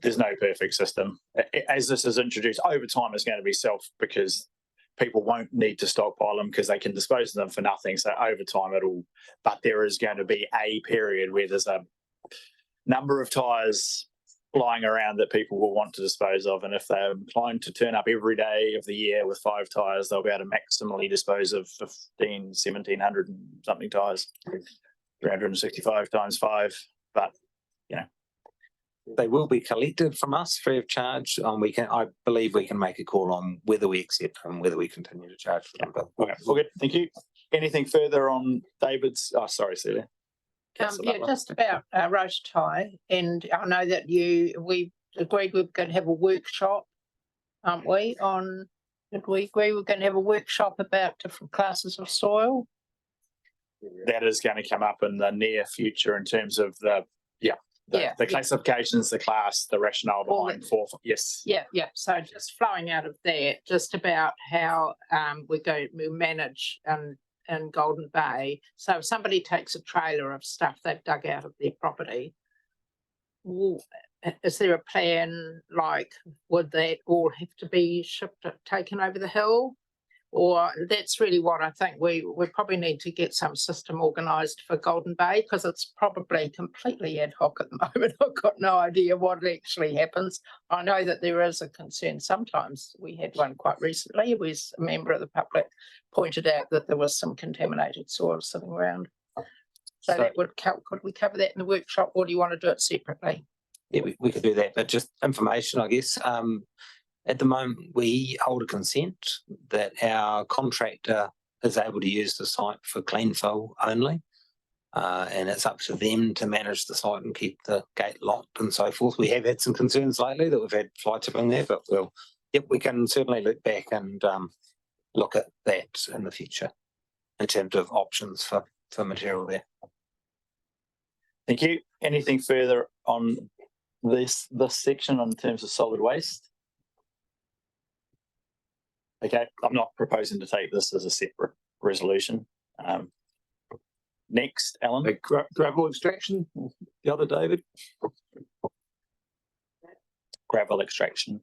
A: There's no perfect system. As this is introduced, over time it's going to be because people won't need to stockpile them because they can dispose of them for nothing. So over time but there is going to be a period where there's a number of tyres lying around that people will want to dispose of. And if they're inclined to turn up every day of the year with 5 tyres, they'll be able to maximally dispose of 1,700 and something tyres, 365 times 5. But,
R: they will be collected from us free of charge. I believe we can make a call on whether we accept and whether we continue to charge for them. But
A: okay, all good. Thank you. Anything further on David's? Oh, sorry, Celia.
P: Yeah, just about roast tie, and I know that we agreed we were going to have a workshop, aren't we? Did we agree we're going to have a workshop about different classes of soil?
A: That is going to come up in the near future in terms of the classifications, the class, the rationale behind yes.
P: Yeah. So just flowing out of that, just about how we manage in Golden Bay. So if somebody takes a trailer of stuff they've dug out of their property, is there a plan, like would that all have to be taken over the hill? Or that's really what I think we probably need to get some system organised for Golden Bay, because it's probably completely ad hoc at the moment. I've got no idea what actually happens. I know that there is a concern sometimes. We had one quite recently where a member of the public pointed out that there was some contaminated soil sitting around. So that could we cover that in the workshop, or do you want to do it separately?
R: Yeah, we could do that, but just information, I guess. At the moment, we hold a consent that our contractor is able to use the site for clean fill only. And it's up to them to manage the site and keep the gate locked and so forth. We have had some concerns lately that we've had fly tipping there, but we can certainly look back and look at that in the future in terms of options for material there.
A: Thank you. Anything further on this section in terms of solid waste? Okay, I'm not proposing to take this as a separate resolution. Next, Alan.
K: Gravel extraction, the other David.
A: Gravel extraction.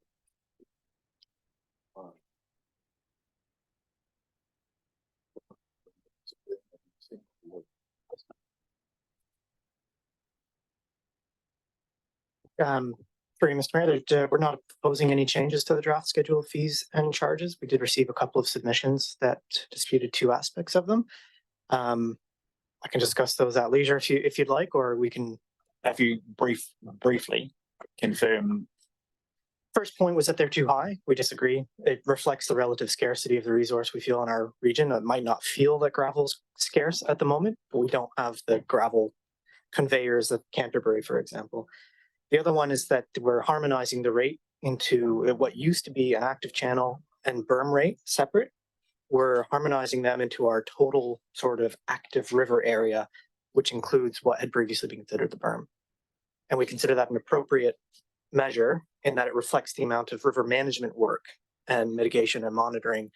T: Through Mr. Mayor, we're not proposing any changes to the draft schedule of fees and charges. We did receive a couple of submissions that disputed 2 aspects of them. I can discuss those at leisure if you'd like, or we can.
A: If you briefly confirm.
T: First point was that they're too high. We disagree. It reflects the relative scarcity of the resource we feel in our region. It might not feel that gravel's scarce at the moment, but we don't have the gravel conveyors of Canterbury, for example. The other one is that we're harmonizing the rate into what used to be an active channel and berm rate separate. We're harmonizing them into our total sort of active river area, which includes what had previously been considered the berm. And we consider that an appropriate measure in that it reflects the amount of river management work and mitigation and monitoring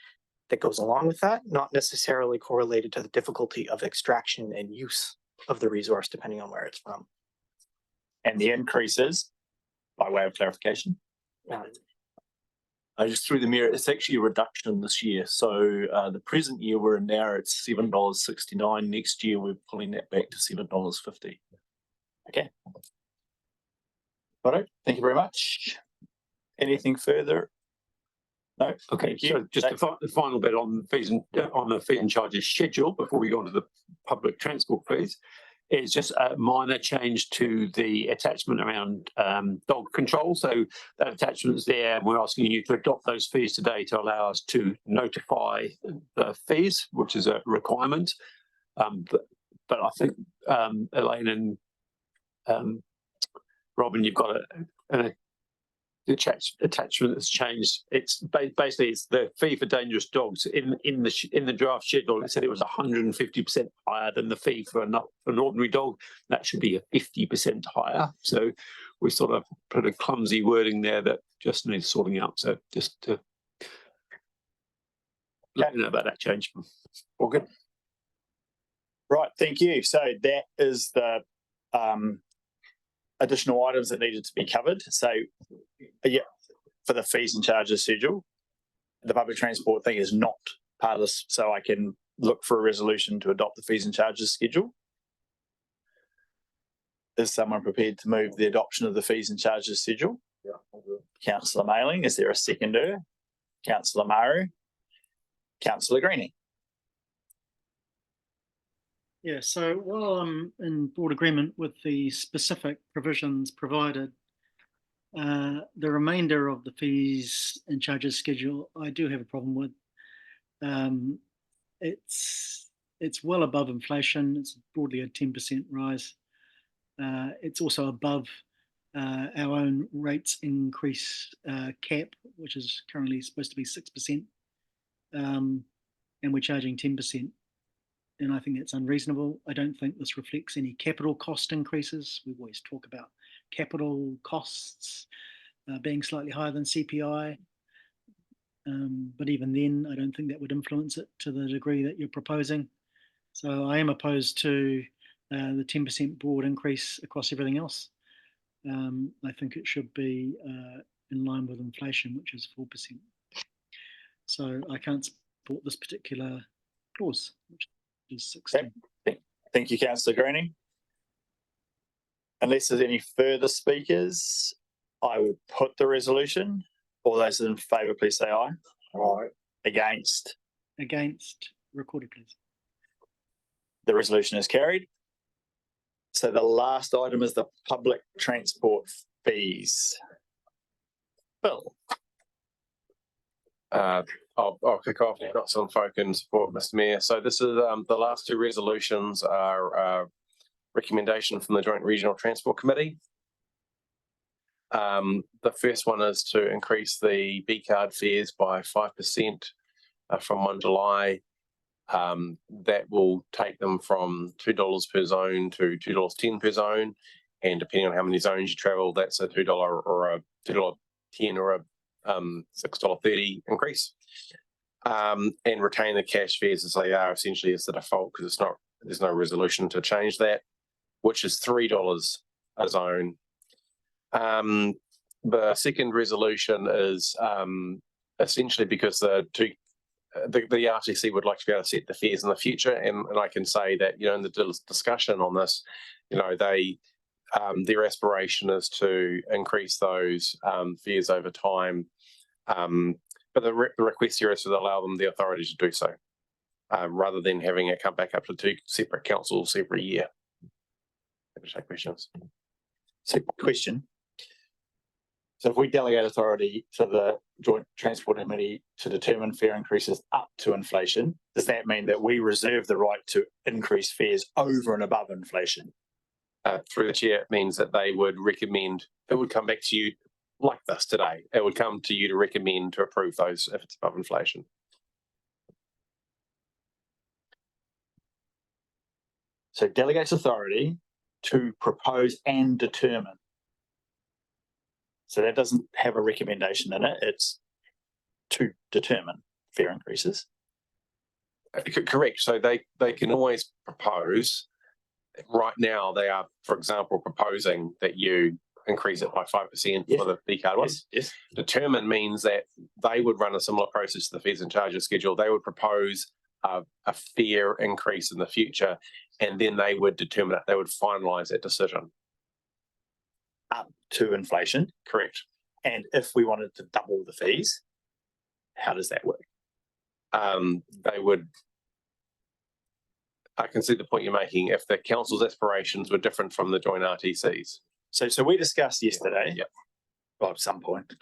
T: that goes along with that, not necessarily correlated to the difficulty of extraction and use of the resource, depending on where it's from.
A: And the increases, by way of clarification?
U: I just threw the mirror. It's actually a reduction this year. So the present year we're in now, it's $7.69. Next year we're pulling that back to $7.50.
A: Okay. Got it. Thank you very much. Anything further? No.
K: Okay, so just the final bit on fees and on the fee and charges schedule before we go on to the public transport fees is just a minor change to the attachment around dog control. So that attachment is there, and we're asking you to adopt those fees today to allow us to notify the fees, which is a requirement. But I think Elaine and Robin, you've got an attachment that's changed. It's basically it's the fee for dangerous dogs in the draft schedule. It said it was 150% higher than the fee for an ordinary dog. That should be a 50% higher. So we sort of put a clumsy wording there that just needs sorting out. So just to let you know about that change.
A: All good. Right, thank you. So that is the additional items that needed to be covered. So yeah, for the fees and charges schedule, the public transport thing is not part of this, so I can look for a resolution to adopt the fees and charges schedule. Is someone prepared to move the adoption of the fees and charges schedule? Yeah, Councillor Mailing, is there a seconder? Councillor Maru, Councillor Greening.
J: Yeah, so while I'm in broad agreement with the specific provisions provided, the remainder of the fees and charges schedule, I do have a problem with. It's well above inflation. It's broadly a 10% rise. It's also above our own rates increase cap, which is currently supposed to be 6%, and we're charging 10%. And I think that's unreasonable. I don't think this reflects any capital cost increases. We always talk about capital costs being slightly higher than CPI. But even then, I don't think that would influence it to the degree that you're proposing. So I am opposed to the 10% broad increase across everything else. I think it should be in line with inflation, which is 4%. So I can't support this particular clause, which is 16.
A: Okay. Thank you, Councillor Greening. Unless there's any further speakers, I will put the resolution. All those in favour, please say aye. Aye. Against?
J: Against. Recorded, please.
A: The resolution is carried. So the last item is the public transport fees. Bill.
H: I'll kick off. I've got some folk in support, Mr. Mayor. So this is the last two resolutions are recommendation from the Joint Regional Transport Committee. The first one is to increase the B card fares by 5% from 1 July. That will take them from $2 per zone to $2.10 per zone. And depending on how many zones you travel, that's a $2 or a $2.10 or a $6.30 increase. And retain the cash fares as they are essentially as the default, because there's no resolution to change that, which is $3 a zone. The second resolution is essentially because the RTC would like to be able to set the fares in the future, and I can say that in the discussion on this, their aspiration is to increase those fares over time. But the request here is to allow them the authority to do so, rather than having it come back up to two separate councils every year. Happy to take questions.
A: So, question. So if we delegate authority to the Joint Transport Committee to determine fare increases up to inflation, does that mean that we reserve the right to increase fares over and above inflation?
H: Through the chair, it means that they would recommend, it would come back to you like this today. It would come to you to recommend to approve those if it's above inflation.
A: So delegates authority to propose and determine. So that doesn't have a recommendation in it. It's to determine fare increases.
H: Correct. So they can always propose. Right now, they are, for example, proposing that you increase it by 5% for the B card one.
A: Yes.
H: Determine means that they would run a similar process to the fees and charges schedule. They would propose a fair increase in the future, and then they would determine it. They would finalise that decision.
A: Up to inflation.
H: Correct.
A: And if we wanted to double the fees, how does that work?
H: They would. I can see the point you're making. If the council's aspirations were different from the joint RTCs.
A: So we discussed yesterday.
H: Yeah.
A: Well, at some point,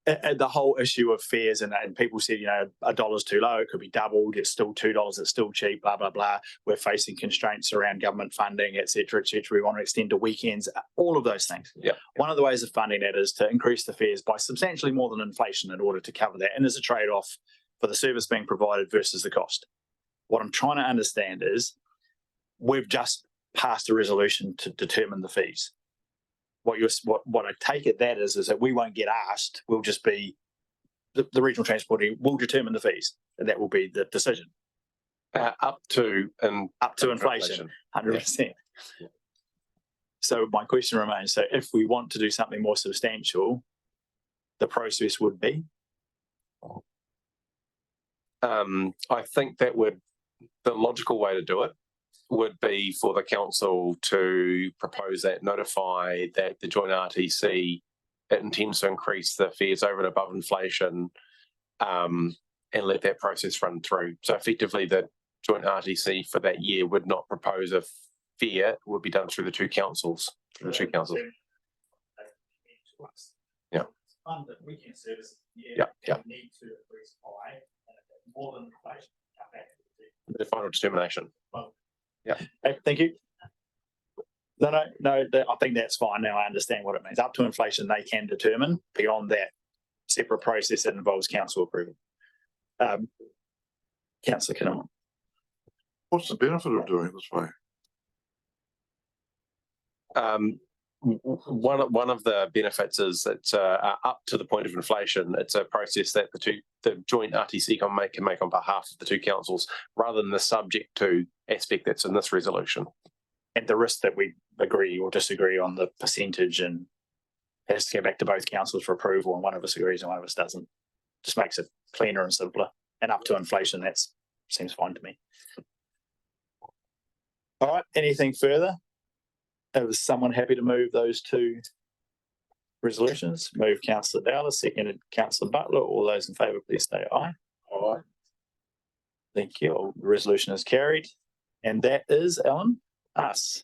A: the whole issue of fares, and people said, $1's too low. It could be doubled. It's still $2. It's still cheap. Blah blah blah. We're facing constraints around government funding, etc., etc. We want to extend to weekends. All of those things.
H: Yeah.
A: One of the ways of funding that is to increase the fares by substantially more than inflation in order to cover that, and there's a trade-off for the service being provided versus the cost. What I'm trying to understand is we've just passed a resolution to determine the fees. What I take it that is that we won't get asked. We'll just be the regional transport will determine the fees, and that will be the decision.
H: Up to
A: inflation, 100%.
H: Yeah.
A: So my question remains: so if we want to do something more substantial, the process would be.
H: I think that the logical way to do it would be for the council to propose that, notify that the joint RTC it intends to increase the fares over and above inflation, and let that process run through. So effectively, the joint RTC for that year would not propose a fare; it would be done through the two councils. Yeah.
A: Weekend service.
H: Yeah.
A: Need to increase by more than inflation.
H: The final determination. Yeah.
A: Hey, thank you. No, I think that's fine. Now I understand what it means. Up to inflation, they can determine. Beyond that, separate process that involves council approval. Councillor Kinnerman.
O: What's the benefit of doing it this way?
H: One of the benefits is that up to the point of inflation, it's a process that the joint RTC can make on behalf of the two councils, rather than the subject to aspect that's in this resolution.
A: And the risk that we agree or disagree on the percentage, and it has to go back to both councils for approval, and one of us agrees and one of us doesn't. Just makes it cleaner and simpler. And up to inflation, that seems fine to me. All right. Anything further? Is someone happy to move those two resolutions? Move Councillor Dowler, seconded Councillor Butler. All those in favour, please say aye.
H: Aye.
A: Thank you. The resolution is carried. And that is, Ellen, us.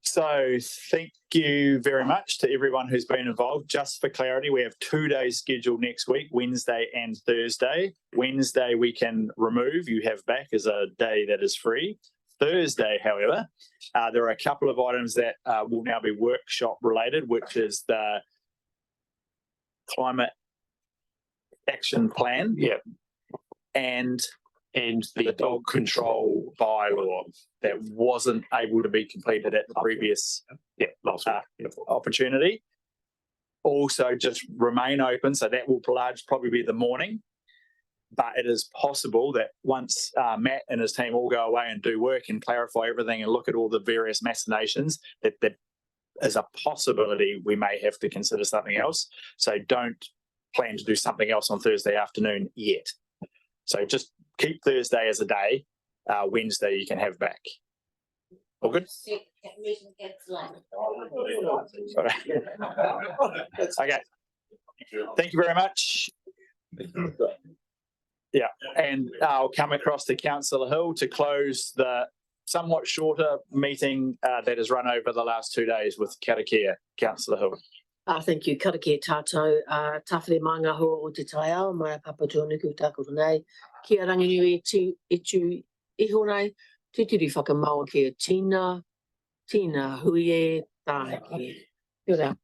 A: So thank you very much to everyone who's been involved. Just for clarity, we have 2 days scheduled next week, Wednesday and Thursday. Wednesday we can remove, you have back as a day that is free. Thursday, however, there are a couple of items that will now be workshop related, which is the climate action plan.
K: Yeah.
A: And the dog control bylaw that wasn't able to be completed at the previous
K: last week.
A: opportunity. Also just remain open, so that will probably be the morning. But it is possible that once Matt and his team all go away and do work and clarify everything and look at all the various machinations, that is a possibility we may have to consider something else. So don't plan to do something else on Thursday afternoon yet. So just keep Thursday as a day. Wednesday you can have back. All good? Okay. Thank you very much. Yeah, and I'll come across to Councillor Hill to close the somewhat shorter meeting that has run over the last 2 days with Karakia. Councillor Hill.
E: Thank you. Karakia tātou. Tawhiri manga hoa o te tai ao, mai papa tōnuku tākuru nei. Kia ranginui e tu iho nei, titiri whakamaua kia tina hui e tāheki. Kia ora.